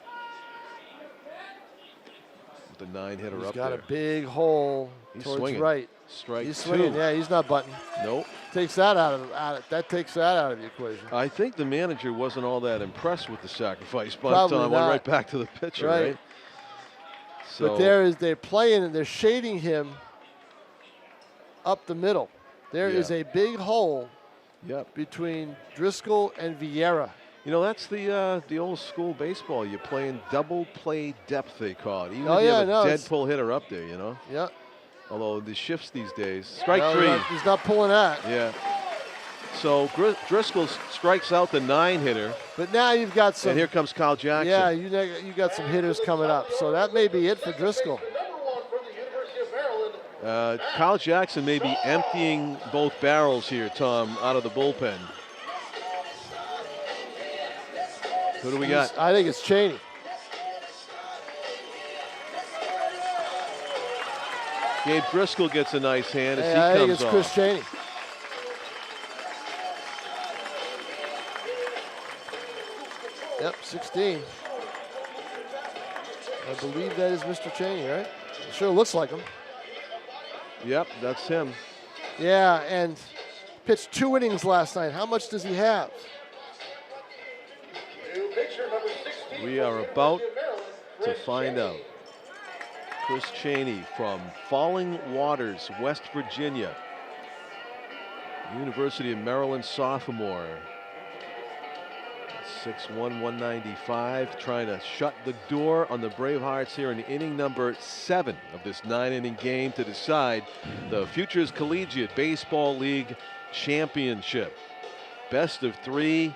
With the 9-hitter He's up got there. a big hole He's towards swinging. right. Strike He's 2. swinging. Yeah, he's not butting. Nope. Takes that out of that takes that out of the equation. I think the manager wasn't all that impressed with the sacrifice, but Probably went not. right back to the pitcher, Right. right? So But they're playing and they're shading him up the middle. There is Yeah. a big hole Yep. between Driscoll and Vieira. You know, that's the old school baseball. You're playing double play depth, they call it. Even Oh, if you yeah, have a no, dead it's- pull hitter up there, you know. Yeah. Although the shifts these days. Strike No, three. he's not pulling that. Yeah. So Driscoll strikes out the 9-hitter, But now you've got some. and here comes Kyle Jackson. Yeah, you got some hitters coming up. So that may be it for Driscoll. Number 1 from the University of Maryland. Kyle Jackson may be emptying both barrels here, Tom, out of the bullpen. Who do we got? I think it's Cheney. Gabe Driscoll gets a nice hand as I he think comes it's off. Chris Cheney. Yep, 16. I believe that is Mr. Cheney, right? It sure looks like him. Yep, that's him. Yeah, and pitched 2 innings last night. How much does he have? New pitcher, number 16 We from are the about University of Maryland, to Chris find Cheney. out. Chris Cheney from Falling Waters, West Virginia. University of Maryland sophomore. 6'1", 195, trying to shut the door on the Bravehearts here in inning number 7 of this 9-inning game to decide the Futures Collegiate Baseball League Championship. Best of 3.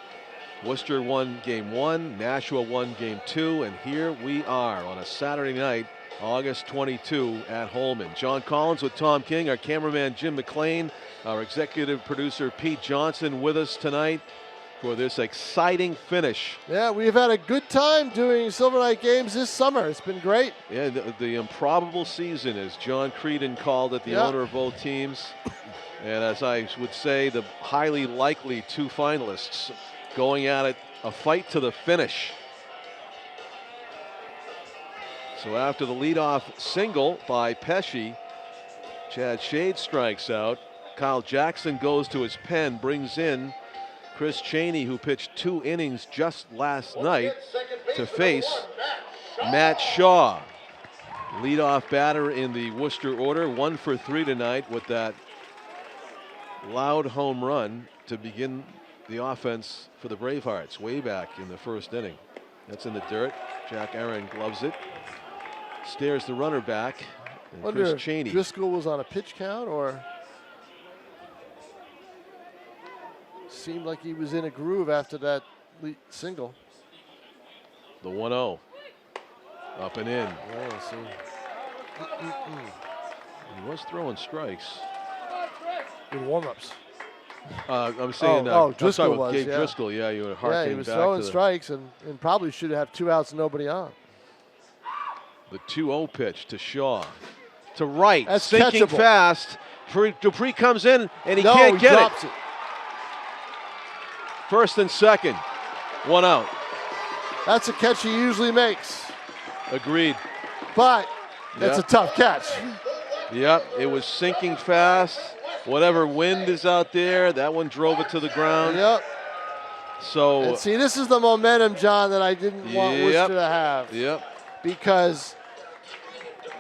Worcester won game 1, Nashua won game 2, and here we are on a Saturday night, August 22 at Holman. John Collins with Tom King, our cameraman Jim McLean, our executive producer Pete Johnson with us tonight for this exciting finish. Yeah, we've had a good time doing Silver Knight games this summer. It's been great. Yeah, the improbable season, as John Creedon called it, the Yeah. owner of both teams. And as I would say, the highly likely 2 finalists going at it, a fight to the finish. So after the leadoff single by Pesci, Chad Shade strikes out. Kyle Jackson goes to his pen, brings in Chris Cheney, who pitched 2 innings just last night, to face Matt Shaw. Leadoff batter in the Worcester order, 1 for 3 tonight with that loud home run to begin the offense for the Bravehearts way back in the first inning. That's in the dirt. Jack Aaron gloves it, stares the runner back, and Wonder Chris if Cheney. Driscoll was on a pitch count or seemed like he was in a groove after that single. The 1-0. Up and in. Yeah, see. He was throwing strikes. Good warm-ups. I'm saying Oh, I'm Driscoll sorry about was, Gabe yeah. Driscoll. Yeah, you were Yeah, harkening he was back throwing to strikes and probably should have 2 outs, nobody on. the 2-0 pitch to Shaw. To right, That's sinking catchable. fast. Dupree comes in and he No, can't he get drops it. First and second, 1 out. That's a catch he usually makes, Agreed. but that's Yep. a tough catch. Yep, it was sinking fast. Whatever wind is out there, that one drove it to the ground. Yep. So, And see, this is the momentum, John, that I didn't want Yep. Worcester to have. yep, Because,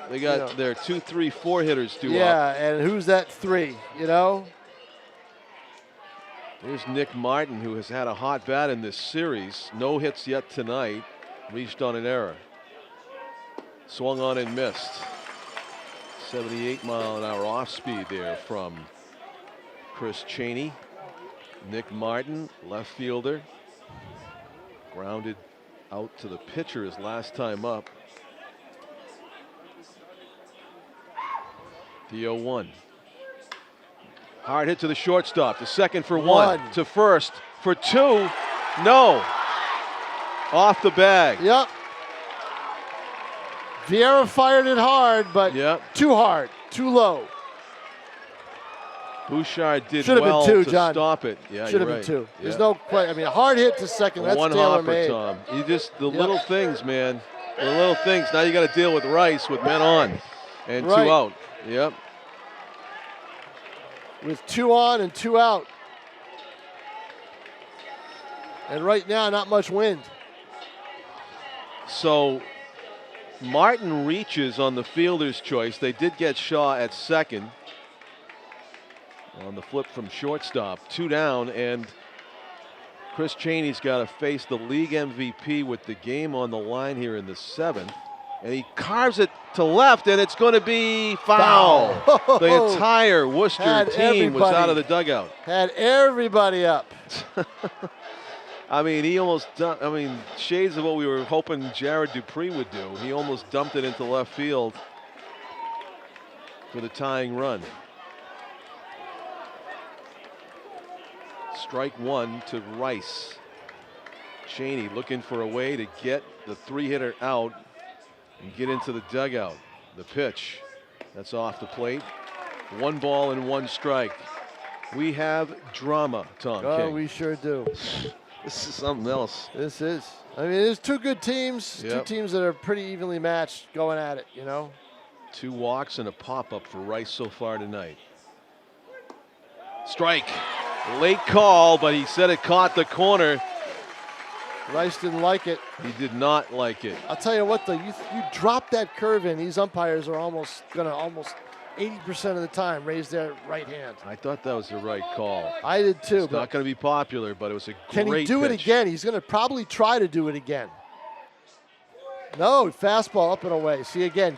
they got You know. their 2, 3, 4 hitters due up. yeah, and who's that 3, you know? Here's Nick Martin, who has had a hot bat in this series. No hits yet tonight. Reached on an error. Swung on and missed. 78-mile-an-hour off speed there from Chris Cheney. Nick Martin, left fielder. Grounded out to the pitcher his last time up. The 0-1. Hard hit to the shortstop. To second for one. To first for 2. No. Off the bag. Yep. Vieira fired it hard, but Yep. too hard, too low. Bouchard did Should've been well 2, to John. stop it. Yeah, Should have you're been right. 2. There's Yeah. no question. I mean, a hard hit to second, that's One tailor hopper, made. Tom. You just the Yep. little things, man. The little things. Now you got to deal with Rice with men on and Right. 2 out. Yep. With 2 on and 2 out. And right now, not much wind. So Martin reaches on the fielder's choice. They did get Shaw at second. on the flip from shortstop. 2 down, and Chris Chaney's got to face the league MVP with the game on the line here in the 7th. And he carves it to left, and it's going to be foul. The entire Worcester team was out of the dugout. Had everybody up. I mean, he almost dumped, I mean, shades of what we were hoping Jared Dupree would do. He almost dumped it into left field for the tying run. Strike 1 to Rice. Chaney looking for a way to get the 3-hitter out and get into the dugout. The pitch, that's off the plate. 1 ball and 1 strike. We have drama, Tom Oh, King. we sure do. This is something else. This is. I mean, there's 2 good teams, Yep. 2 teams that are pretty evenly matched going at it, you know. 2 walks and a pop-up for Rice so far tonight. Strike. Late call, but he said it caught the corner. Rice didn't like it. He did not like it. I'll tell you what, though, you drop that curve in, these umpires are almost 80% of the time raise their right hand. I thought that was the right call. I did too. It's not going to be popular, but it was a great Can he do it pitch. again? He's going to probably try to do it again. No, fastball up and away. See, again,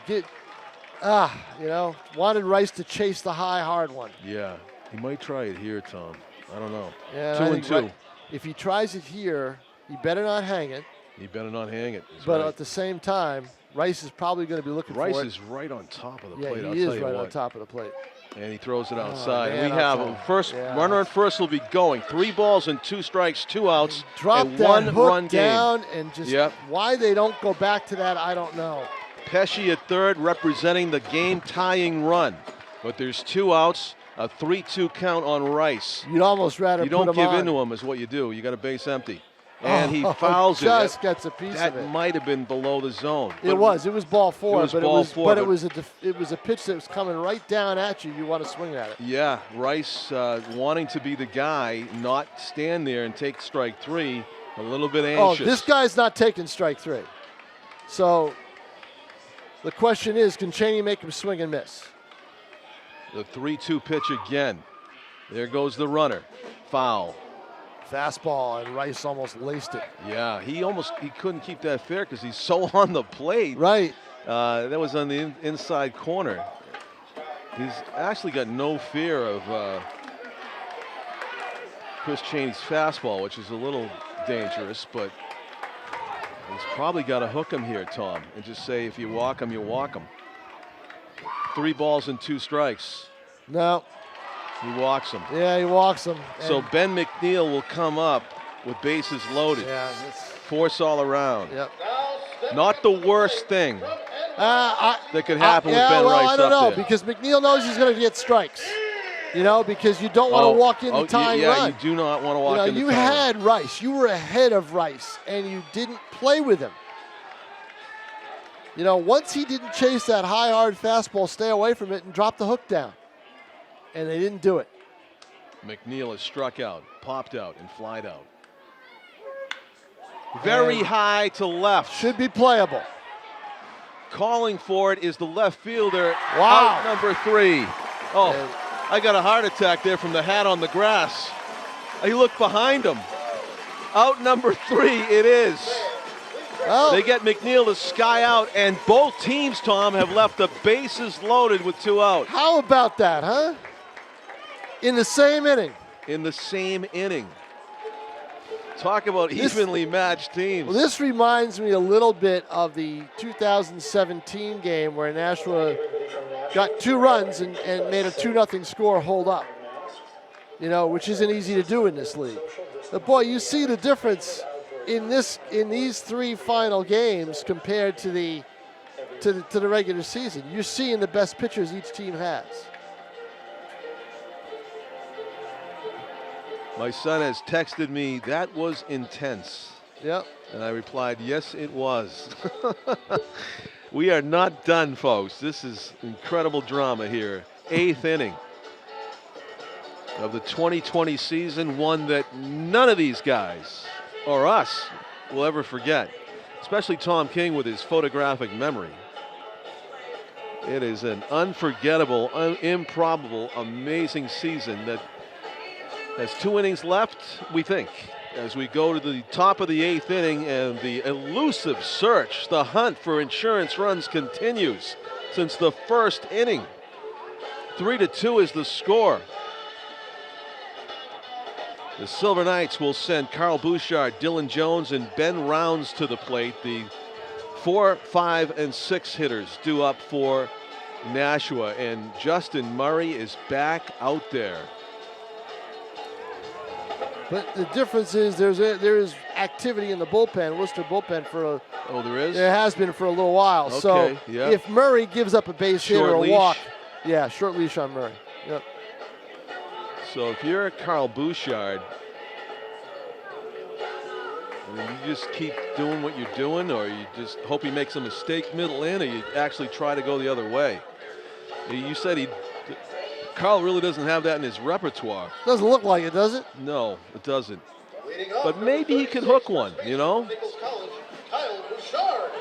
wanted Rice to chase the high, hard one. Yeah, he might try it here, Tom. I don't know. Yeah, 2 I and think 2. If he tries it here, he better not hang it. He better not hang it. He's But right. at the same time, Rice is probably going to be looking Rice for it. is right on top of the Yeah, plate. I'll he tell is you right what. on top of the plate. And he throws it outside. man, We I'll have tell a you. first Yeah, runner on that's- first will be going. 3 balls and 2 strikes, 2 outs, Drop and that 1 hook run down game. and just Yep. why they don't go back to that, I don't know. Pesci at third, representing the game-tying run. But there's 2 outs, a 3-2 count on Rice. You'd almost rather You put don't him give on. into him is what you do. You got a base empty. And he Oh, fouls it. just gets a piece That of it. might have been below the zone. It was ball 4, was but ball it was 4, but but- it was a pitch that was coming right down at you. You want to swing at it. Yeah, Rice wanting to be the guy, not stand there and take strike 3. A little bit anxious. Oh, this guy's not taking strike 3. So the question is, can Chaney make him swing and miss? The 3-2 pitch again. There goes the runner. Foul. Fastball, and Rice almost laced it. Yeah, he couldn't keep that fair because he's so on the plate. Right. That was on the inside corner. He's actually got no fear of Chris Chaney's fastball, which is a little dangerous, but he's probably got to hook him here, Tom, and just say if you walk him, you walk him. 3 balls and 2 strikes. No. He walks him. Yeah, he walks him. So Ben McNeil will come up with bases loaded. Yeah. It's, Force all around. yep. Not the worst thing that could happen with yeah, Ben well, Rice I don't up know, there. because McNeil knows he's going to get strikes. You know, because you don't want to walk in the tying yeah, run. you do not want to walk in the You tying run. had Rice. You were ahead of Rice, and you didn't play with him. You know, once he didn't chase that high, hard fastball, stay away from it and drop the hook down. And they didn't do it. McNeil has struck out, popped out, and flied out. Very high to left. Should be playable. Calling for it is the left fielder. Wow. Out number 3. Oh, And- I got a heart attack there from the hat on the grass. He looked behind him. Out number 3 it is. Well, They get McNeil to sky out, and both teams, Tom, have left the bases loaded with 2 out. how about that, huh? In the same inning. In the same inning. Talk about This- evenly matched teams. Well, this reminds me a little bit of the 2017 game where Nashua got 2 runs and made a 2-0 score hold up. You know, which isn't easy to do in this league. But boy, you see the difference in these 3 final games compared to the regular season. You're seeing the best pitchers each team has. My son has texted me, that was intense. Yep. And I replied, yes, it was. We are not done, folks. This is incredible drama here. 8th inning of the 2020 season, one that none of these guys or us will ever forget, especially Tom King with his photographic memory. It is an unforgettable, improbable, amazing season that has 2 innings left, we think, as we go to the top of the 8th inning, and the elusive search, the hunt for insurance runs continues since the first inning. 3-2 is the score. The Silver Knights will send Carl Bouchard, Dylan Jones, and Ben Rounds to the plate. The 4, 5, and 6 hitters due up for Nashua, and Justin Murray is back out there. But the difference is there is activity in the bullpen, Worcester bullpen Oh, there is? There has been for a little while. Okay, So yep. if Murray gives up a base hit Short or a leash. walk, yeah, short leash on Murray. Yep. So if you're Carl Bouchard, I mean, you just keep doing what you're doing, or you just hope he makes a mistake middle in, or you actually try to go the other way. You said Carl really doesn't have that in his repertoire. Doesn't look like it, does it? No, it doesn't. Leading off, But maybe he could hook one, you know? Nichols College, Kyle Bouchard.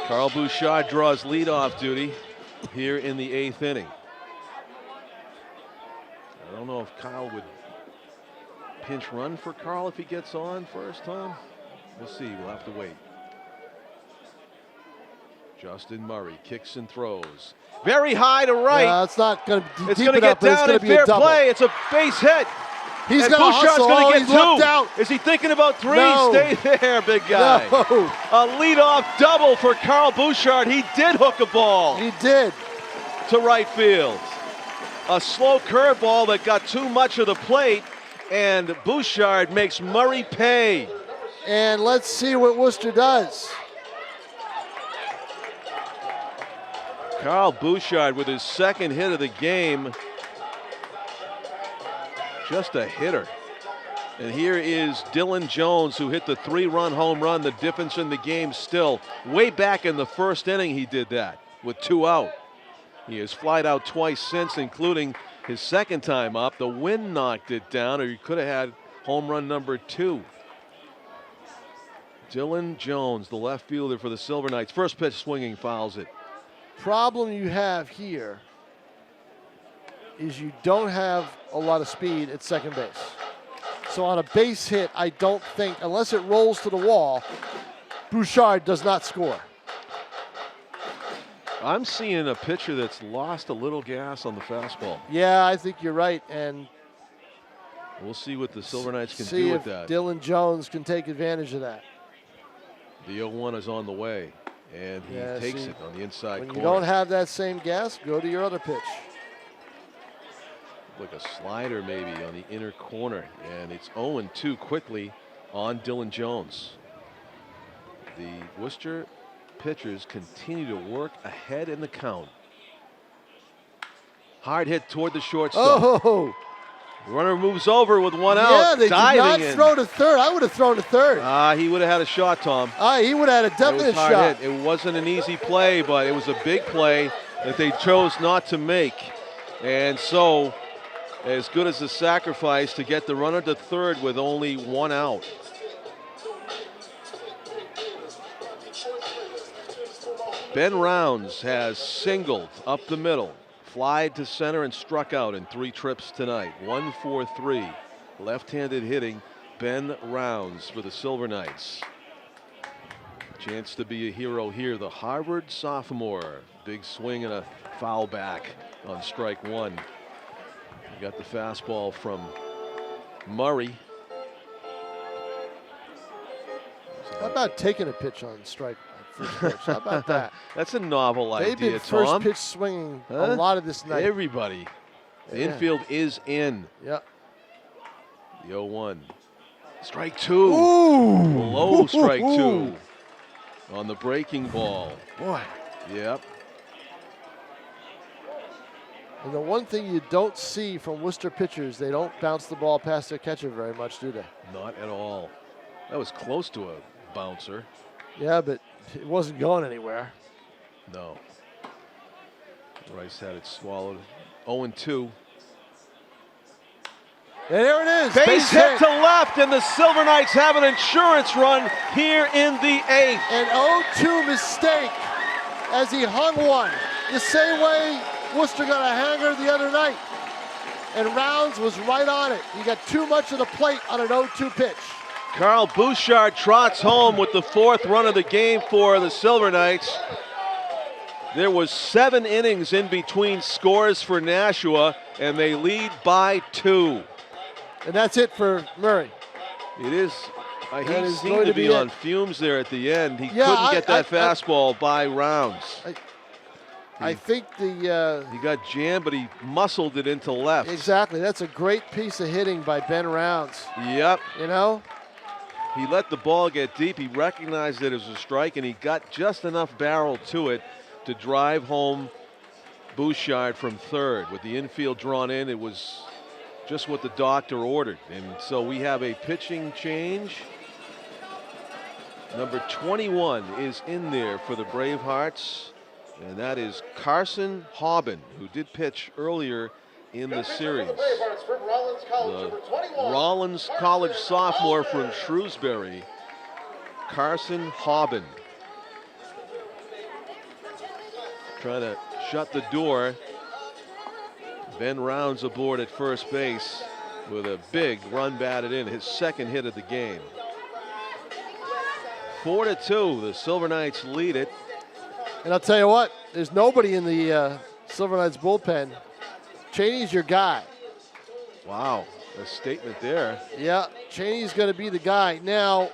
Carl Bouchard draws leadoff duty here in the 8th inning. I don't know if Kyle would pinch run for Carl if he gets on first time. We'll see. We'll have to wait. Justin Murray kicks and throws. Very high to right. It's not going to It's going to get down in fair play. It's a base hit. He's And going to Bouchard's hustle. going to He's get 2. looked out. Is he thinking about 3? No. Stay there, big guy. No. A leadoff double for Carl Bouchard. He did hook a ball He did. to right field. A slow curveball that got too much of the plate, and Bouchard makes Murray pay. And let's see what Worcester does. Carl Bouchard with his 2nd hit of the game. Just a hitter. And here is Dylan Jones, who hit the 3-run home run. The difference in the game still. Way back in the 1st inning he did that with 2 out. He has flied out twice since, including his 2nd time up. The wind knocked it down, or he could have had home run number 2. Dylan Jones, the left fielder for the Silver Knights. First pitch swinging, fouls it. Problem you have here is you don't have a lot of speed at second base. So on a base hit, I don't think, unless it rolls to the wall, Bouchard does not score. I'm seeing a pitcher that's lost a little gas on the fastball. Yeah, I think you're right. And We'll see what the Silver Knights can see do if with that. Dylan Jones can take advantage of that. The 0-1 is on the way, and he Yeah, takes see, it on the inside When corner. you don't have that same gas, go to your other pitch. Like a slider maybe on the inner corner, and it's 0-2 quickly on Dylan Jones. The Worcester pitchers continue to work ahead in the count. Hard hit toward the shortstop. Oh, Runner moves over with 1 out. yeah, they did not diving in. throw to third. I would have thrown to third. He would have had a shot, Tom. He would have had a It definite was hard shot. hit. It wasn't an easy play, but it was a big play that they chose not to make. And so, as good as the sacrifice to get the runner to third with only 1 out. Ben Rounds has singled up the middle, flied to center, and struck out in 3 trips tonight. 1-for-3. Left-handed hitting, Ben Rounds for the Silver Knights. Chance to be a hero here. The Harvard sophomore. Big swing and a foul back on strike 1. You got the fastball from Murray. How about taking a pitch on strike? First pitch? How about that? That's a novel They've idea, been first Tom. pitch swinging Huh? a lot of this night. Everybody. The Yeah. infield is in. Yep. The 0-1. Strike 2. Ooh. Below strike 2 on the breaking ball. Boy. Yep. And the one thing you don't see from Worcester pitchers, they don't bounce the ball past their catcher very much, do they? Not at all. That was close to a bouncer. Yeah, but it wasn't going anywhere. No. Rice had it swallowed. 0-2. And there it is. Base hit to left, and the Silver Knights have an insurance run here in the 8th. An 0-2 mistake as he hung one. The same way Worcester got a hanger the other night. And Rounds was right on it. He got too much of the plate on an 0-2 pitch. Carl Bouchard trots home with the 4th run of the game for the Silver Knights. There was 7 innings in between scores for Nashua, and they lead by 2. And that's it for Murray. It is. He is seemed going to to be be on it. fumes there at the end. He Yeah, couldn't get that fastball by Rounds. I think the He got jammed, but he muscled it into left. exactly. That's a great piece of hitting by Ben Rounds. Yep. You know, He let the ball get deep. He recognized that it was a strike, and he got just enough barrel to it to drive home Bouchard from third. With the infield drawn in, it was just what the doctor ordered. And so we have a pitching change. Number 21 is in there for the Bravehearts, and that is Carson Hauben, who did pitch earlier in the series. Bravehearts from Rollins College, number 21. Rollins College sophomore from Shrewsbury, Carson Hauben. Trying to shut the door. Ben Rounds aboard at first base with a big run batted in, his 2nd hit of the game. 4-2, the Silver Knights lead it. and I'll tell you what, there's nobody in the Silver Knights bullpen. Cheney's your guy. Wow, a statement there. Yeah, Cheney's going to be the guy. Now,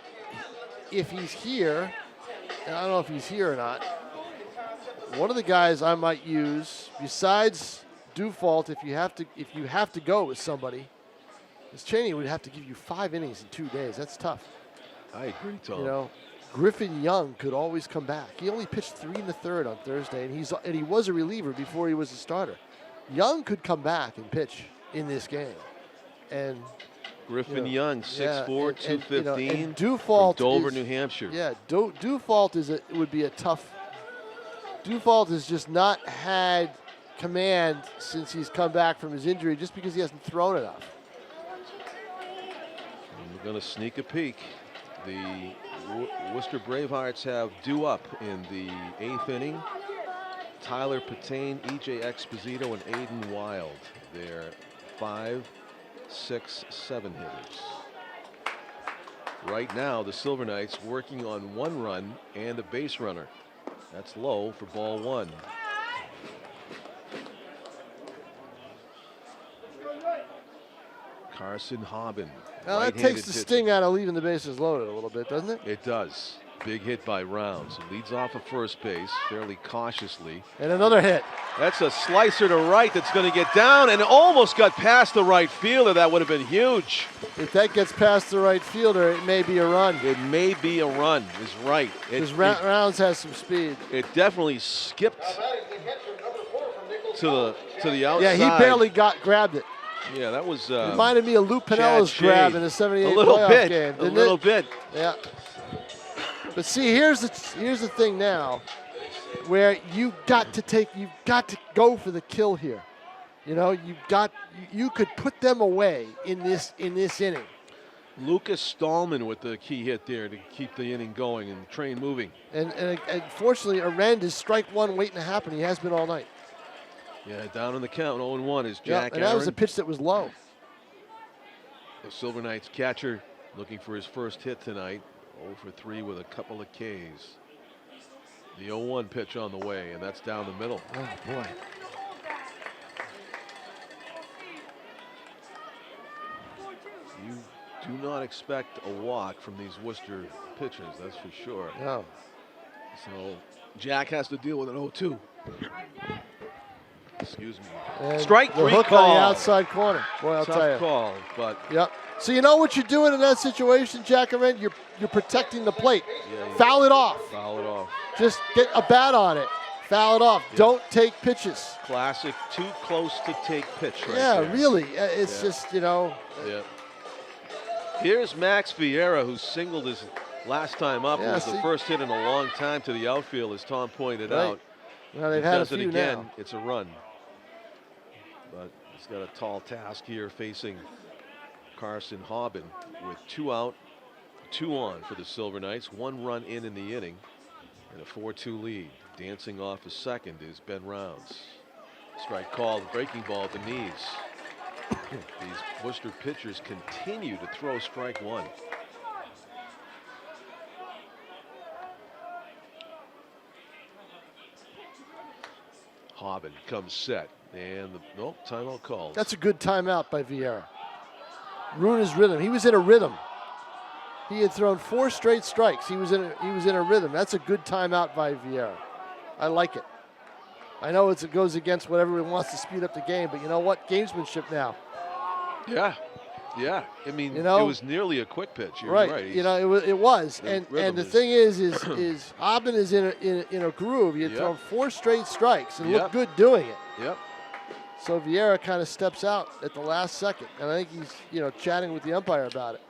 if he's here, and I don't know if he's here or not, one of the guys I might use, besides Dufault, if you have to go with somebody, is Cheney would have to give you 5 innings in 2 days. That's tough. I agree, Tom. You know, Griffin Young could always come back. He only pitched 3 1/3 on Thursday, and he was a reliever before he was a starter. Young could come back and pitch in this game. And Griffin Young, 6'4", yeah, 215, and Dufault from Dover, is, New Hampshire. Yeah, Dufault would be a tough. Dufault has just not had command since he's come back from his injury, just because he hasn't thrown enough. And we're going to sneak a peek. The Worcester Bravehearts have due up in the 8th inning. Tyler Patane, EJ Exposito, and Aiden Wild. They're 5, 6, 7 hitters. Right now, the Silver Knights working on 1 run and a base runner. That's low for ball 1. Carson Hauben. Now that takes the sting out of leaving the bases loaded a little bit, doesn't it? It does. Big hit by Rounds. It leads off of first base fairly cautiously. And another hit. That's a slicer to right that's going to get down and almost got past the right fielder. That would have been huge. If that gets past the right fielder, it may be a run. It may be a run, is right. Because Rounds has some speed. It definitely skipped to the outside. Yeah, he barely grabbed it. Yeah, that was. Reminded me of Lou Pinello's grab in the '78 playoff game. A little bit. Yeah. But see, here's the thing now, where you've got to go for the kill here. You know, you could put them away in this inning. Lucas Stallman with the key hit there to keep the inning going and the train moving. And fortunately, Arend is strike 1 waiting to happen. He has been all night. Yeah, down in the count, 0-1 is Jack and that was a pitch that was low. The Silver Knights catcher looking for his first hit tonight. 0 for 3 with a couple of Ks. The 0-1 pitch on the way, and that's down the middle. Oh, boy. You do not expect a walk from these Worcester pitchers, that's for sure. No. So Jack has to deal with an 0-2. Excuse me. And Strike the 3 hook call. on the outside corner. Boy, I'll tell you. Tough call, but yep. So you know what you're doing in that situation, Jack Arend? You're protecting the plate. Yeah, Foul it off. Foul it off. Just get a bat on it. Foul it off. Yeah. Don't take pitches. Classic, too close to take pitch right Yeah, there. really. It's just, you know. Yeah. Here's Max Vieira, who singled his last time up. It was the first hit in a long time to the outfield, as Tom pointed out. Well, they've He had a does it few again, now. it's a run. But he's got a tall task here facing Carson Hobben with 2 out, 2 on for the Silver Knights. 1 run in the inning and a 4-2 lead. Dancing off his second is Ben Rounds. Strike called, breaking ball at the knees. These Worcester pitchers continue to throw strike 1. Hobben comes set, and the timeout called. That's a good timeout by Vieira. Ruin his rhythm. He was in a rhythm. He had thrown 4 straight strikes. He was in a rhythm. That's a good timeout by Vieira. I like it. I know it goes against what everyone wants to speed up the game, but you know what? Gamesmanship now. Yeah. Yeah, I mean, you know, it was nearly a quick pitch. You're right. You know, it was. And the thing is Hobben is in a groove. He had thrown 4 straight strikes and looked good doing it. Yep. So Vieira kind of steps out at the last second, and I think he's chatting with the umpire about it.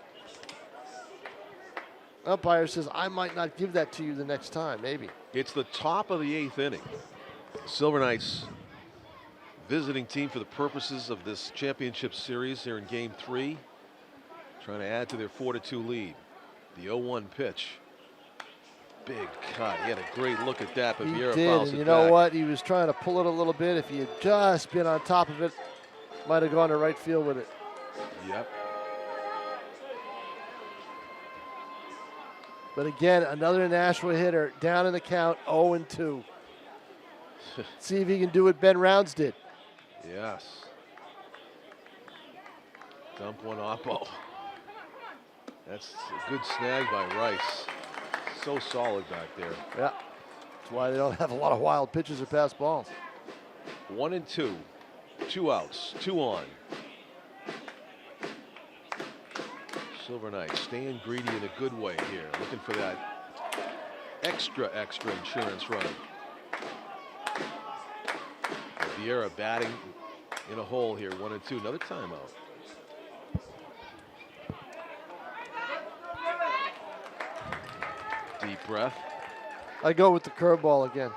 Umpire says, I might not give that to you the next time, maybe. It's the top of the 8th inning. Silver Knights visiting team for the purposes of this championship series here in game 3. Trying to add to their 4-2 lead. The 0-1 pitch. Big cut. He had a great look at that, but Vieira fouls it and you know back. what? He was trying to pull it a little bit. If he had just been on top of it, might have gone to right field with it. Yep. But again, another Nashua hitter down in the count, 0-2. See if he can do what Ben Rounds did. Yes. Dump one off. Oh. That's a good snag by Rice. So solid back there. Yeah. That's why they don't have a lot of wild pitches or pass balls. 1-2. 2 outs. 2 on. Silver Knights staying greedy in a good way here. Looking for that extra insurance run. Vieira batting in a hole here, 1-2. Another timeout. Deep breath. I go with the curveball again.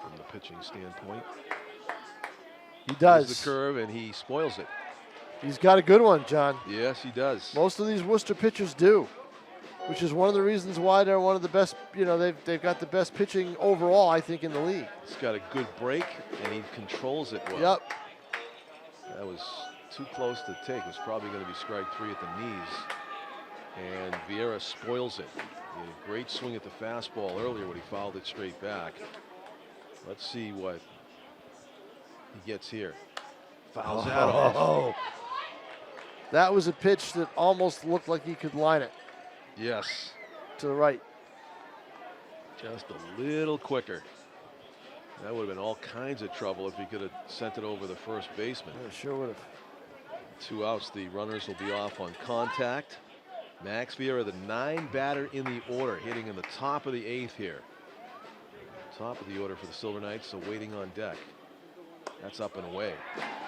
From the pitching standpoint. He does. There's the curve, and he spoils it. He's got a good one, John. Yes, he does. Most of these Worcester pitchers do, which is one of the reasons why they're one of the best. They've got the best pitching overall, I think, in the league. He's got a good break, and he controls it well. Yep. That was too close to take. It was probably going to be strike 3 at the knees. And Vieira spoils it. He had a great swing at the fastball earlier when he fouled it straight back. Let's see what he gets here. Fouls that off. That was a pitch that almost looked like he could line it. Yes. To the right. Just a little quicker. That would have been all kinds of trouble if he could have sent it over the first baseman. Yeah, sure would have. 2 outs. The runners will be off on contact. Max Vieira, the 9 batter in the order, hitting in the top of the 8th here. Top of the order for the Silver Knights, so waiting on deck. That's up and away.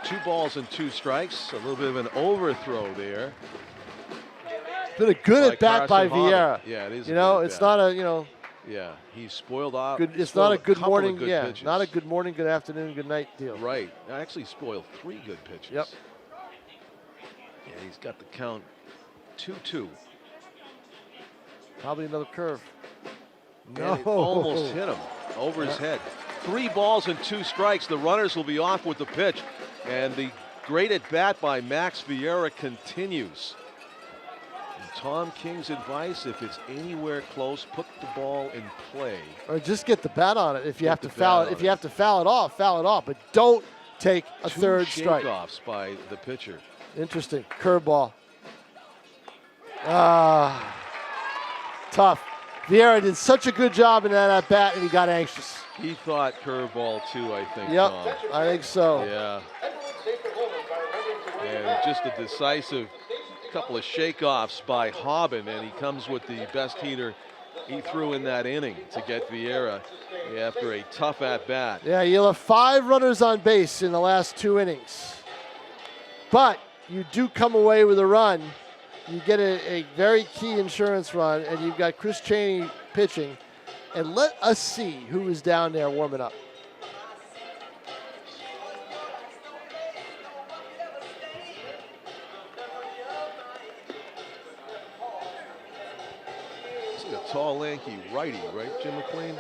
2 balls and 2 strikes. A little bit of an overthrow there. Been a good at bat by Vieira. Yeah, it is. It's not a Yeah, he spoiled out. It's not a good morning. Pitches. Not a good morning, good afternoon, good night deal. Right. Actually spoiled 3 good pitches. Yep. Yeah, he's got the count 2-2. Probably another curve. No. It almost hit him over his head. 3 balls and 2 strikes. The runners will be off with the pitch. And the great at bat by Max Vieira continues. And Tom King's advice, if it's anywhere close, put the ball in play. Or just get the bat on it if you have to foul it. If you have to foul it off, but don't take a 2 third strike. Shake-offs by the pitcher. Interesting. Curveball. Tough. Vieira did such a good job in that at bat, and he got anxious. He thought curveball too, I think. Yep, Tom. I think so. Yeah. And just a decisive couple of shake-offs by Hobben, and he comes with the best heater he threw in that inning to get Vieira after a tough at-bat. Yeah, you'll have 5 runners on base in the last 2 innings. But you do come away with a run. You get a very key insurance run, and you've got Chris Chaney pitching. And let us see who is down there warming up. It's like a tall, lanky righty, right, Jim McLean?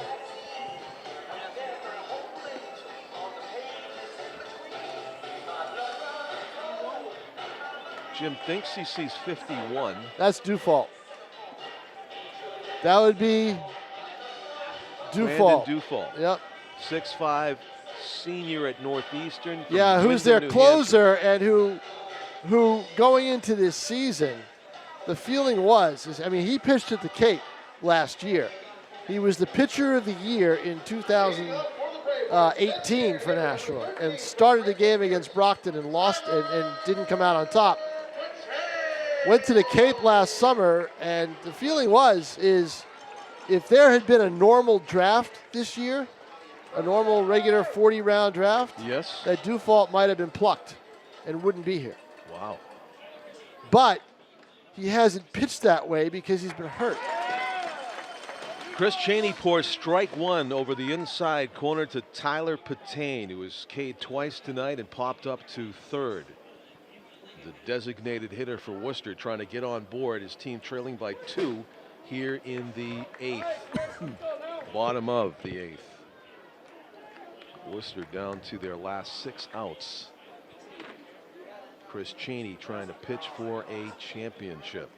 Jim thinks he sees 51. That's Dufault. That would be Dufault. Brandon Dufault. Yep. 6'5", senior at Northeastern. from Yeah, who's their Windsor, New closer and who going into this season, the feeling was, I mean, he pitched at the Cape last year. He was the pitcher of the year in 2018 for Nashua and started the game against Brockton and lost and didn't come out on top. Went to the Cape last summer, and the feeling is if there had been a normal draft this year, a normal regular 40-round draft, Yes. that Dufault might have been plucked and wouldn't be here. Wow. But he hasn't pitched that way because he's been hurt. Chris Cheney pours strike one over the inside corner to Tyler Patane, who was K'd twice tonight and popped up to third. The designated hitter for Worcester trying to get on board. His team trailing by 2 here in the 8th. Bottom of the 8th. Worcester down to their last 6 outs. Chris Cheney trying to pitch for a championship.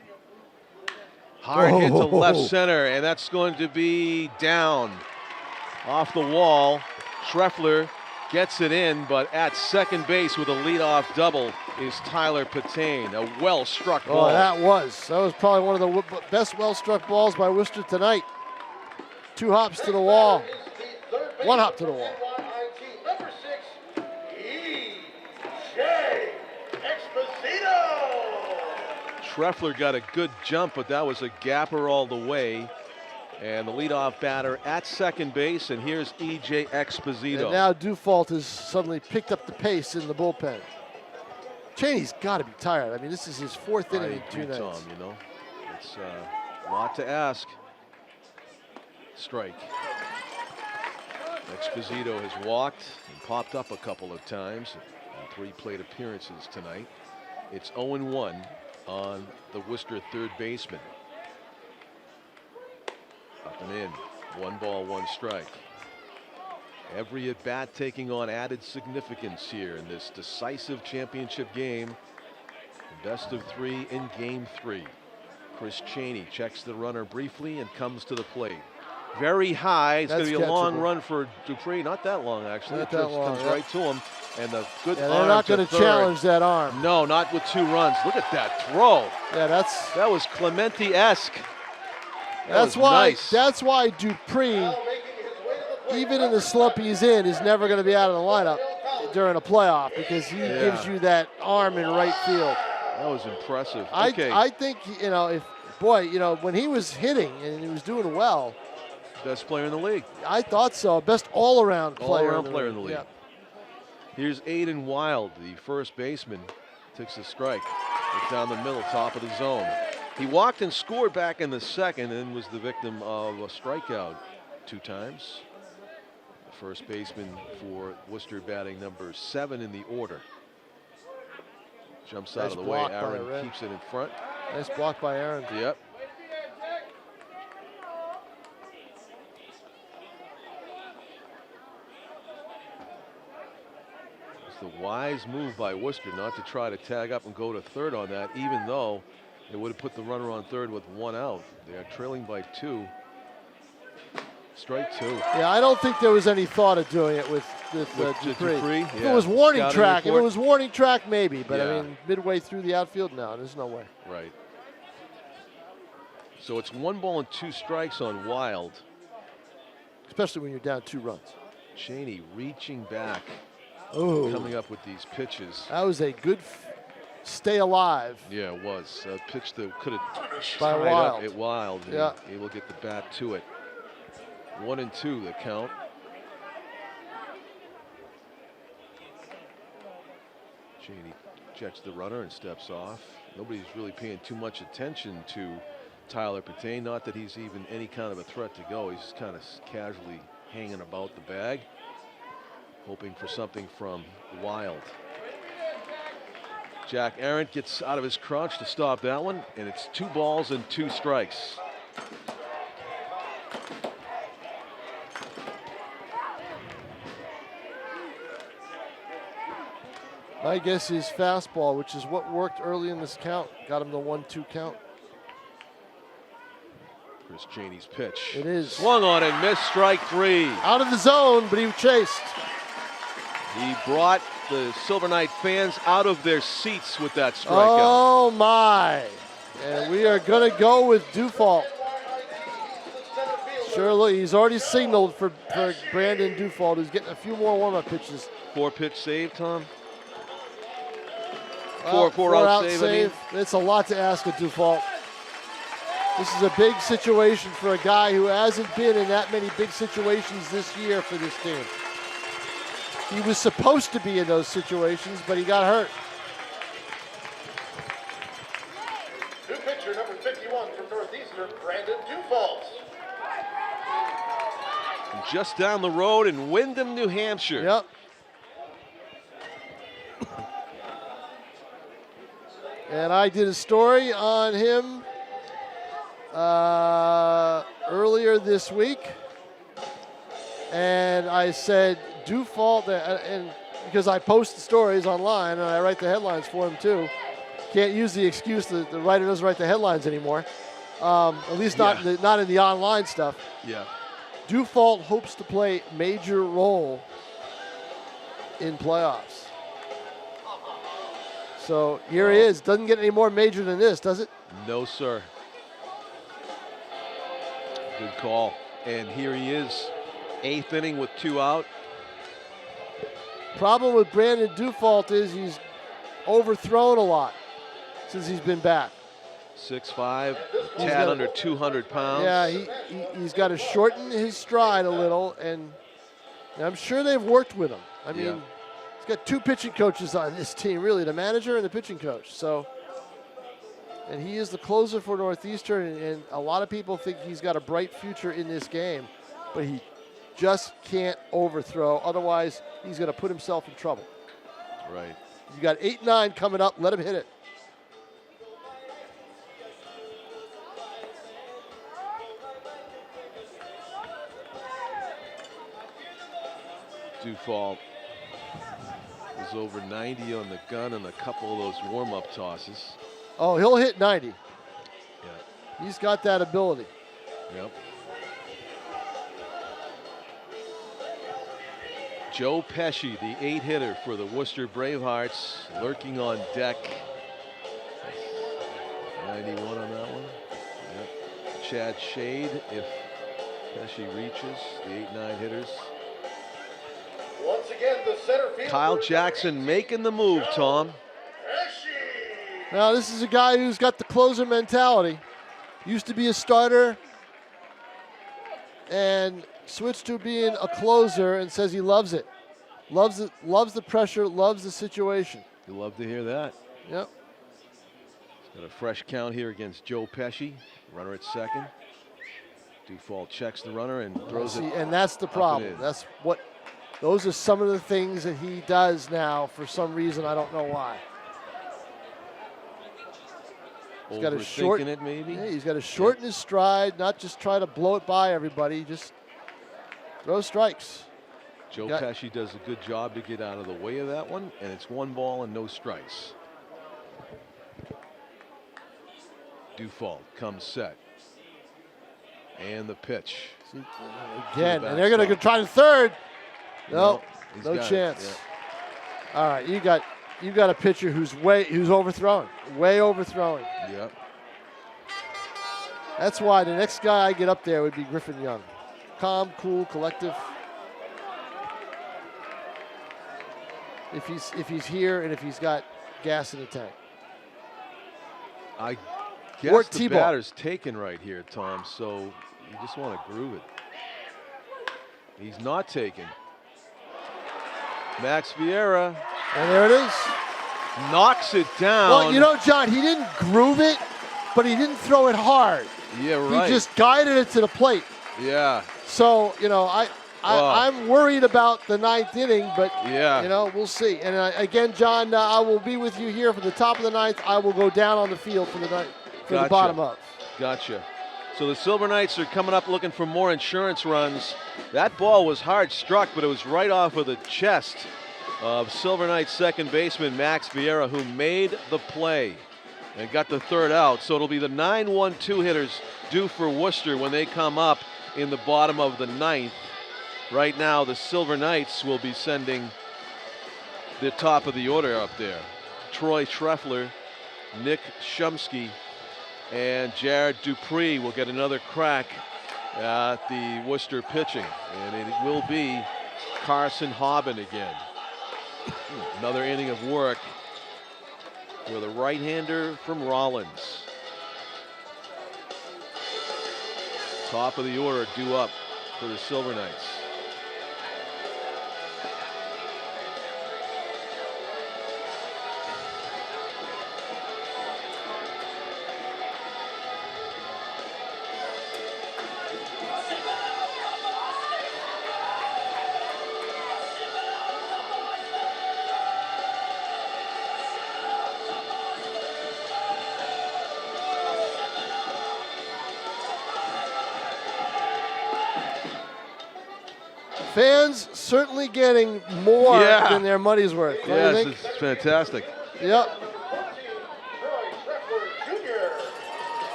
Hard hit to left center, and that's going to be down off the wall. Schreffler gets it in, but at second base with a leadoff double is Tyler Patane. A well-struck ball. Oh, that was probably one of the best well-struck balls by Worcester tonight. 2 hops to the wall. 1 hop to the wall. Number 6, E.J. Exposito. Schreffler got a good jump, but that was a gapper all the way. And the leadoff batter at second base, and here's E.J. Exposito. And now Dufault has suddenly picked up the pace in the bullpen. Cheney's got to be tired. I mean, this is his 4th inning in 2 nights. Tom, you know, it's a lot to ask. Strike. Exposito has walked and popped up a couple of times in 3 plate appearances tonight. It's 0-1 on the Worcester third baseman. Up and in. 1 ball, 1 strike. Every at bat taking on added significance here in this decisive championship game. Best of 3 in game 3. Chris Cheney checks the runner briefly and comes to the plate. Very high. It's going to be a long run for Dupree. Not that long, actually. Not that long, comes right to him. And the good Yeah, arm they're not going to third. challenge that arm. No, not with 2 runs. Look at that throw. Yeah, That was Clemente-esque. that's why Dupree, even in the slump he's in, is never going to be out of the lineup during a playoff because he gives you that arm in right field. That was impressive. I think, when he was hitting and he was doing well, Best player in the league. I thought so. Best all-around player. In the league. Yeah. Here's Aiden Wild, the first baseman, takes a strike. It's down the middle, top of the zone. He walked and scored back in the 2nd and was the victim of a strikeout 2 times. The first baseman for Worcester batting number 7 in the order. Jumps out of the way. Aaron keeps it in front. Nice block by Aaron. Yep. It's the wise move by Worcester not to try to tag up and go to third on that, even though it would have put the runner on third with 1 out. They are trailing by 2. Strike 2. Yeah, I don't think there was any thought of doing it with Dupree. If it was warning track, maybe. But I mean, midway through the outfield, no, there's no way. Right. So it's 1 ball and 2 strikes on Wild. Especially when you're down 2 runs. Cheney reaching back, coming up with these pitches. That was a good stay alive. Yeah, it was a pitch that could have by tied Wild. up at Wild. Yeah, he will get the bat to it. 1-2 the count. Cheney checks the runner and steps off. Nobody's really paying too much attention to Tyler Patane. Not that he's even any kind of a threat to go. He's just kind of casually hanging about the bag, hoping for something from Wild. Jack Arndt gets out of his crouch to stop that one, and it's 2 balls and 2 strikes. My guess is fastball, which is what worked early in this count. Got him the 1-2 count. Chris Chaney's pitch. It is. Swung on and missed, strike 3. Out of the zone, but he chased. He brought the Silver Knight fans out of their seats with that strikeout. Oh my. And we are going to go with Dufault. Sure, look, he's already signaled for Brandon Dufault, who's getting a few more warm-up pitches. 4-pitch save, Tom? Well, four out save, I mean. It's a lot to ask of Dufault. This is a big situation for a guy who hasn't been in that many big situations this year for this team. He was supposed to be in those situations, but he got hurt. New pitcher, number 51 from Northeastern, Brandon Dufault. Just down the road in Windham, New Hampshire. Yep. And I did a story on him earlier this week. And I said, Dufault, and because I post the stories online and I write the headlines for him too. Can't use the excuse that the writer doesn't write the headlines anymore. At least not in the online stuff. Yeah. Dufault hopes to play major role in playoffs. So here he is. Doesn't get any more major than this, does it? No, sir. Good call. And here he is, 8th inning with 2 out. Problem with Brandon Dufault is he's overthrown a lot since he's been back. 6'5", tad under 200 pounds. Yeah, he's got to shorten his stride a little, and I'm sure they've worked with him. I mean, he's got 2 pitching coaches on this team, really, the manager and the pitching coach. So, and he is the closer for Northeastern, and a lot of people think he's got a bright future in this game, but he just can't overthrow. Otherwise, he's going to put himself in trouble. Right. You got 8-9 coming up. Let him hit it. Dufault is over 90 on the gun and a couple of those warm-up tosses. Oh, he'll hit 90. Yeah. He's got that ability. Yep. Joe Pesci, the 8-hitter for the Worcester Bravehearts, lurking on deck. 91 on that one. Yep. Chad Shade, if Pesci reaches, the 8-9 hitters. Once again, the center field. Kyle Jackson making the move, Tom. Now, this is a guy who's got the closer mentality. Used to be a starter and switched to being a closer and says he loves it. Loves it, loves the pressure, loves the situation. You love to hear that. Yep. Got a fresh count here against Joe Pesci. Runner at second. Dufault checks the runner and throws it. And that's the up and problem. in. That's what, those are some of the things that he does now for some reason. I don't know why. He's got to shorten it, maybe. Yeah, he's got to shorten his stride, not just try to blow it by everybody. Just throw strikes. Joe Pesci does a good job to get out of the way of that one, and it's 1 ball and no strikes. Dufault comes set. And the pitch. See, again, and they're going to try to third. No chance. Yeah. All right, you got a pitcher who's overthrowing, way overthrowing. Yep. That's why the next guy I get up there would be Griffin Young. Calm, cool, collective. If he's here and if he's got gas in the tank. I guess the batter's taken right here, Tom, so you just want to groove it. He's not taken. Max Vieira. And there it is. Knocks it down. Well, you know, John, he didn't groove it, but he didn't throw it hard. Yeah, right. He just guided it to the plate. Yeah. So, you know, I'm worried about the 9th inning, but, you know, we'll see. And again, John, I will be with you here for the top of the 9th. I will go down on the field for the bottom of. Gotcha. So the Silver Knights are coming up looking for more insurance runs. That ball was hard struck, but it was right off of the chest of Silver Knights second baseman Max Vieira, who made the play and got the third out. So it'll be the 9-1-2 hitters due for Worcester when they come up in the bottom of the ninth. Right now, the Silver Knights will be sending the top of the order up there. Troy Schreffler, Nick Shumsky, and Jared Dupree will get another crack at the Worcester pitching. And it will be Carson Hobbin again. Another inning of work with a right-hander from Rollins. Top of the order due up for the Silver Knights. Fans certainly getting more than their money's worth. Don't you think? Yes, it's fantastic. Yep.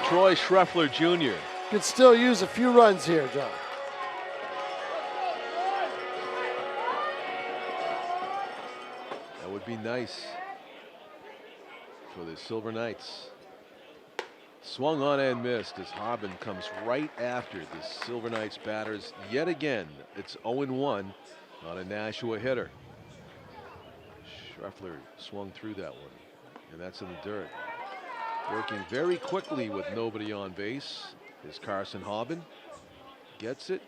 Troy Schreffler Jr. Could still use a few runs here, John. That would be nice for the Silver Knights. Swung on and missed as Hobbin comes right after the Silver Knights batters yet again. It's 0-1 on a Nashua hitter. Schreffler swung through that one, and that's in the dirt. Working very quickly with nobody on base is Carson Hobbin. Gets it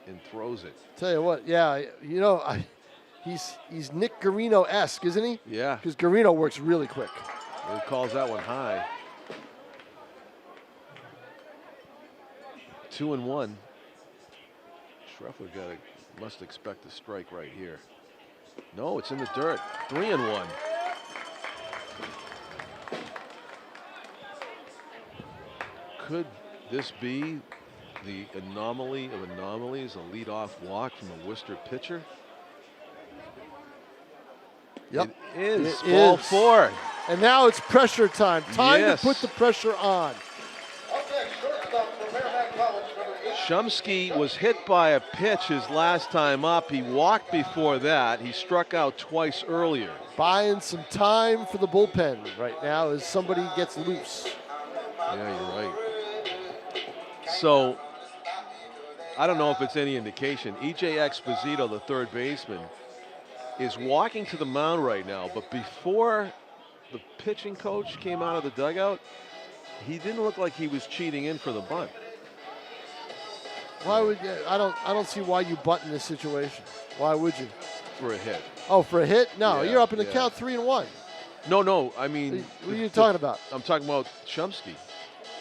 and throws it. Tell you what, yeah, you know, he's Nick Garino-esque, isn't he? Yeah. Because Garino works really quick. He calls that one high. 2-1. Schreffler must expect a strike right here. No, it's in the dirt. 3-1. Could this be the anomaly of anomalies, a leadoff walk from a Worcester pitcher? Yep. It is. It Ball is. 4. And now it's pressure time. Time Yes. to put the pressure on. Shumsky was hit by a pitch his last time up. He walked before that. He struck out twice earlier. Buying some time for the bullpen right now as somebody gets loose. Yeah, you're right. So, I don't know if it's any indication. E.J. Exposito, the third baseman, is walking to the mound right now, but before the pitching coach came out of the dugout, he didn't look like he was cheating in for the bunt. Why would you? I don't see why you bunt in this situation. Why would you? For a hit. Oh, for a hit? No, Yeah, you're up in the yeah. count 3-1. No, I mean. What are you talking about? I'm talking about Shumsky.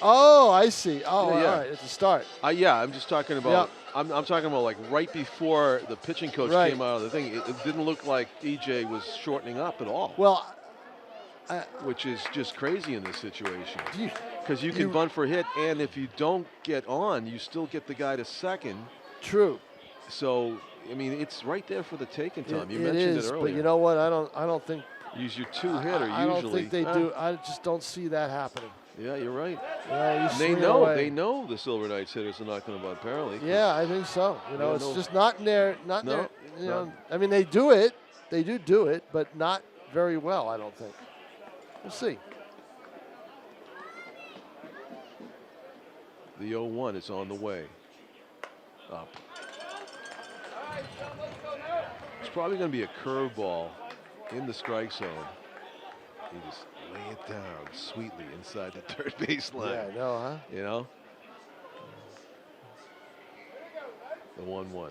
Oh, I see. Oh, Yeah, yeah. all right, at the start. Yeah, I'm just talking about. I'm talking about like right before the pitching coach Right. came out of the thing. It didn't look like EJ was shortening up at all. Well, which is just crazy in this situation. you- Because you can bunt for a hit, and if you don't get on, you still get the guy to second. true. So, I mean, it's right there for the taking, Tom. You It mentioned is, it earlier. but you know what? I don't think. Use your two-hitter usually. I don't think they do. I just don't see that happening. Yeah, you're right. Yeah, you They swing know. away. They know the Silver Knights hitters are not going to bunt apparently. Yeah, I think so. You know, Yeah, it's no. just not in their, not in No, their, you know. no. I mean, they do it. They do it, but not very well. I don't think. We'll see. The 0-1 is on the way. Up. It's probably going to be a curveball in the strike zone. You just lay it down sweetly inside the third base line. Yeah, I know, huh? You know? The 1-1.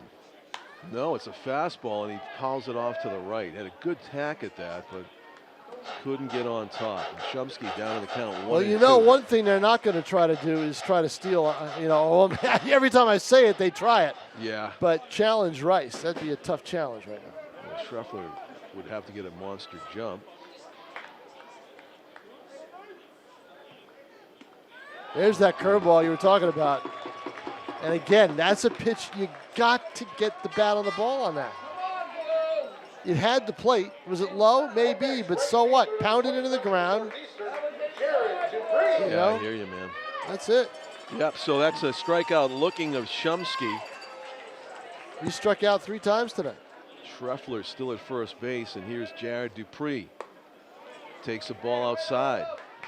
No, it's a fastball, and he fouls it off to the right. Had a good tack at that, but couldn't get on top. And Shumsky down in the count 1-2. Well, you know, one thing they're not going to try to do is try to steal. You know, every time I say it, they try it. Yeah. But challenge Rice. That'd be a tough challenge right now. Well, Schreffler would have to get a monster jump. There's that curveball you were talking about. And again, that's a pitch you got to get the bat on the ball on that. it had the plate. Was it low? Maybe, but so what? Pounded into the ground. You Yeah, know? I hear you, man. That's it. Yep, so that's a strikeout looking of Shumsky. He struck out 3 times today. Schreffler still at first base, and here's Jared Dupree. Takes the ball outside,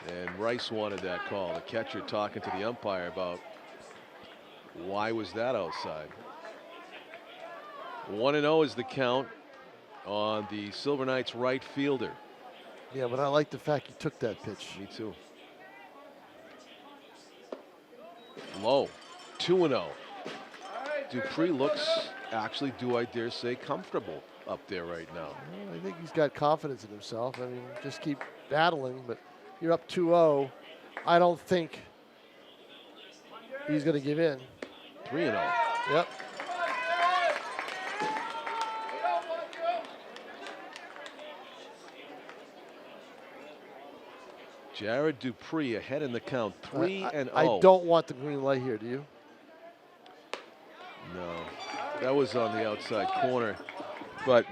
and Rice wanted that call. The catcher talking to the umpire about why was that outside. 1-0 is the count on the Silver Knights right fielder. Yeah, but I like the fact he took that pitch. Me too. Low, 2-0. Dupree looks actually, do I dare say, comfortable up there right now. Well, I think he's got confidence in himself. I mean, just keep battling, but you're up 2-0. I don't think he's going to give in. 3-0. Yep. Jared Dupree ahead in the count, 3-0. I don't want the green light here, do you? No, that was on the outside corner, but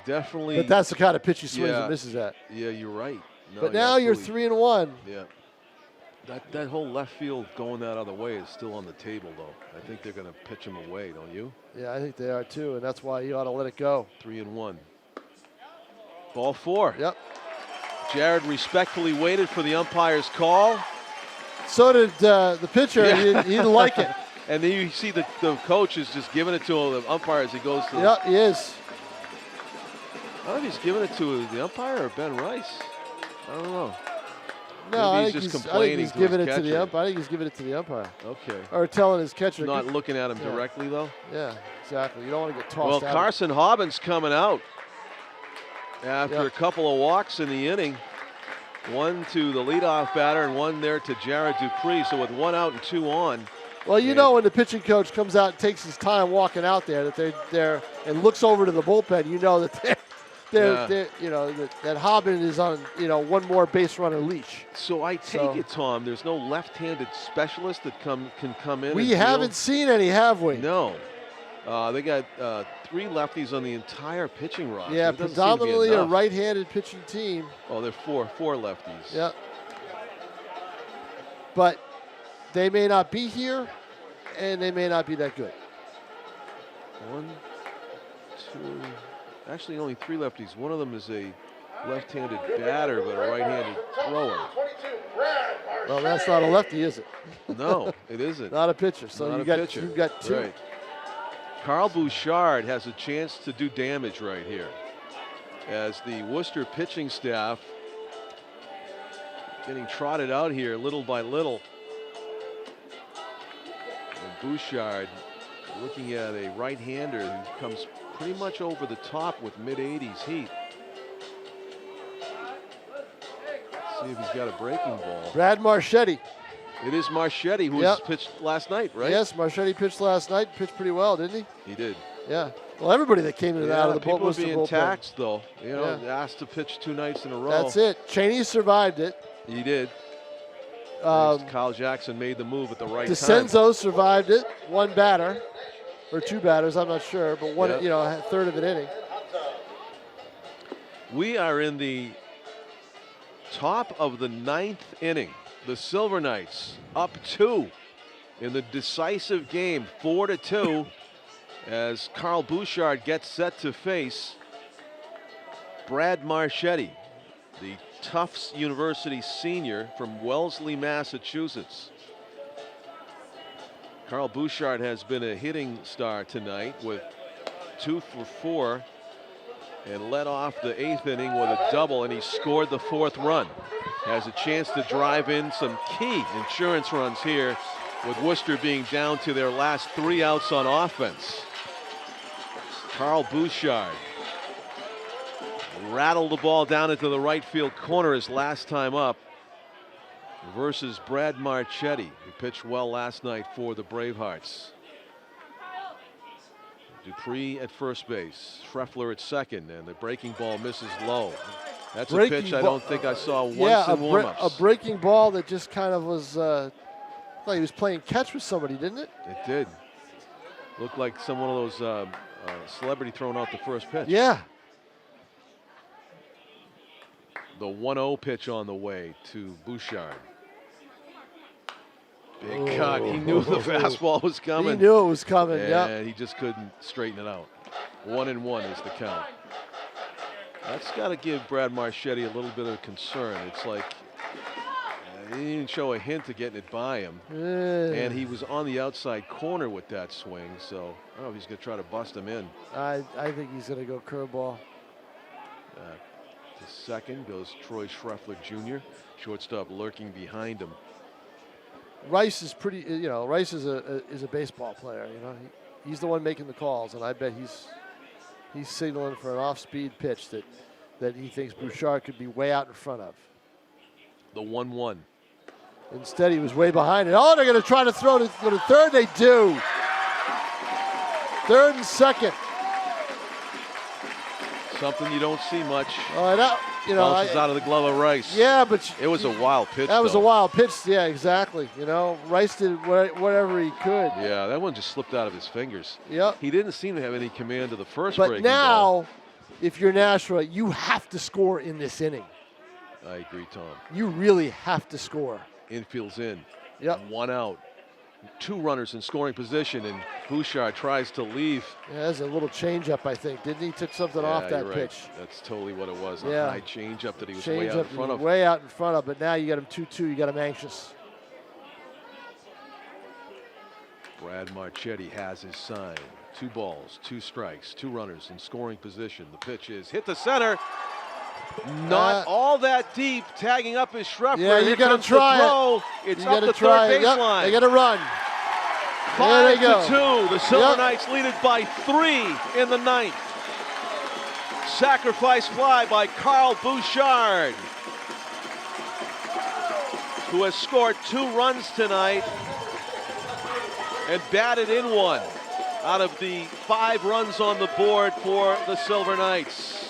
definitely. But that's the kind of pitch he swings and misses at. Yeah, you're right. No, But now you're absolutely- 3-1. Yeah. That whole left field going that other way is still on the table, though. I think they're going to pitch him away, don't you? Yeah, I think they are too, and that's why you ought to let it go. 3-1. Ball 4. Yep. Jared respectfully waited for the umpire's call. So did the pitcher. Yeah. He didn't like it. And then you see the coach is just giving it to the umpire as he goes to. Yeah, he is. I don't know if he's giving it to the umpire or Ben Rice. I don't know. No, Maybe I he's think just he's complaining to giving his it to the catcher. umpire. I think he's giving it to the umpire. Okay. Or telling his catcher. Not looking at him Yeah. directly, though. Yeah, exactly. You don't want to get tossed Well, out. Carson Hobbins coming out after Yep. a couple of walks in the inning. One to the leadoff batter and one there to Jared Dupree. So with 1 out and 2 on. Well, you know when the pitching coach comes out and takes his time walking out there, that they're there and looks over to the bullpen, you know that they're you know that Hobbin is on one more base runner leach. So I take it, Tom, there's no left-handed specialist that can come in. We and haven't field? seen any, have we? No. They got 3 lefties on the entire pitching roster. Yeah, It doesn't seem to be predominantly a enough. right-handed pitching team. Oh, they're four lefties. Yeah. But they may not be here, and they may not be that good. 1, 2. Actually, only 3 lefties. One of them is a left-handed batter, but a right-handed thrower. Well, that's not a lefty, is it? No, it isn't. Not a pitcher. So Not you a got pitcher. you've got 2. Right. Carl Bouchard has a chance to do damage right here, as the Worcester pitching staff getting trotted out here little by little. And Bouchard looking at a right-hander who comes pretty much over the top with mid-80s heat. Let's see if he's got a breaking ball. Brad Marchetti. It is Marchetti who was pitched last night, right? Yes, Marchetti pitched last night. Pitched pretty well, didn't he? He did. Yeah. Well, everybody that came in and out of the people Worcester being bullpen. taxed, though. You know, Yeah. asked to pitch 2 nights in a row. That's it. Cheney survived it. He did. Um, Kyle Jackson made the move at the right time. DeCenzo survived it. 1 batter. Or 2 batters, I'm not sure. But one, Yep. a third of an inning. We are in the top of the 9th inning. The Silver Knights up 2 in the decisive game, 4-2, as Carl Bouchard gets set to face Brad Marchetti, the Tufts University senior from Wellesley, Massachusetts. Carl Bouchard has been a hitting star tonight with 2 for 4 and led off the 8th inning with a double, and he scored the 4th run. Has a chance to drive in some key insurance runs here, with Worcester being down to their last 3 outs on offense. Carl Bouchard rattled the ball down into the right field corner his last time up versus Brad Marchetti, who pitched well last night for the Bravehearts. Dupree at first base, Schreffler at second, and the breaking ball misses low. That's a pitch I don't think I saw once in warm-ups. A breaking ball that just kind of was, like he was playing catch with somebody, didn't it? It did. Looked like one of those celebrity throwing out the first pitch. Yeah. The 1-0 pitch on the way to Bouchard. Big cut. He knew the fastball was coming. He knew it was coming. And he just couldn't straighten it out. 1-1 is the count. That's got to give Brad Marchetti a little bit of concern. It's like he didn't show a hint of getting it by him. And he was on the outside corner with that swing. So I don't know if he's going to try to bust him in. I think he's going to go curveball. To second goes Troy Schreffler Jr. Shortstop lurking behind him. Rice is pretty, Rice is a baseball player. He's the one making the calls, and I bet he's signaling for an off-speed pitch that he thinks Bouchard could be way out in front of. The 1-1. Instead, he was way behind it. Oh, they're going to try to throw to third. They do. Third and second. Something you don't see much. Bounces out of the glove of Rice. Yeah, but it was a wild pitch. That was a wild pitch. Yeah, exactly. Rice did whatever he could. Yeah, that one just slipped out of his fingers. Yep. He didn't seem to have any command of the first But breaking now, ball. if you're Nashua, you have to score in this inning. I agree, Tom. You really have to score. Infield's in. Yep. 1 out. 2 runners in scoring position, and Bouchard tries to leave. Yeah, that's a little changeup, I think. Didn't he? Took something off that you're pitch. Right. That's totally what it was. Yeah. A high changeup that he was way out in front of. Way out in front of, but now you got him 2-2. You got him anxious. Brad Marchetti has his sign. 2 balls, 2 strikes, 2 runners in scoring position. The pitch is hit to center. Not all that deep. Tagging up his Schreffler. Yeah, you got to try it. It's up the third baseline. They got to run. 5-2. The Silver Knights lead it by 3 in the 9th. Sacrifice fly by Carl Bouchard, who has scored 2 runs tonight and batted in 1 out of the 5 runs on the board for the Silver Knights.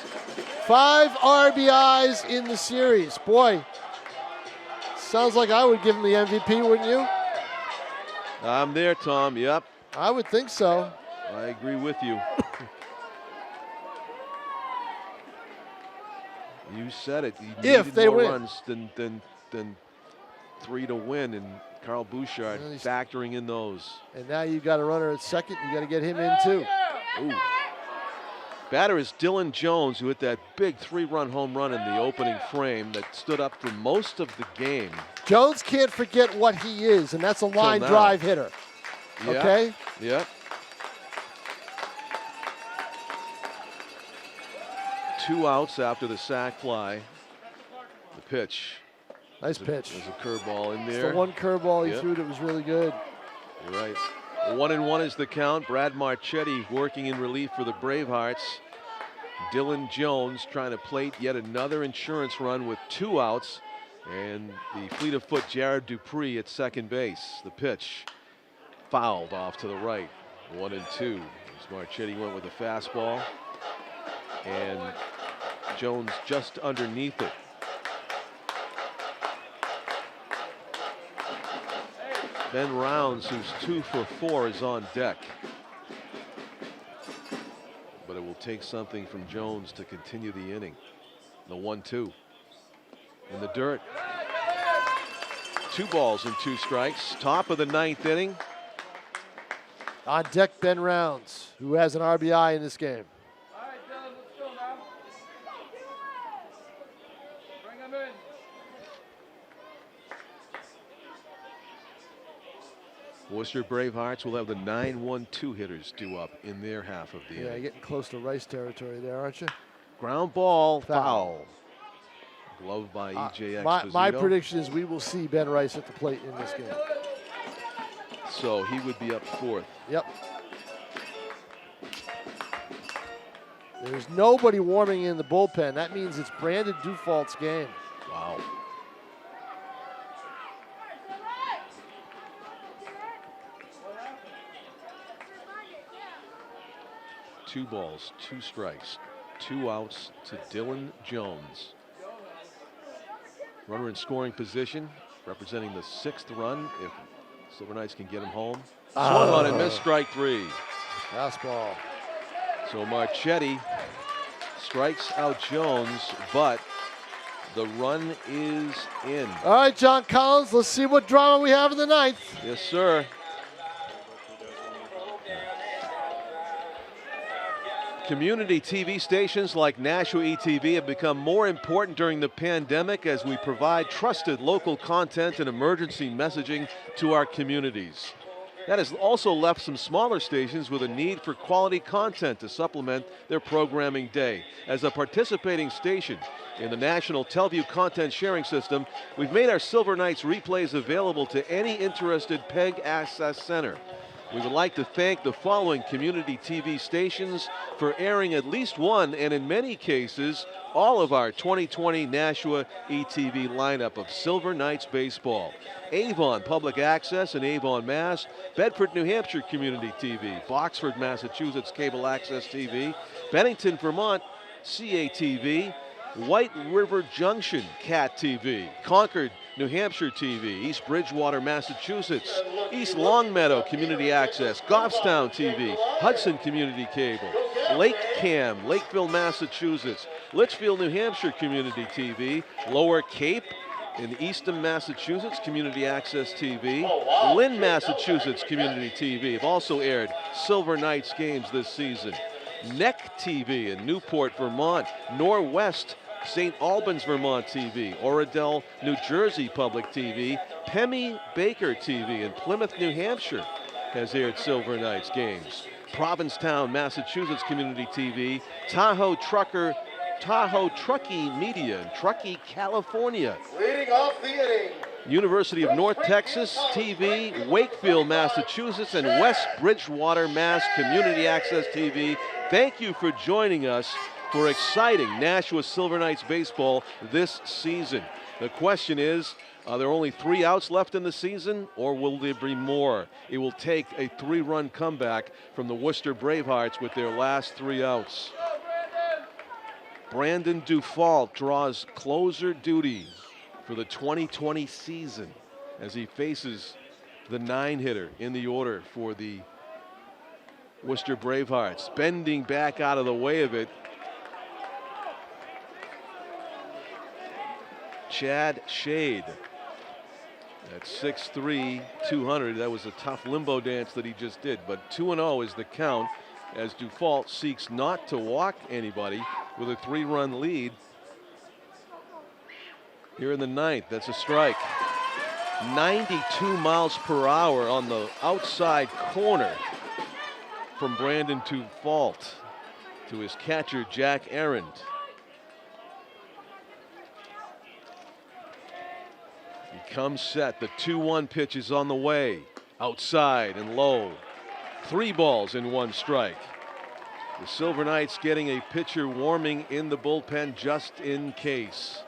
5 RBIs in the series. Boy, sounds like I would give him the MVP, wouldn't you? I'm there, Tom. Yep. I would think so. I agree with you. You said it. He needed they more win. runs than 3 to win, and Carl Bouchard factoring in those. And now you've got a runner at second. You got to get him in too. Ooh. Batter is Dylan Jones, who hit that big 3-run home run in the opening frame that stood up for most of the game. Jones can't forget what he is, and that's a line drive hitter. Yeah. Okay? Yep. 2 outs after the sac fly. The pitch. Nice pitch. There's a curveball in there. It's the one curveball he threw that was really good. You're right. 1-1 is the count. Brad Marchetti working in relief for the Bravehearts. Dylan Jones trying to plate yet another insurance run with 2 outs. And the fleet of foot Jared Dupree at second base. The pitch fouled off to the right. 1-2. As Marchetti went with a fastball. And Jones just underneath it. Ben Rounds, who's 2 for 4, is on deck. But it will take something from Jones to continue the inning. The 1-2. In the dirt. 2 balls and 2 strikes. Top of the 9th inning. On deck, Ben Rounds, who has an RBI in this game. All right, Dylan, let's go now. Bring him in. Worcester Bravehearts will have the 9-1-2 hitters due up in their half of the Yeah, inning. getting close to Rice territory there, aren't you? Ground ball, foul. Glove by E.J. Exposito. My prediction is we will see Ben Rice at the plate in this game. So he would be up 4th. Yep. There's nobody warming in the bullpen. That means it's Brandon Dufault's game. Wow. Two balls, 2 strikes, 2 outs to Dylan Jones. Runner in scoring position, representing the 6th run if Silver Knights can get him home. Swung on and missed, strike 3. Fastball. So Marchetti strikes out Jones, but The run is in. All right, John Collins, let's see what drama we have in the ninth. Yes, sir. Community TV stations like Nashua ETV have become more important during the pandemic as we provide trusted local content and emergency messaging to our communities. That has also left some smaller stations with a need for quality content to supplement their programming day. As a participating station in the National Teleview Content Sharing System, we've made our Silver Knights replays available to any interested PEG Access Center. We would like to thank the following community TV stations for airing at least one, and in many cases, all of our 2020 Nashua ETV lineup of Silver Knights baseball. Avon Public Access in Avon, Mass. Bedford, New Hampshire Community TV. Boxford, Massachusetts Cable Access TV. Bennington, Vermont CATV. White River Junction CAT TV. Concord, New Hampshire TV. East Bridgewater, Massachusetts. East Longmeadow Community Access. Goffstown TV. Hudson Community Cable. Lake Cam, Lakeville, Massachusetts. Litchfield, New Hampshire Community TV. Lower Cape in Eastham, Massachusetts Community Access TV. Lynn, Massachusetts Community TV have also aired Silver Knights games this season. NEC TV in Newport, Vermont. Norwest St. Albans, Vermont TV. Oradell, New Jersey Public TV. Pemmy Baker TV in Plymouth, New Hampshire has aired Silver Knights games. Provincetown, Massachusetts Community TV. Tahoe Truckee Media in Truckee, California. Leading off the inning. University of North Texas TV, Wakefield, Massachusetts, and West Bridgewater, Mass. Community Access TV. Thank you for joining us for exciting Nashua Silver Knights baseball this season. The question is, are there only 3 outs left in the season, or will there be more? It will take a 3-run comeback from the Worcester Bravehearts with their last 3 outs. Brandon Dufault draws closer duty for the 2020 season as he faces the 9-hitter in the order for the Worcester Bravehearts. Bending back out of the way of it, Chad Shade at 6'3", 200. That was a tough limbo dance that he just did, but 2-0 is the count as Dufault seeks not to walk anybody with a 3-run lead here in the 9th. That's a strike. 92 miles per hour on the outside corner from Brandon Dufault to his catcher, Jack Arend. He comes set. The 2-1 pitch is on the way. Outside and low. 3 balls and 1 strike. The Silver Knights getting a pitcher warming in the bullpen just in case.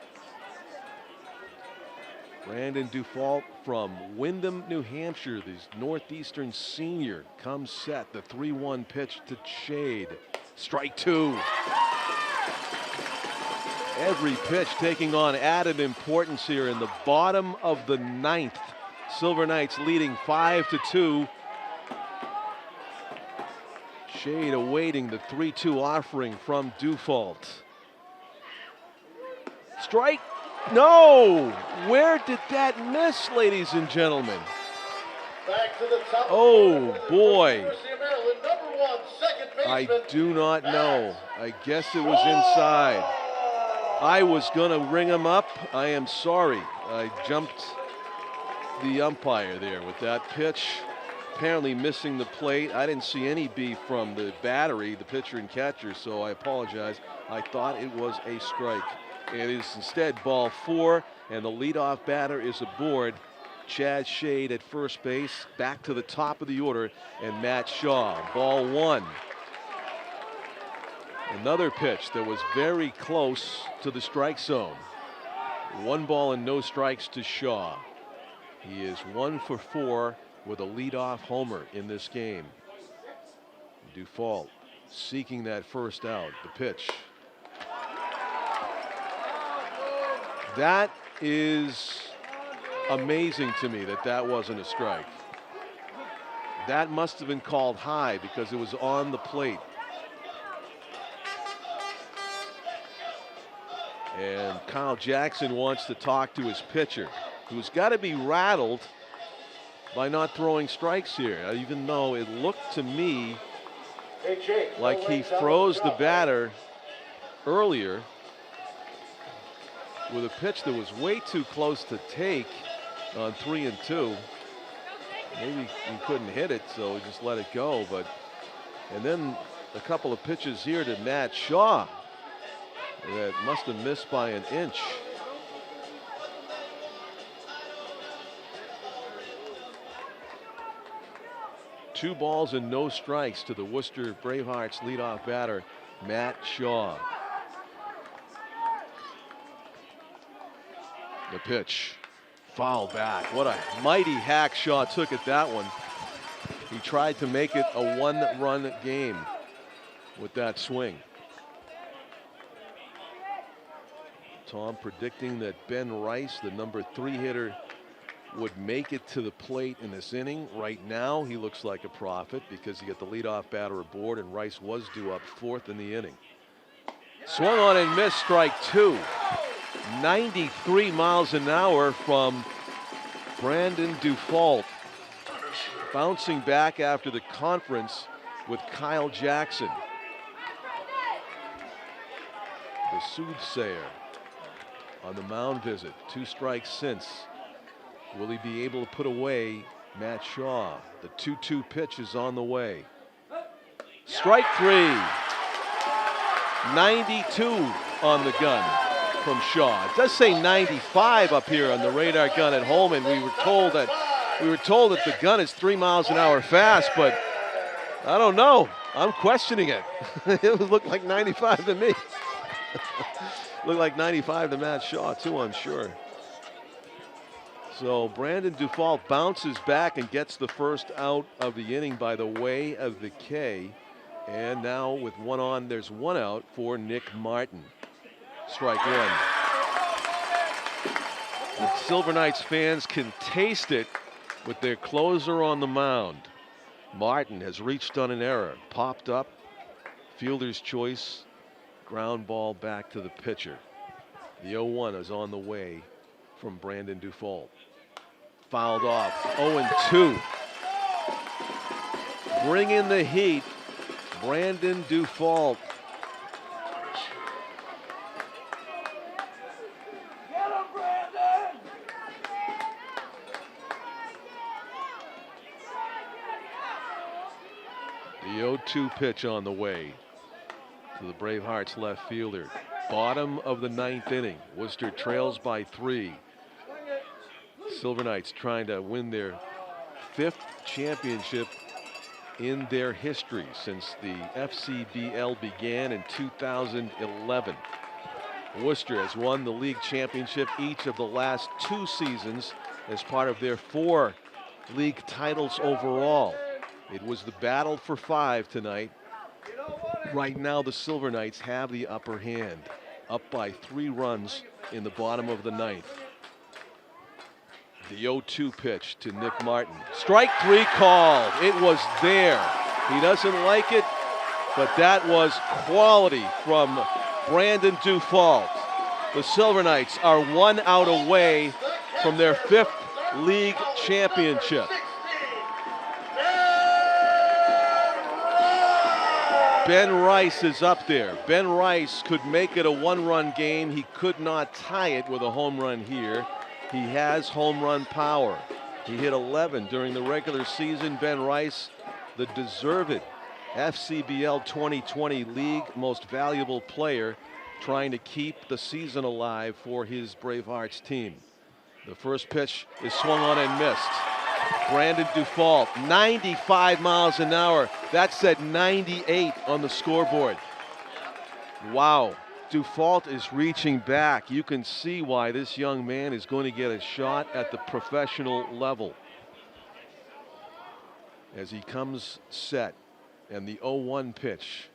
Brandon Dufault from Windham, New Hampshire, this Northeastern senior, comes set. The 3-1 pitch to Shade. Strike 2. Every pitch taking on added importance here in the bottom of the 9th. Silver Knights leading 5-2. Shade awaiting the 3-2 offering from Dufault. Strike. No! Where did that miss, ladies and gentlemen? Back to the top. Oh, boy. University of Maryland, number 1, second I baseman. do not know. I guess it was inside. I was going to ring him up. I am sorry. I jumped the umpire there with that pitch. Apparently missing the plate. I didn't see any beef from the battery, the pitcher and catcher, so I apologize. I thought it was a strike. It is instead ball 4, and the leadoff batter is aboard. Chad Shade at first base, back to the top of the order, and Matt Shaw. Ball 1. Another pitch that was very close to the strike zone. 1 ball and no strikes to Shaw. He is 1 for 4 with a leadoff homer in this game. Dufault seeking that first out. The pitch. That is amazing to me that that wasn't a strike. That must have been called high because it was on the plate. And Kyle Jackson wants to talk to his pitcher, who's got to be rattled by not throwing strikes here, even though it looked to me like he froze the batter earlier with a pitch that was way too close to take on 3-2. Maybe he couldn't hit it, so he just let it go. And then a couple of pitches here to Matt Shaw that must have missed by an inch. Two balls and no strikes to the Worcester Bravehearts leadoff batter, Matt Shaw. The pitch, foul back. What a mighty hack Shaw took at that one. He tried to make it a one-run game with that swing. Tom predicting that Ben Rice, the number 3 hitter, would make it to the plate in this inning. Right now, he looks like a prophet because he got the leadoff batter aboard, and Rice was due up 4th in the inning. Swung on and missed, strike 2. 93 miles an hour from Brandon Dufault, bouncing back after the conference with Kyle Jackson. The soothsayer on the mound visit, 2 strikes since. Will he be able to put away Matt Shaw? The 2-2 pitch is on the way. Strike 3. 92 on the gun from Shaw. It does say 95 up here on the radar gun at Holman. We were told that the gun is 3 miles an hour fast, but I don't know. I'm questioning it. It would look like 95 to me. Looked like 95 to Matt Shaw too, I'm sure. So Brandon Dufault bounces back and gets the first out of the inning by the way of the K. And now with one on, there's one out for Nick Martin. Strike 1. The Silver Knights fans can taste it with their closer on the mound. Martin has reached on an error, popped up, fielder's choice, ground ball back to the pitcher. The 0-1 is on the way from Brandon Dufault. Fouled off. 0-2. Bring in the heat. Brandon Dufault. The 0-2 pitch on the way to the Bravehearts left fielder. Bottom of the 9th inning. Worcester trails by 3. Silver Knights trying to win their 5th championship in their history since the FCBL began in 2011. Worcester has won the league championship each of the last 2 seasons as part of their 4 league titles overall. It was the battle for 5 tonight. Right now, the Silver Knights have the upper hand, up by 3 runs in the bottom of the 9th. The 0-2 pitch to Nick Martin. Strike 3 called. It was there. He doesn't like it, but that was quality from Brandon Dufault. The Silver Knights are 1 out away from their 5th league championship. Ben Rice is up there. Ben Rice could make it a 1-run game. He could not tie it with a home run here. He has home run power. He hit 11 during the regular season. Ben Rice, the deserved FCBL 2020 League Most Valuable Player, trying to keep the season alive for his Bravehearts team. The first pitch is swung on and missed. Brandon Dufault, 95 miles an hour. That said 98 on the scoreboard. Wow. Dufault is reaching back. You can see why this young man is going to get a shot at the professional level. As he comes set, and the 0-1 pitch.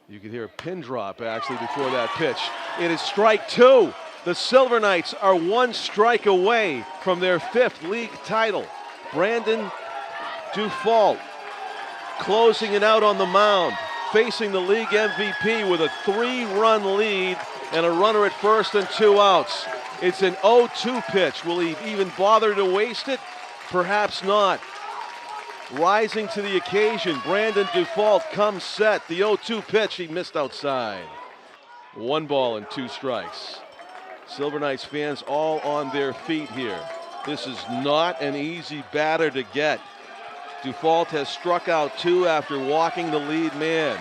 You could hear a pin drop actually before that pitch. It is strike 2. The Silver Knights are 1 strike away from their 5th league title. Brandon Dufault closing it out on the mound, facing the league MVP with a 3-run lead and a runner at first and 2 outs. It's an 0-2 pitch. Will he even bother to waste it? Perhaps not. Rising to the occasion, Brandon Dufault comes set. The 0-2 pitch, he missed outside. 1 ball and 2 strikes. Silver Knights fans all on their feet here. This is not an easy batter to get. Dufault has struck out 2 after walking the lead man.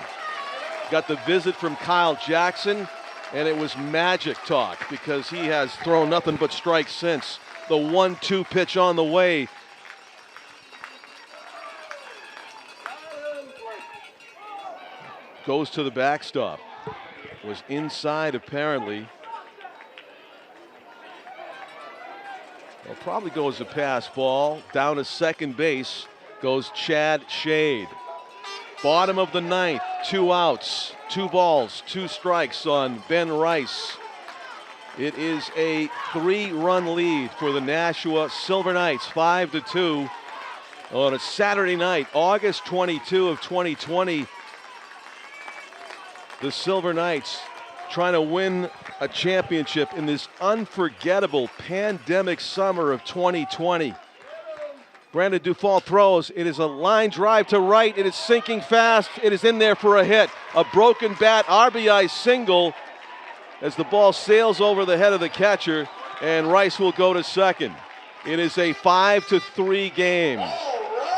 Got the visit from Kyle Jackson, and it was magic talk because he has thrown nothing but strikes since. The 1-2 pitch on the way. Goes to the backstop. Was inside apparently. Well, probably goes a pass ball. Down to second base goes Chad Shade. Bottom of the 9th, 2 outs, 2 balls, 2 strikes on Ben Rice. It is a 3-run lead for the Nashua Silver Knights, 5-2 on a Saturday night, August 22 of 2020. The Silver Knights trying to win a championship in this unforgettable pandemic summer of 2020. Brandon Dufault throws. It is a line drive to right. It is sinking fast. It is in there for a hit. A broken bat RBI single as the ball sails over the head of the catcher, and Rice will go to second. It is a 5-3 game.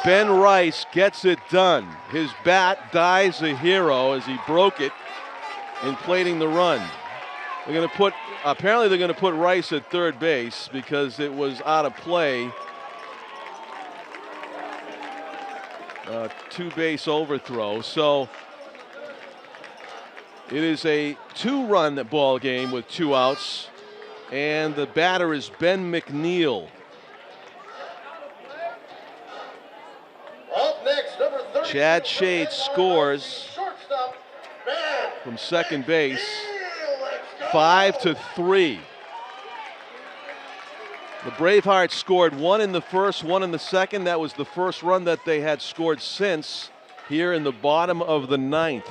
Ben Rice gets it done. His bat dies a hero as he broke it, inflating the run. Apparently they're going to put Rice at third base because it was out of play. 2-base overthrow. So it is a 2-run ball game with 2 outs, and the batter is Ben McNeil. Up next, number 30. Chad Shade scores Shortstop, Ben from second base. McNeil. 5-3. The Bravehearts scored 1 in the first, 1 in the second. That was the first run that they had scored since here in the bottom of the 9th.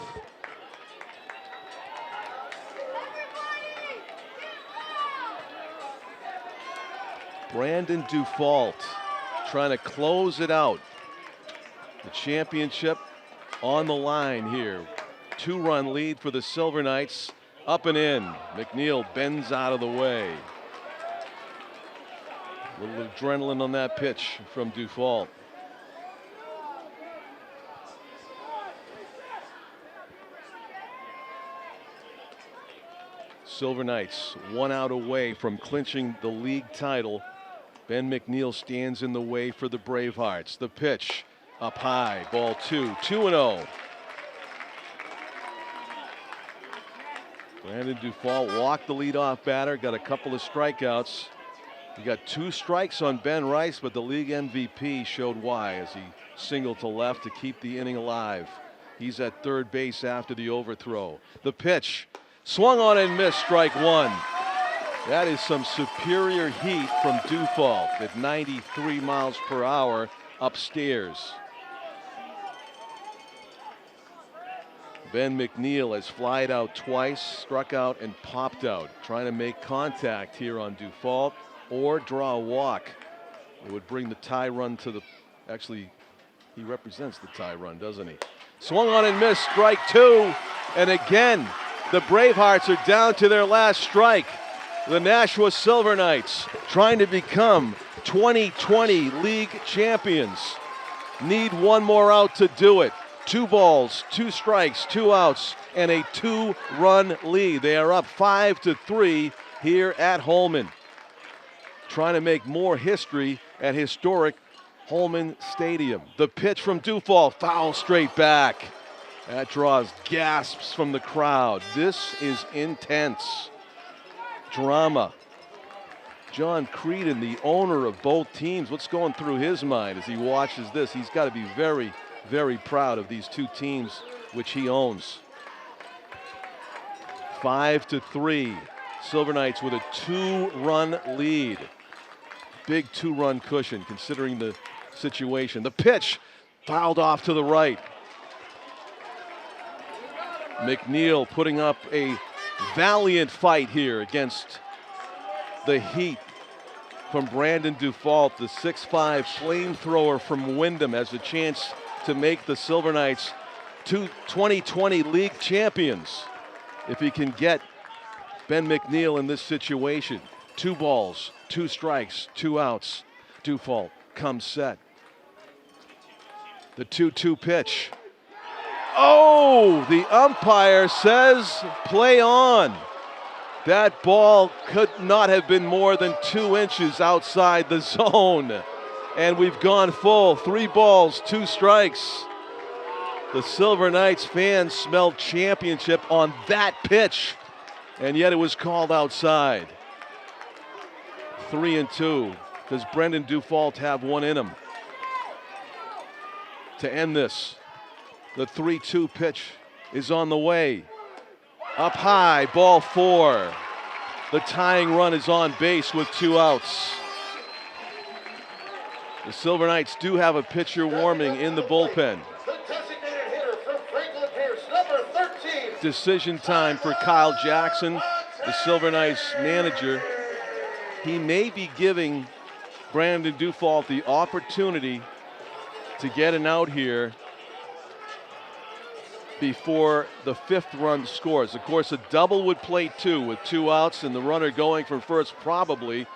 Brandon Dufault trying to close it out. The championship on the line here. 2-run lead for the Silver Knights. Up and in. McNeil bends out of the way. A little adrenaline on that pitch from Dufault. Silver Knights 1 out away from clinching the league title. Ben McNeil stands in the way for the Bravehearts. The pitch up high, ball 2, 2-0. Brandon Dufault walked the leadoff batter, got a couple of strikeouts. He got 2 strikes on Ben Rice, but the league MVP showed why as he singled to left to keep the inning alive. He's at third base after the overthrow. The pitch, swung on and missed, strike 1. That is some superior heat from Dufault at 93 miles per hour upstairs. Ben McNeil has flied out twice, struck out and popped out, trying to make contact here on Dufault or draw a walk. It would bring the tie run to the, actually, he represents the tie run, doesn't he? Swung on and missed, strike 2. And again, the Bravehearts are down to their last strike. The Nashua Silver Knights trying to become 2020 league champions. Need 1 more out to do it. 2 balls, 2 strikes, 2 outs, and a 2-run lead. They are up 5-3 here at Holman. Trying to make more history at Historic Holman Stadium. The pitch from Dufault, foul straight back. That draws gasps from the crowd. This is intense drama. John Creedon, the owner of both teams, what's going through his mind as he watches this? He's got to be very, very proud of these 2 teams which he owns. 5-3. Silver Knights with a 2-run lead. Big 2-run cushion considering the situation. The pitch fouled off to the right. McNeil putting up a valiant fight here against the heat from Brandon Dufault. The 6'5" flamethrower from Wyndham has a chance to make the Silver Knights 2020 league champions if he can get Ben McNeil in this situation. 2 balls, 2 strikes, 2 outs. Dufault comes set. The 2-2 pitch. Oh, the umpire says play on. That ball could not have been more than 2 inches outside the zone. And we've gone full. 3 balls, 2 strikes. The Silver Knights fans smelled championship on that pitch, and yet it was called outside. 3-2. Does Brendan Dufault have one in him to end this? The 3-2 pitch is on the way. Up high, ball 4. The tying run is on base with 2 outs. The Silver Knights do have a pitcher warming in the bullpen. The designated hitter from Franklin Pierce, number 13. Decision time for Kyle Jackson, the Silver Knights manager. He may be giving Brandon Dufault the opportunity to get an out here before the 5th run scores. Of course, a double would play 2 with 2 outs and the runner going from first. Probably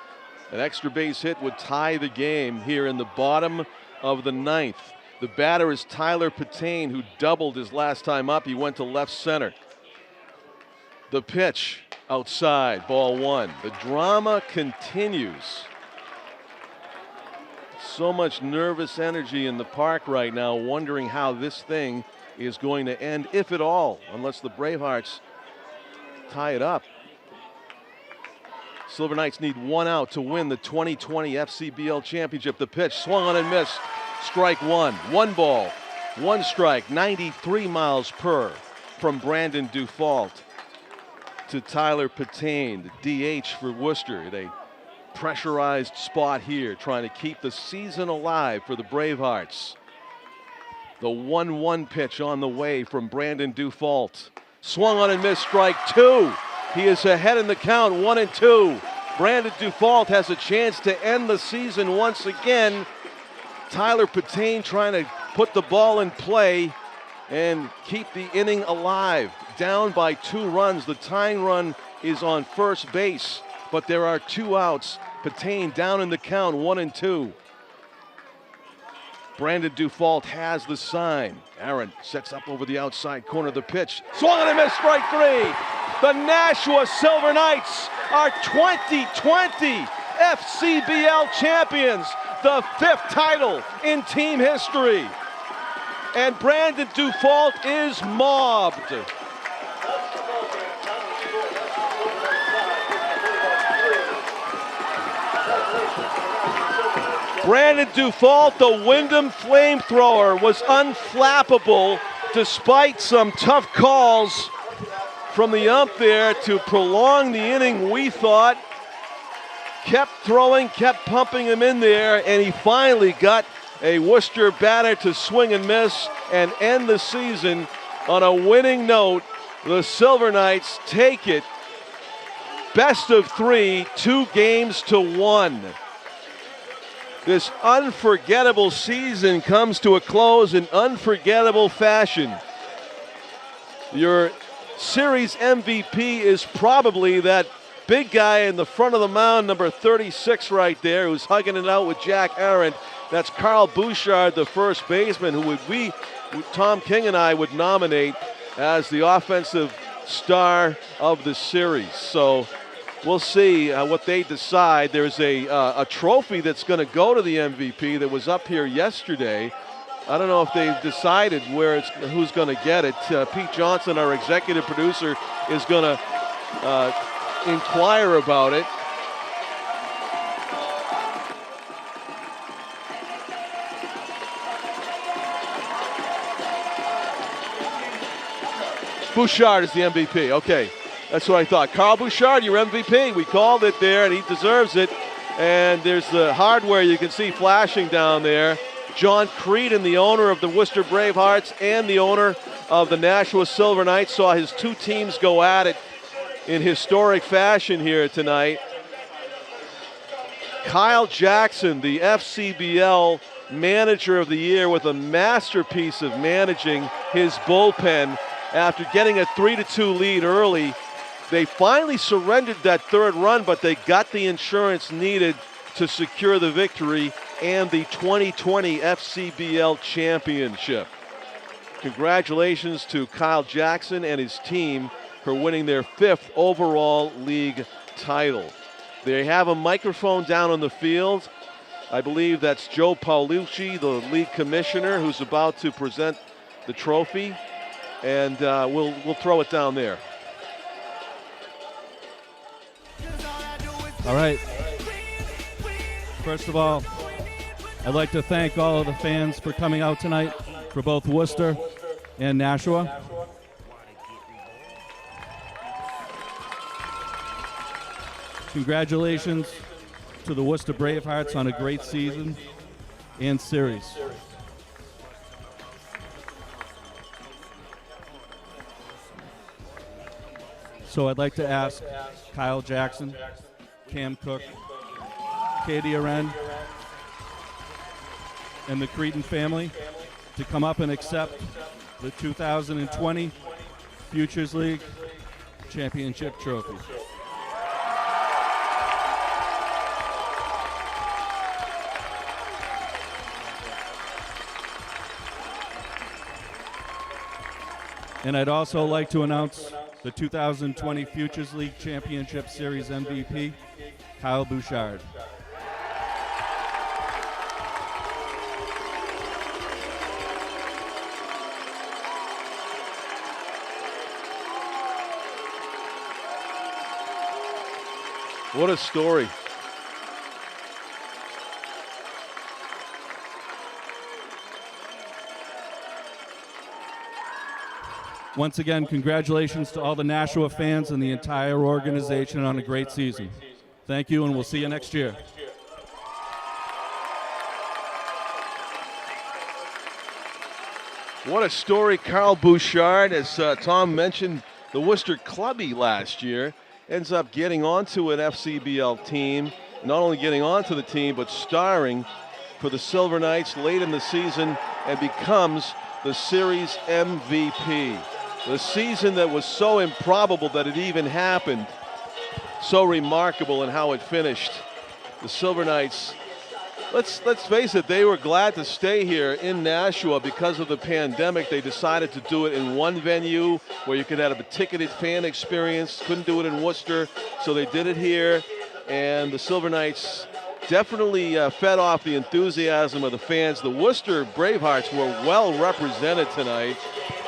an extra base hit would tie the game here in the bottom of the 9th. The batter is Tyler Patane, who doubled his last time up. He went to left center. The pitch outside, ball 1. The drama continues. So much nervous energy in the park right now, wondering how this thing is going to end, if at all, unless the Bravehearts tie it up. Silver Knights need 1 out to win the 2020 FCBL championship. The pitch swung on and missed. Strike 1. 1 ball, 1 strike. 93 miles per from Brandon Dufault to Tyler Patane, the DH for Worcester. A pressurized spot here, trying to keep the season alive for the Bravehearts. The 1-1 pitch on the way from Brandon Dufault. Swung on and missed, strike 2. He is ahead in the count, 1-2. Brandon Dufault has a chance to end the season once again. Tyler Patane trying to put the ball in play and keep the inning alive. Down by 2 runs. The tying run is on first base, but there are 2 outs. Patane down in the count, 1-2. Brandon Dufault has the sign. Aaron sets up over the outside corner of the pitch. Swung on and missed, strike 3. The Nashua Silver Knights are 2020 FCBL champions, the 5th title in team history. And Brandon Dufault is mobbed. Brandon Dufault, the Wyndham flamethrower, was unflappable despite some tough calls from the ump there to prolong the inning, we thought. Kept throwing, kept pumping him in there, and he finally got a Worcester batter to swing and miss and end the season on a winning note. The Silver Knights take it. Best of 3, 2-1. This unforgettable season comes to a close in unforgettable fashion. Your series MVP is probably that big guy in the front of the mound, number 36 right there, who's hugging it out with Jack Aaron. That's Carl Bouchard, the first baseman, who Tom King and I would nominate as the offensive star of the series. So we'll see what they decide. There's a trophy that's going to go to the MVP that was up here yesterday. I don't know if they've decided who's going to get it. Pete Johnson, our executive producer, is going to inquire about it. Bouchard is the MVP. Okay, that's what I thought. Carl Bouchard, your MVP. We called it there, and he deserves it. And there's the hardware you can see flashing down there. John Creedon, the owner of the Worcester Bravehearts and the owner of the Nashua Silver Knights, saw his 2 teams go at it in historic fashion here tonight. Kyle Jackson, the FCBL Manager of the Year, with a masterpiece of managing his bullpen after getting a 3-2 lead early. They finally surrendered that third run, but they got the insurance needed to secure the victory and the 2020 FCBL championship. Congratulations to Kyle Jackson and his team for winning their 5th overall league title. They have a microphone down on the field. I believe that's Joe Paolucci, the league commissioner, who's about to present the trophy, and we'll throw it down there. All right. First of all, I'd like to thank all of the fans for coming out tonight for both Worcester and Nashua. Congratulations to the Worcester Bravehearts on a great season and series. So I'd like to ask Kyle Jackson, Cam Cook, Katie Aren, and the Cretan family to come up and accept the 2020 Futures League Championship Trophy. And I'd also like to announce the 2020 Futures League Championship Series MVP, Kyle Bouchard. What a story. Once again, congratulations to all the Nashua fans and the entire organization on a great season. Thank you, and we'll see you next year. What a story. Kyle Bouchard, as Tom mentioned, the Worcester clubby last year, ends up getting onto an FCBL team, not only getting onto the team, but starring for the Silver Knights late in the season and becomes the series MVP. The season that was so improbable that it even happened, so remarkable in how it finished. The Silver Knights, let's face it, they were glad to stay here in Nashua because of the pandemic. They decided to do it in one venue where you could have a ticketed fan experience. Couldn't do it in Worcester, so they did it here. And the Silver Knights definitely fed off the enthusiasm of the fans. The Worcester Bravehearts were well represented tonight,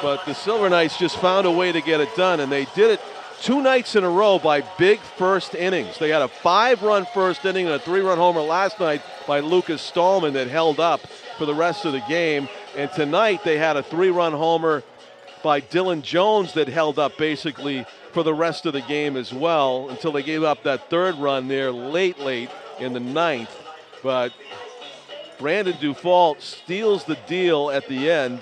but the Silver Knights just found a way to get it done, and they did it 2 nights in a row by big first innings. They had a 5-run first inning and a 3-run homer last night by Lucas Stallman that held up for the rest of the game, and tonight they had a 3-run homer by Dylan Jones that held up basically for the rest of the game as well until they gave up that 3rd run there late in the 9th. But Brandon Dufault steals the deal at the end.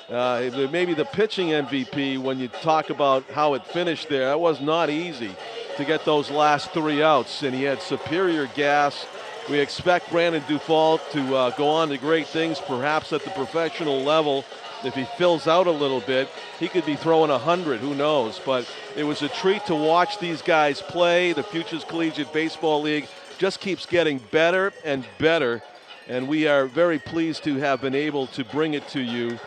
Maybe the pitching MVP when you talk about how it finished there. That was not easy to get those last 3 outs, and he had superior gas. We expect Brandon Dufault to go on to great things, perhaps at the professional level. If he fills out a little bit, he could be throwing 100, who knows. But it was a treat to watch these guys play. The Futures Collegiate Baseball League just keeps getting better and better, and we are very pleased to have been able to bring it to you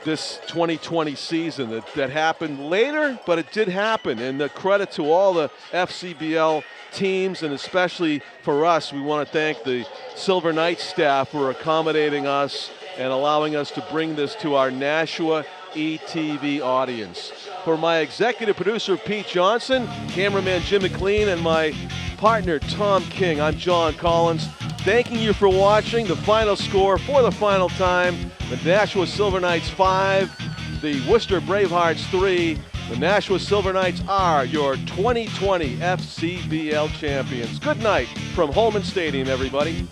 this 2020 season. That happened later, but it did happen, and the credit to all the FCBL teams, and especially for us, we want to thank the Silver Knights staff for accommodating us and allowing us to bring this to our Nashua ETV audience. For my executive producer, Pete Johnson, cameraman Jim McLean, and my partner, Tom King, I'm John Collins, thanking you for watching. The final score for the final time, the Nashua Silver Knights 5, the Worcester Bravehearts 3. The Nashua Silver Knights are your 2020 FCBL champions. Good night from Holman Stadium, everybody.